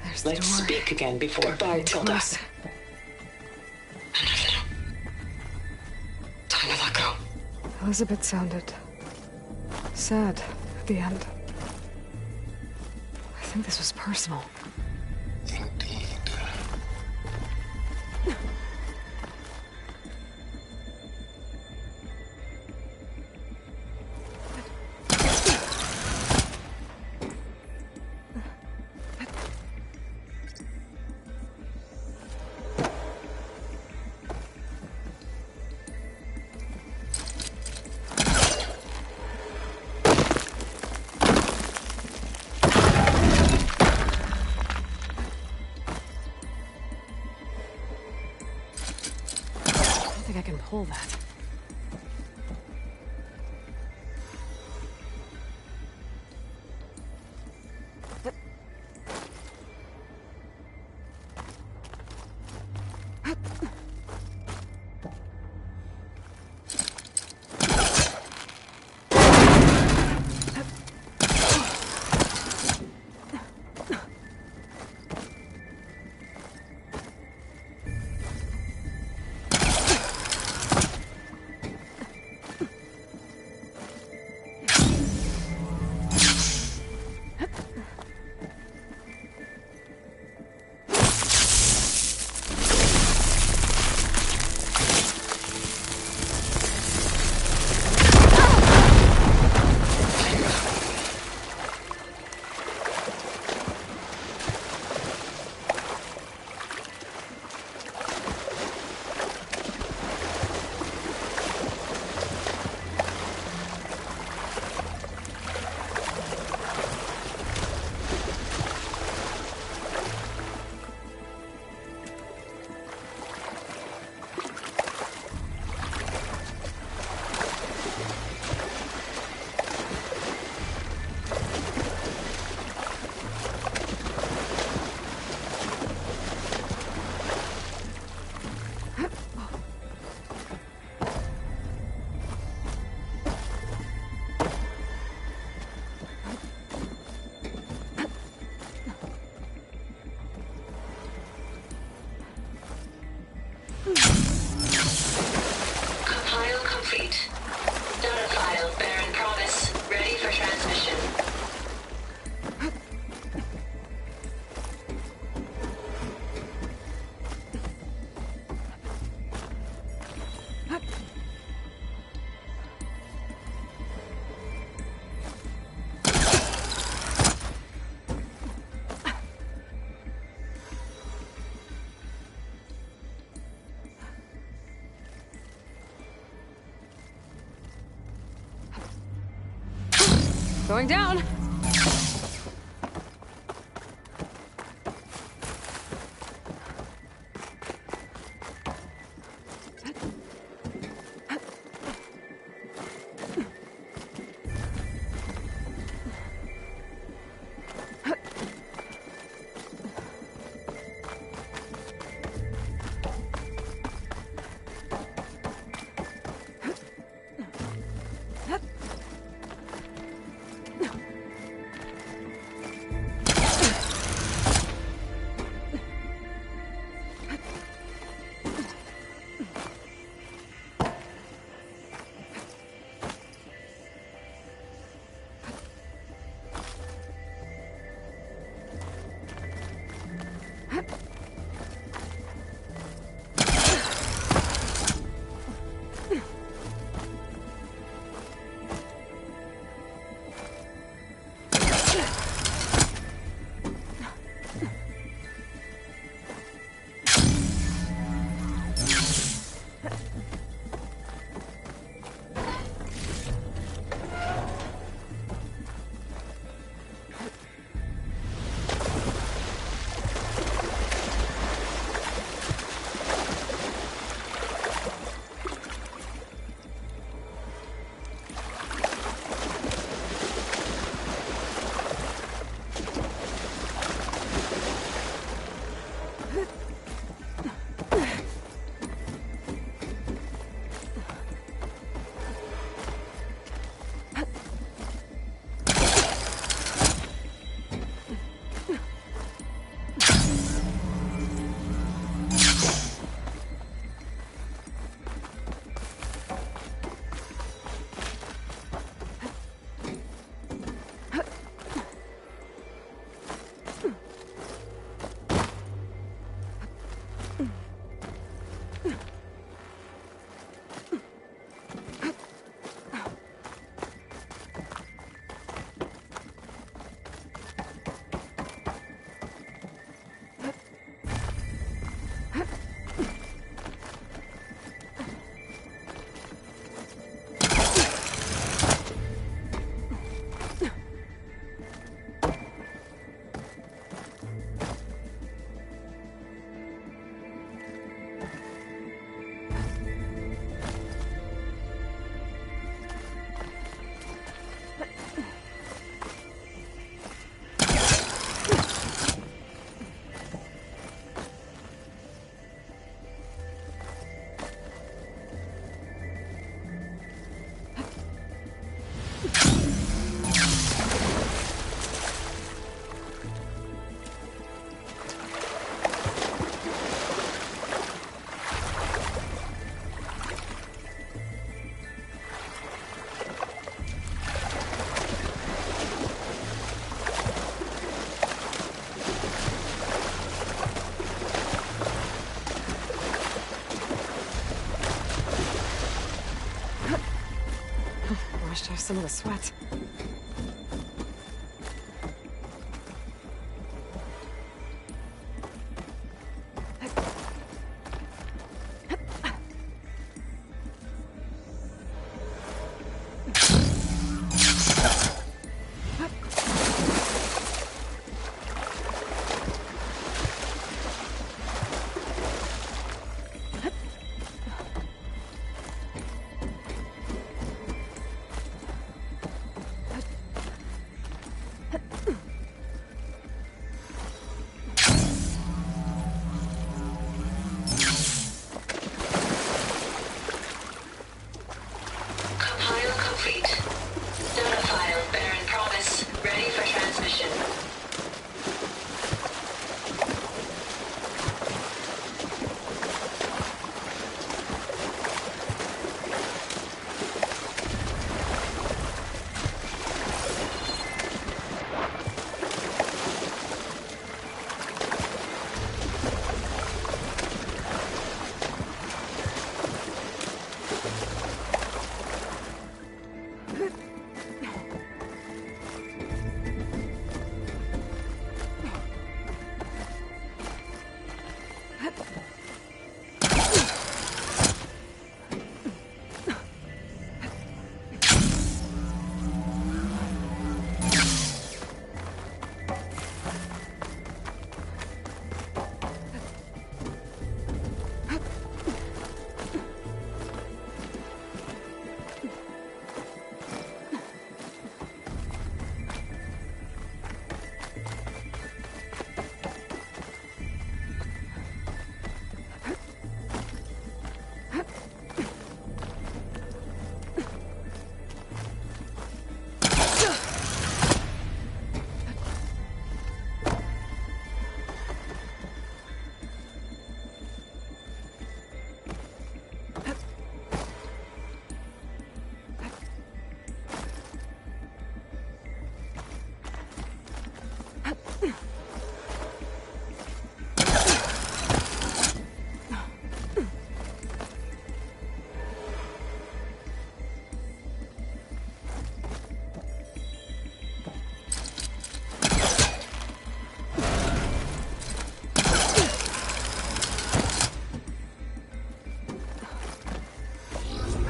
There's Let's speak again before... Goodbye, Tilda. Close. Time to let go. Elizabeth sounded sad at the end. I think this was personal. I can pull that. Going down. Washed off some of the sweat.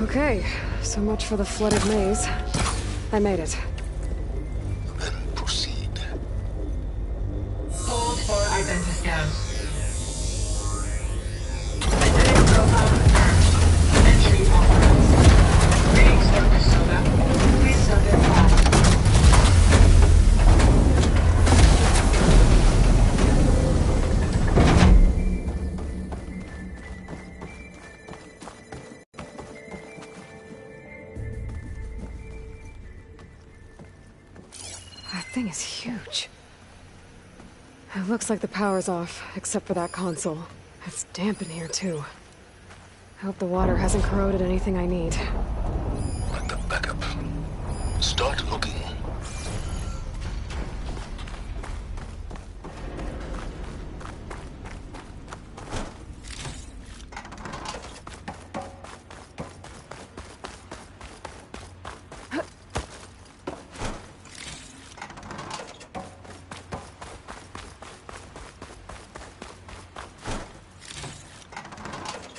Okay, so much for the flooded maze. I made it. Then proceed. Hold for identiscan. Identity profile confirmed. Entry authorized. Greetings, Dr. Soda. Please step inside. That thing is huge. It looks like the power's off, except for that console. It's damp in here, too. I hope the water hasn't corroded anything I need. Like the backup. Start looking.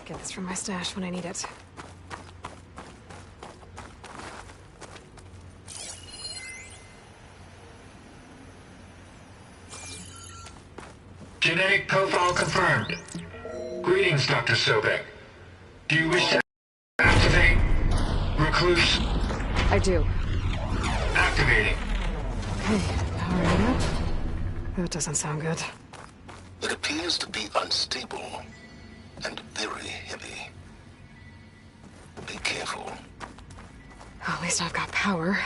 Get this from my stash when I need it. Genetic profile confirmed. Greetings, Dr. Sobek. Do you wish to activate Recluse? I do. Activating. Okay, powering up. That doesn't sound good. It appears to be unstable and very heavy. Be careful. At least I've got power.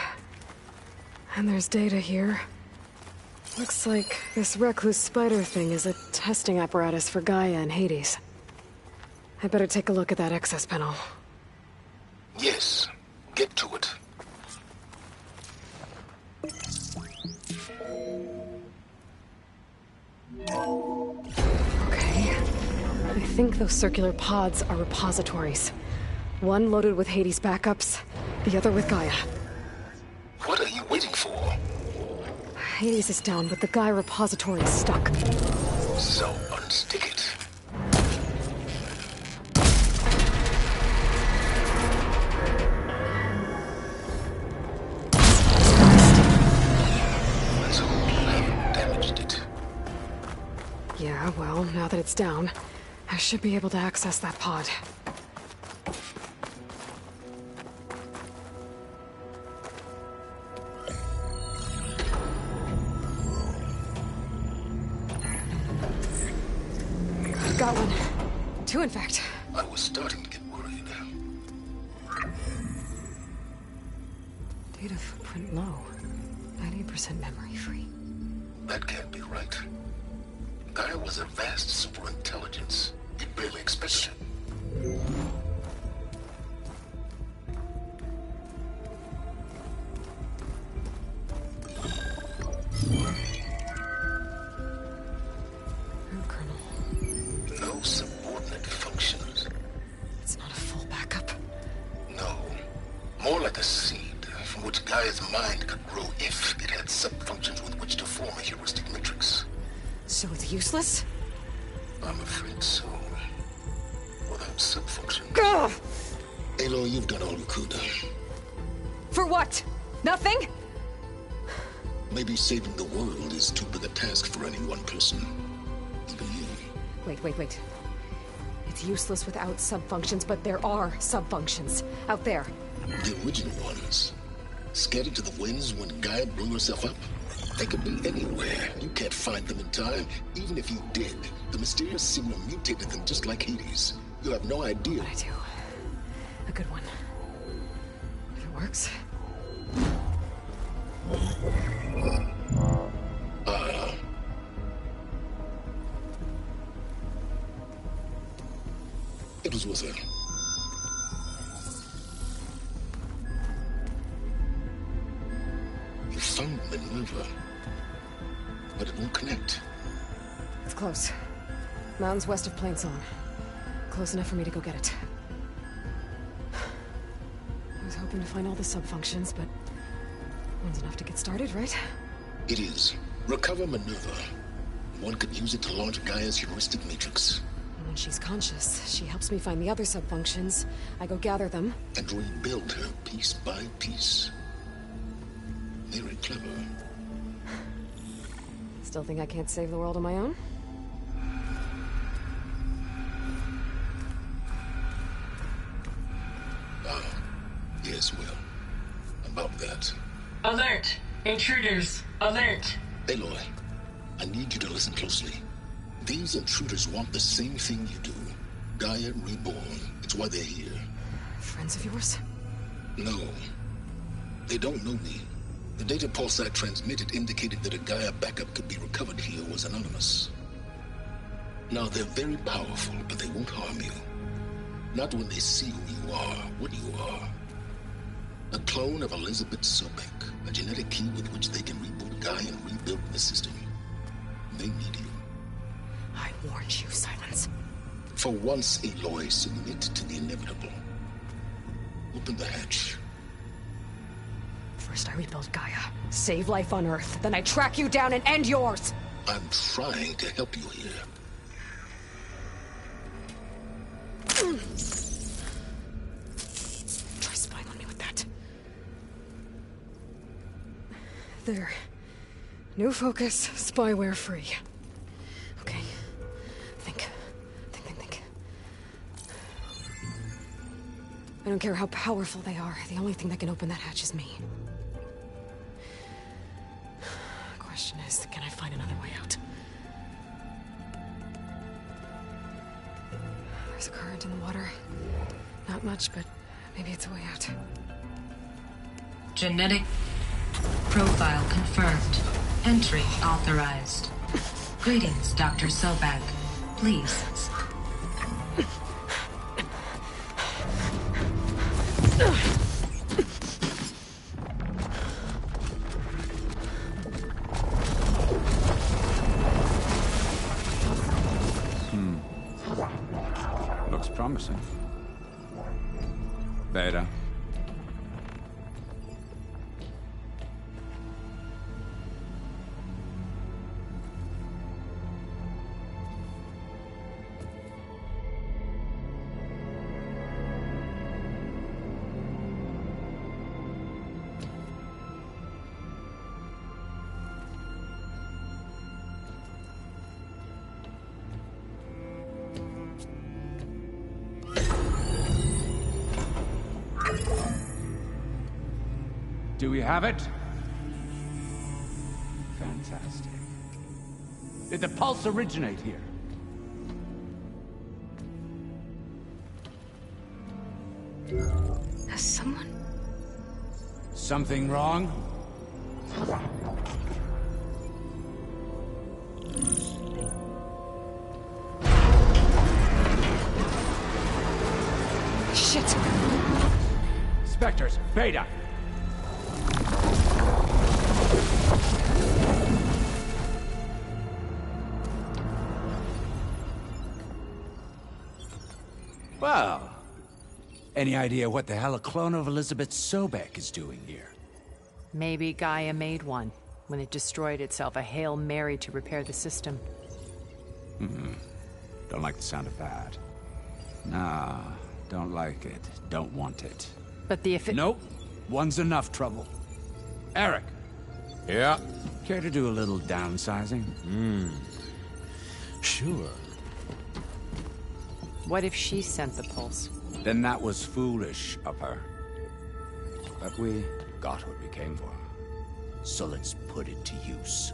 And there's data here. Looks like this recluse spider thing is a testing apparatus for Gaia and Hades. I better take a look at that access panel. Yes, get to it. Okay. I think those circular pods are repositories. One loaded with Hades backups, the other with Gaia. What are you waiting for? Hades is down, but the Gaia repository is stuck. So unstick it. Let's hope you haven't damaged it. Yeah, well, now that it's down, I should be able to access that pod. Got one. Two, in fact. I was starting to get worried. Data footprint low. 90% memory free. That can't be right. Gaia was a vast superintelligence. You barely expected it. No subordinate functions. It's not a full backup. No. More like a seed from which Gaia's mind could grow if it had subfunctions with which to form a heuristic matrix. So it's useless? I'm afraid so. Without subfunctions. Ugh! Aloy, you've done all you could. For what? Nothing? Maybe saving the world is too big a task for any one person. Even you. Wait. It's useless without subfunctions, but there are subfunctions out there. The original ones. Scattered to the winds when Gaia blew herself up? They could be anywhere. You can't find them in time. Even if you did, the mysterious signal mutated them just like Hades. You have no idea. But I do. A good one. If it works. It was worth it. You found Minerva, but it won't connect. It's close. Mountains west of Plainsong. Close enough for me to go get it. I was hoping to find all the subfunctions, but one's enough to get started, right? It is. Recover Minerva. One could use it to launch Gaia's heuristic matrix. When she's conscious, she helps me find the other subfunctions. I go gather them. And rebuild her piece by piece. Very clever. Still think I can't save the world on my own? Yes, well, about that. Alert! Intruders! Alert! Aloy, I need you to listen closely. These intruders want the same thing you do. Gaia reborn. It's why they're here. Friends of yours? No. They don't know me. The data pulse I transmitted indicated that a Gaia backup could be recovered here was anonymous. Now, they're very powerful, but they won't harm you. Not when they see who you are, what you are. A clone of Elizabeth Sobek, a genetic key with which they can reboot Gaia and rebuild the system. They need you. I warned you, Silence. For once, Aloy, submit to the inevitable. Open the hatch. First I rebuild Gaia, save life on Earth, then I track you down and end yours! I'm trying to help you here. Try spying on me with that. There. New focus, spyware free. Okay. Think. I don't care how powerful they are. The only thing that can open that hatch is me. Question is, can I find another way out? There's a current in the water. Not much, but maybe it's a way out. Genetic profile confirmed. Entry authorized. Greetings, Dr. Sobek. Please. Looks promising. Beta. Do we have it? Fantastic. Did the pulse originate here? Has someone... Something wrong? Shit! Spectres, Beta! Well, any idea what the hell a clone of Elizabeth Sobek is doing here? Maybe Gaia made one when it destroyed itself, a Hail Mary to repair the system. Don't like the sound of that. Nah, don't like it. Don't want it. But the Nope. One's enough trouble. Eric. Yeah? Care to do a little downsizing? Sure. What if she sent the pulse? Then that was foolish of her. But we got what we came for. So let's put it to use.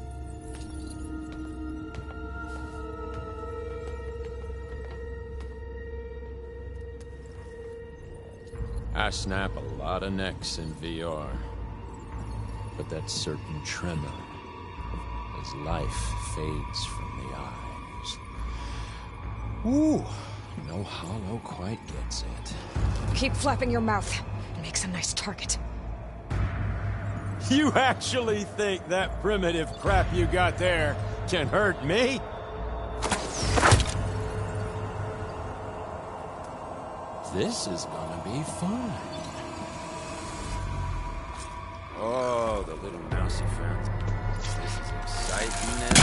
I snap a lot of necks in VR. But that certain tremor as life fades from the eyes. Ooh, no hollow quite gets it. Keep flapping your mouth. It makes a nice target. You actually think that primitive crap you got there can hurt me? This is gonna be fun. Oh, the little mousy friends. This is exciting and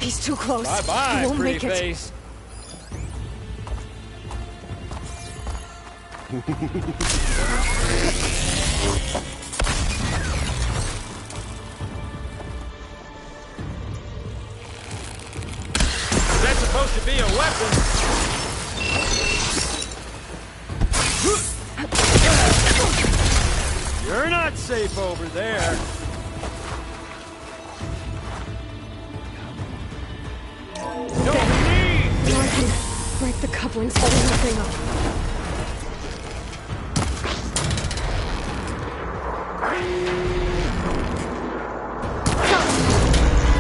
He's too close. Bye-bye, He won't pretty make it. face. That's supposed to be a weapon. You're not safe over there. No, I can break the couplings holding the thing up.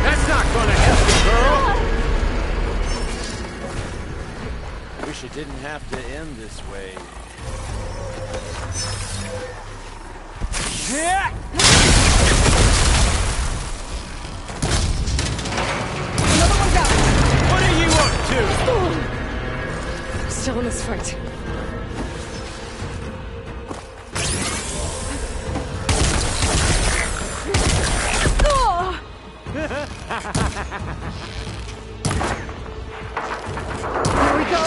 That's not gonna help you, girl! Wish it didn't have to end this way. Yeah! Another one's out! What are you up to? Still in this fight. There we go!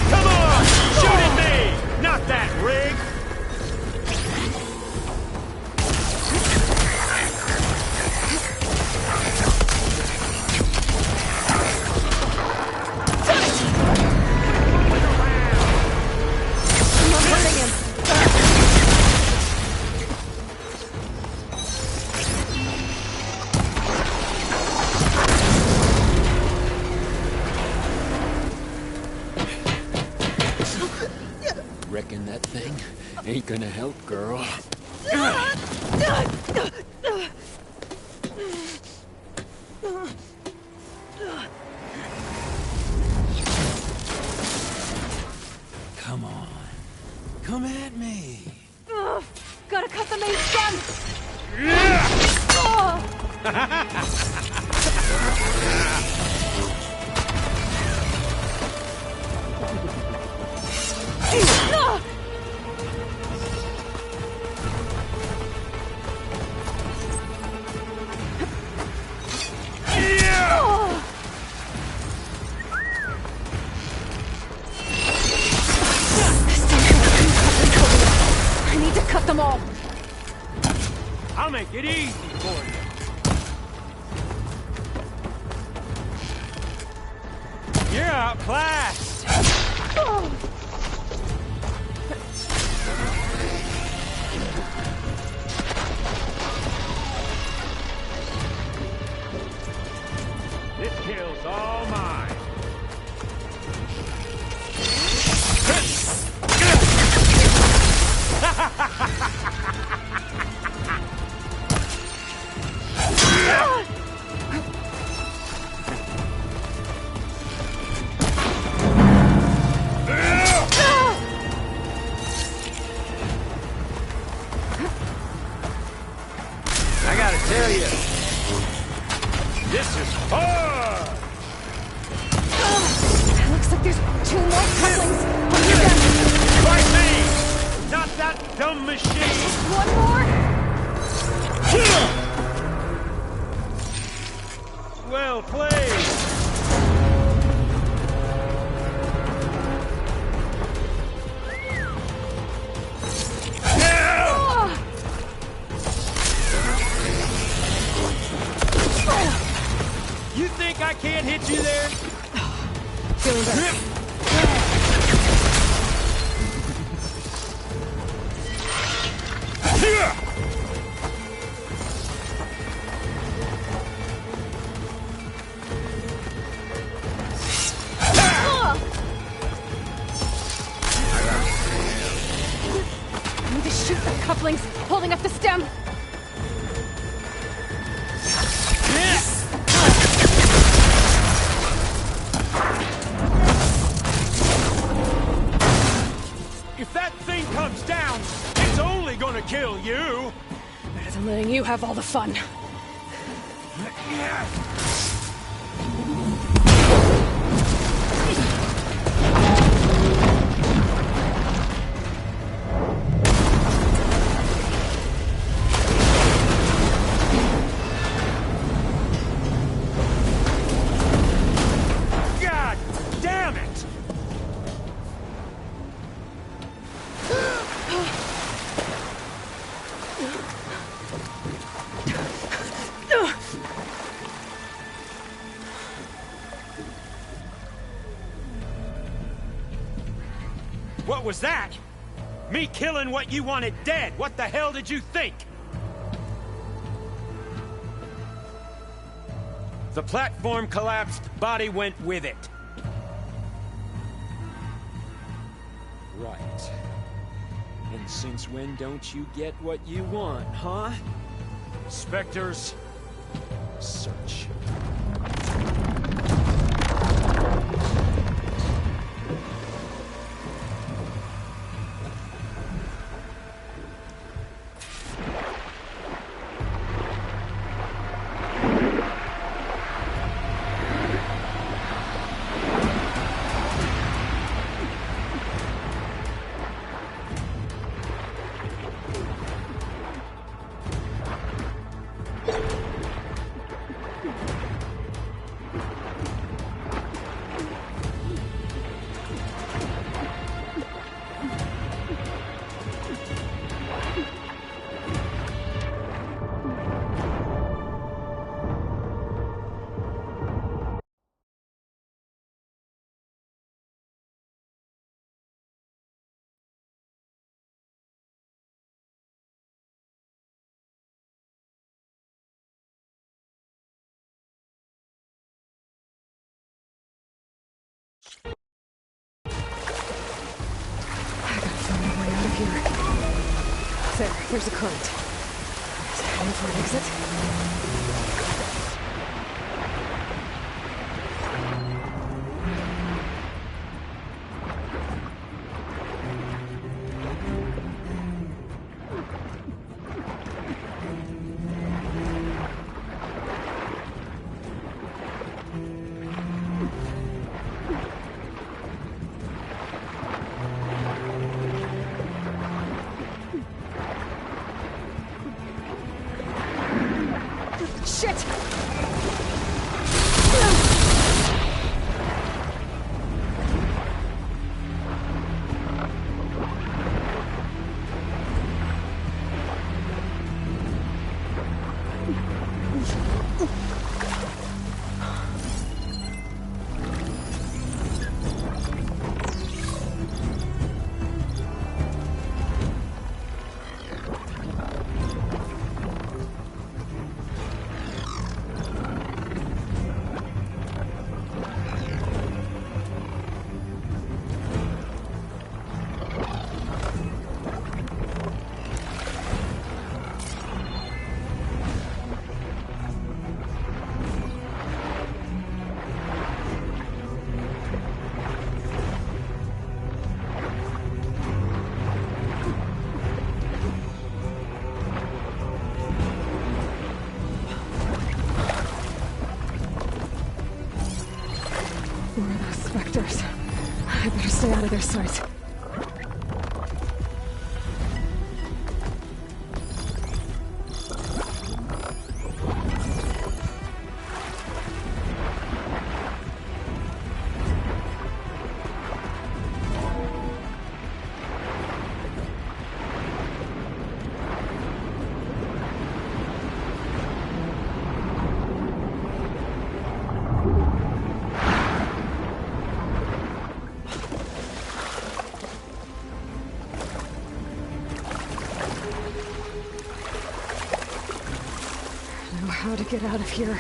Come on! Shoot at me! Not that rig! I'm not hurting him! Reckon that thing ain't gonna help, girl. Come on. Come at me. Ugh, gotta cut the main stem! I need to cut them all! I'll make it easy for you. You're outclassed. This kill's all mine. I gotta tell you, this is fun! Looks like there's 2 more couplings! Fight me! Not that dumb machine! One more? Well played! You think I can't hit you there? Feeling better. I need to shoot the couplings holding up the stem. If that thing comes down, it's only gonna kill you! Better than letting you have all the fun. Yeah. What was that? Me killing what you wanted dead. What the hell did you think? The platform collapsed, body went with it. Right. And since when don't you get what you want, huh? Spectres, search. There's a current. Is it heading for an exit? Shit! Spectres. I better stay out of their sight. How to get out of here.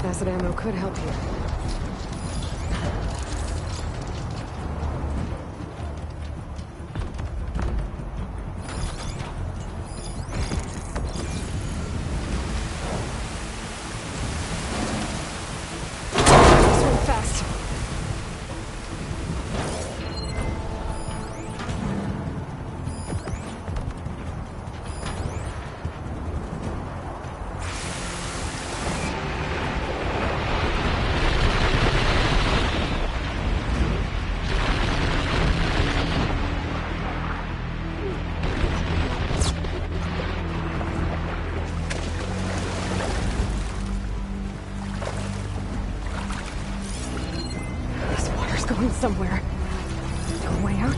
Acid ammo could help here. around somewhere. A way out?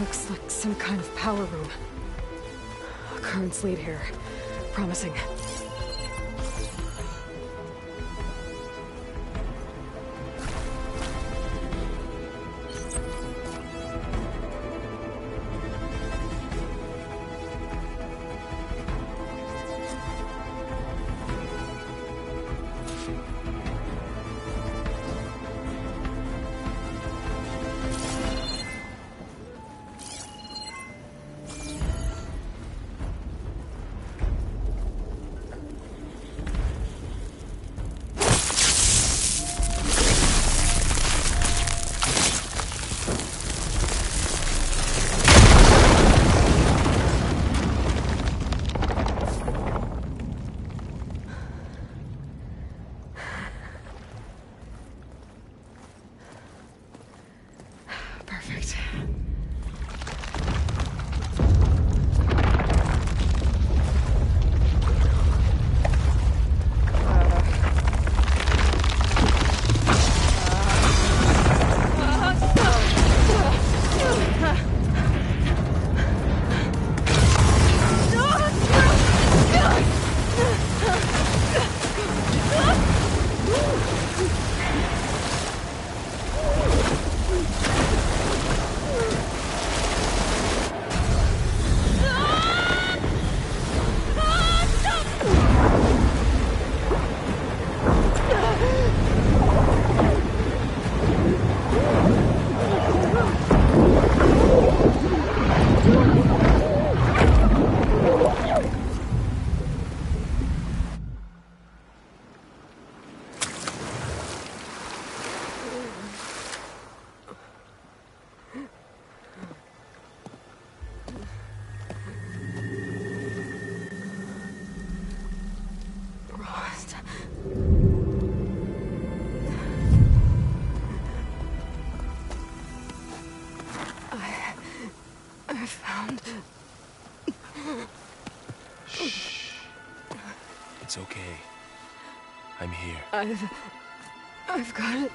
Looks like some kind of power room. Currents lead here. Promising. Perfect. I found... Shh. It's okay. I'm here. I've got it.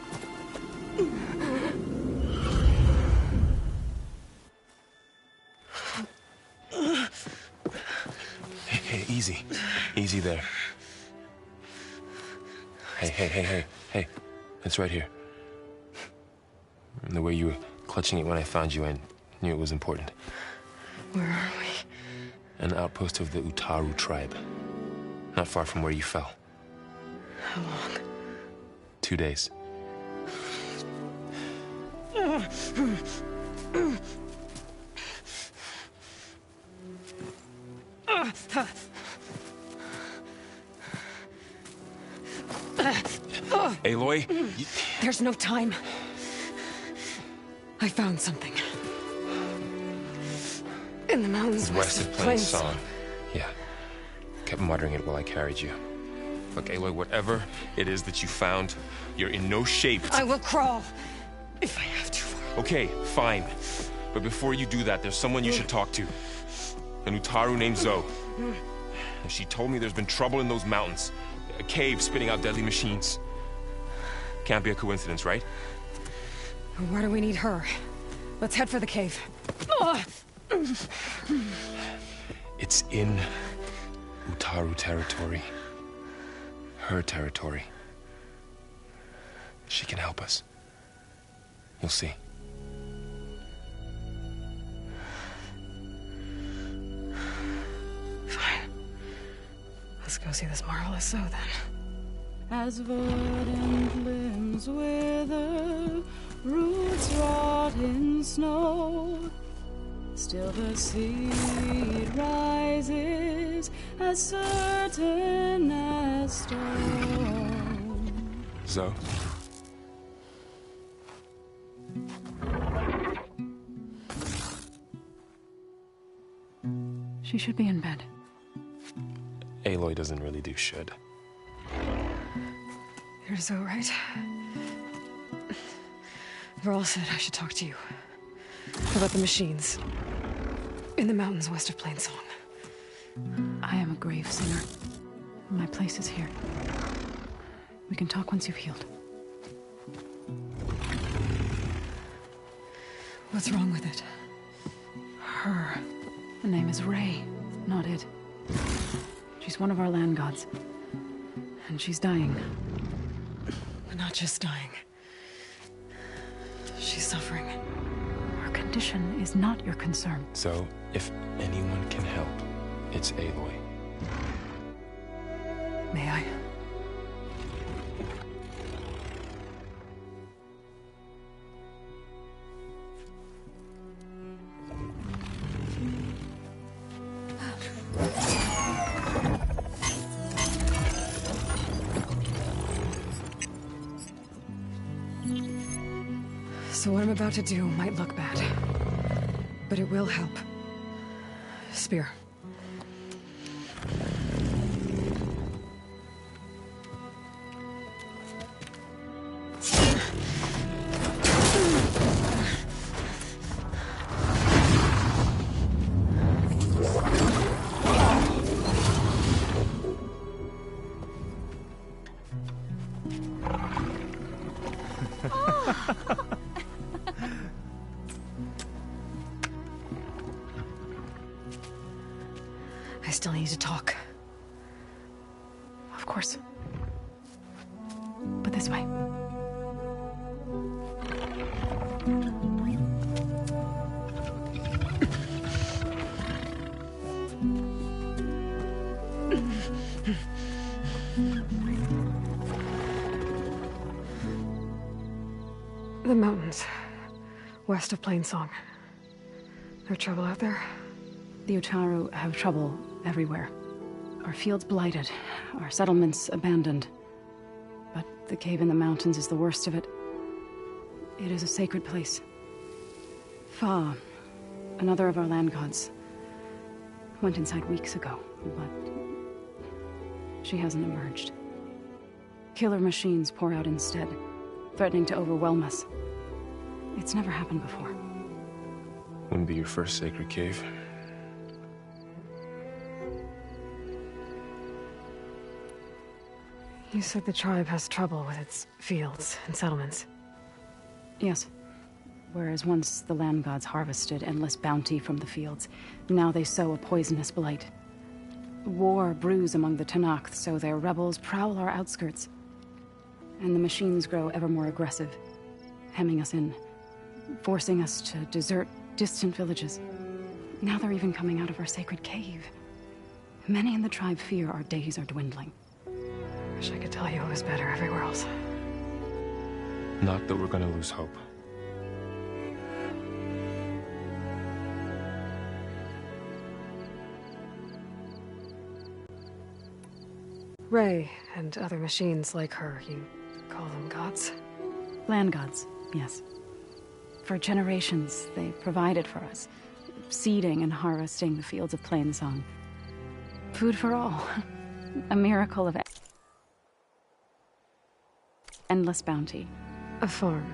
Hey, easy. Easy there. Hey. It's right here. And the way you were clutching it when I found you, I knew it was important. Where are we? An outpost of the Utaru tribe. Not far from where you fell. How long? 2 days. Aloy? There's no time. I found something. In the mountains west of Plains Song. Yeah. Kept muttering it while I carried you. Look, Aloy, whatever it is that you found, you're in no shape to... I will crawl, if I have to. Okay, fine. But before you do that, there's someone you should talk to. An Utaru named Zoe. And she told me there's been trouble in those mountains. A cave spitting out deadly machines. Can't be a coincidence, right? Why do we need her? Let's head for the cave. It's in Utaru territory. Her territory. She can help us. You'll see. Fine. Let's go see this marvelous Zoe then. As verdant limbs wither, roots rot in snow, still the seed rises as certain as stone. Zoe? She should be in bed. Aloy doesn't really do should. You're Zoe, right? Varl said I should talk to you. About the machines. In the mountains west of Plainsong. I am a grave singer. My place is here. We can talk once you've healed. What's wrong with it? Her. The name is Ray, not it. She's one of our land gods. And she's dying. But not just dying. She's suffering. Her condition is not your concern. So, if anyone can help, it's Aloy. May I? So what I'm about to do might look bad, but it will help. Spear. I still need to talk. Of course. But this way. The mountains, west of Plainsong. No trouble out there? The Utaru have trouble everywhere. Our fields blighted, our settlements abandoned. But the cave in the mountains is the worst of it. It is a sacred place. Fa, another of our land gods, went inside weeks ago, but she hasn't emerged. Killer machines pour out instead, threatening to overwhelm us. It's never happened before. Wouldn't be your first sacred cave. You said the tribe has trouble with its fields and settlements. Yes. Whereas once the land gods harvested endless bounty from the fields, now they sow a poisonous blight. War brews among the Tenakth, so their rebels prowl our outskirts. And the machines grow ever more aggressive, hemming us in, forcing us to desert distant villages. Now they're even coming out of our sacred cave. Many in the tribe fear our days are dwindling. Wish I could tell you it was better everywhere else. Not that we're gonna lose hope. Ray and other machines like her, you call them gods? Land gods, yes. For generations, they provided for us, seeding and harvesting the fields of Plainsong. Food for all. A miracle of endless bounty. A farm,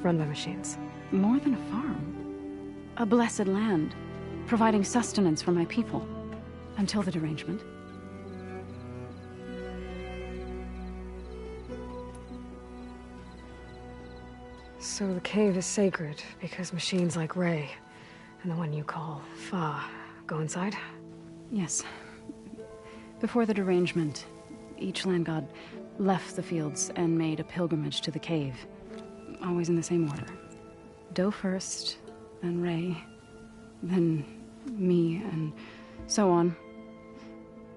run by machines. More than a farm. A blessed land, providing sustenance for my people. Until the derangement. So the cave is sacred because machines like Ray And the one you call Fa go inside? Yes. Before the derangement, each land god left the fields and made a pilgrimage to the cave. Always in the same order. Do first, then Ray, then me, and so on.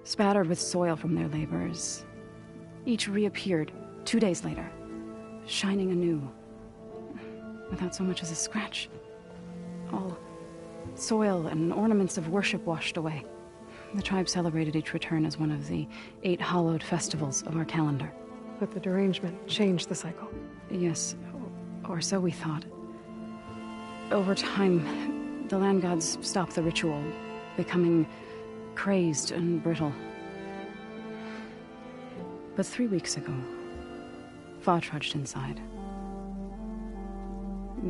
Spattered with soil from their labors. Each reappeared 2 days later, shining anew. Without so much as a scratch. All soil and ornaments of worship washed away. The tribe celebrated each return as one of the 8 hallowed festivals of our calendar. But the derangement changed the cycle. Yes, or so we thought. Over time, the land gods stopped the ritual, becoming crazed and brittle. But 3 weeks ago, Fa trudged inside.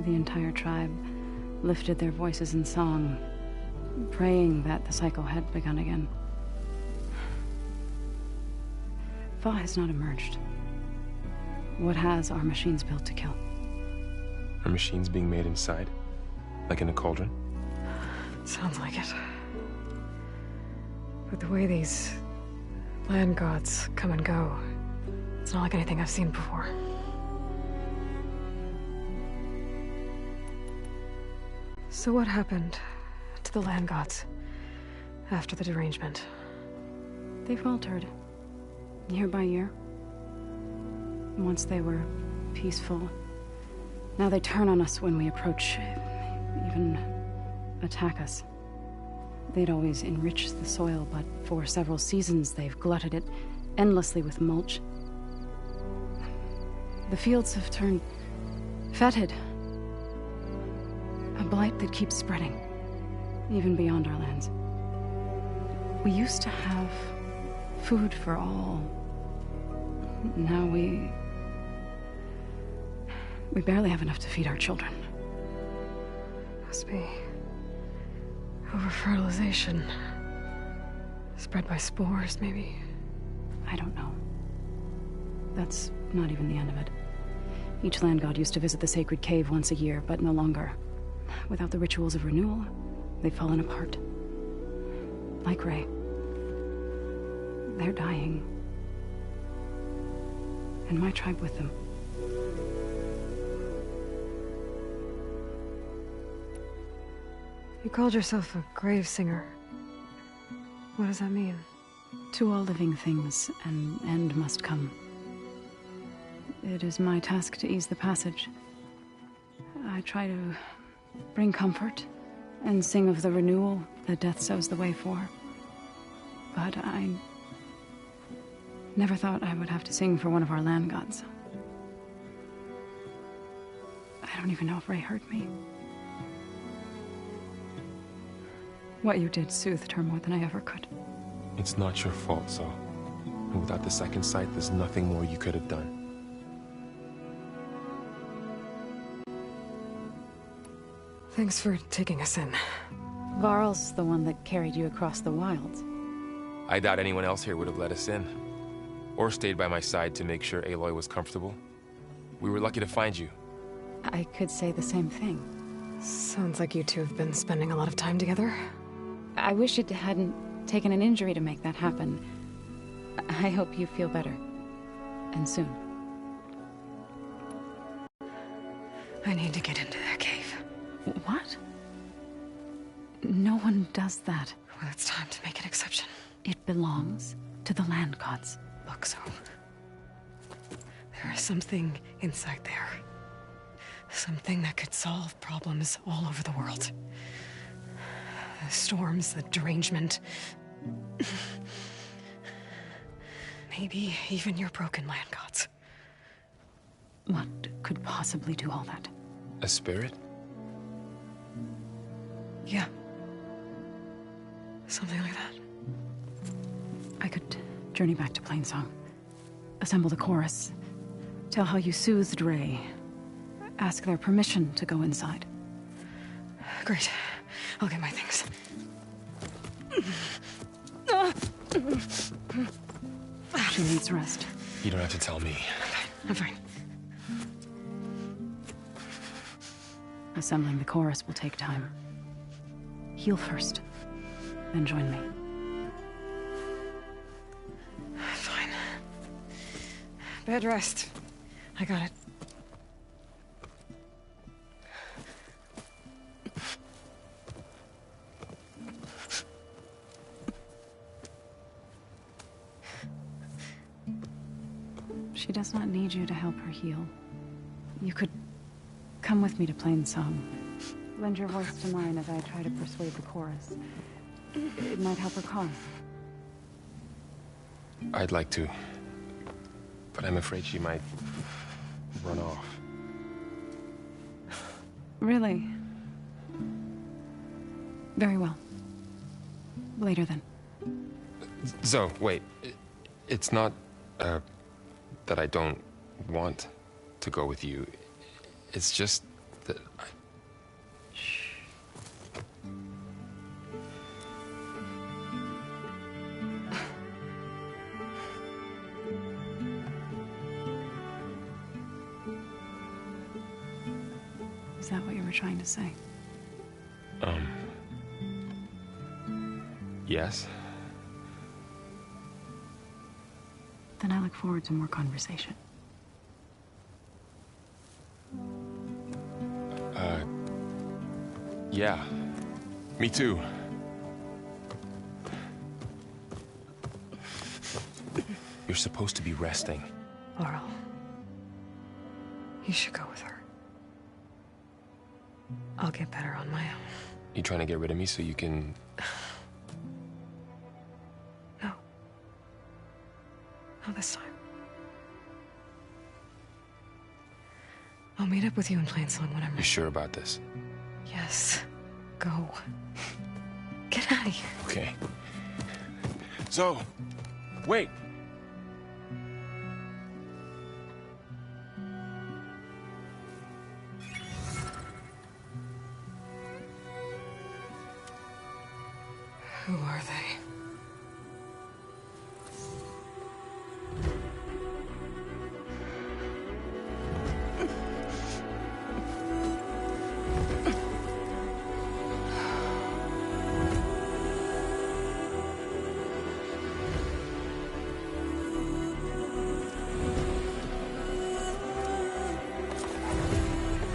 The entire tribe lifted their voices in song, praying that the cycle had begun again. Fa has not emerged. What has are machines built to kill? Are machines being made inside? Like in a cauldron? Sounds like it. But the way these land gods come and go, it's not like anything I've seen before. So what happened to the land gods after the derangement? They faltered, year by year. Once they were peaceful. Now they turn on us when we approach, even attack us. They'd always enriched the soil, but for several seasons they've glutted it endlessly with mulch. The fields have turned fetid. A blight that keeps spreading, even beyond our lands. We used to have food for all. Now we barely have enough to feed our children. Must be over-fertilization. Spread by spores, maybe? I don't know. That's not even the end of it. Each land god used to visit the sacred cave once a year, but no longer. Without the rituals of renewal, they've fallen apart. Like Ray. They're dying. And my tribe with them. You called yourself a grave singer. What does that mean? To all living things, an end must come. It is my task to ease the passage. I try to bring comfort and sing of the renewal that death sows the way for. But I never thought I would have to sing for one of our land gods. I don't even know if Ray heard me. What you did soothed her more than I ever could. It's not your fault, Saul. And without the second sight, there's nothing more you could have done. Thanks for taking us in. Varl's the one that carried you across the wilds. I doubt anyone else here would have let us in. Or stayed by my side to make sure Aloy was comfortable. We were lucky to find you. I could say the same thing. Sounds like you two have been spending a lot of time together. I wish it hadn't taken an injury to make that happen. I hope you feel better. And soon. I need to get into that cave. What? No one does that. Well, it's time to make an exception. It belongs to the land gods. Look, so there is something inside there. Something that could solve problems all over the world. The storms, the derangement. Maybe even your broken land gods. What could possibly do all that? A spirit? Yeah. Something like that. I could journey back to Plainsong. Assemble the chorus. Tell how you soothed Ray. Ask their permission to go inside. Great. I'll get my things. She needs rest. You don't have to tell me. I'm fine. Assembling the chorus will take time. heal first. Then join me. Fine. Bed rest. I got it. She does not need you to help her heal. You could come with me to Plainsong. Lend your voice to mine as I try to persuade the chorus. It might help her cause. I'd like to, but I'm afraid she might run off. Really? Very well. Later then. Zoe, wait. It's not, that I don't want to go with you. It's just that I... Is that what you were trying to say? Yes? Then I look forward to more conversation. Yeah. Me too. You're supposed to be resting. Laurel. You should go with her. I'll get better on my own. You trying to get rid of me so you can... No. Not this time. I'll meet up with you in Plainsong when I'm ready. You sure about this? Yes. Go. Get out of here. Okay. Zoe, wait. Who are they?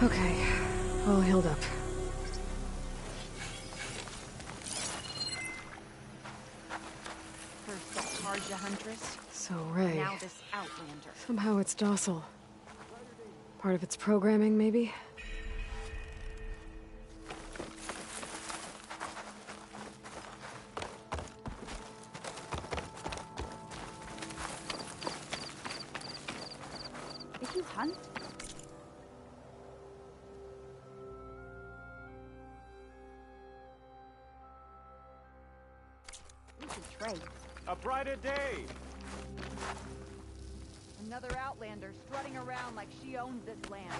Okay, all healed up. First that Tarja Huntress. So Ray. Now this Outlander. Somehow it's docile. Part of its programming, maybe? Did you hunt? We should trade. A brighter day! Another Outlander strutting around like she owns this land.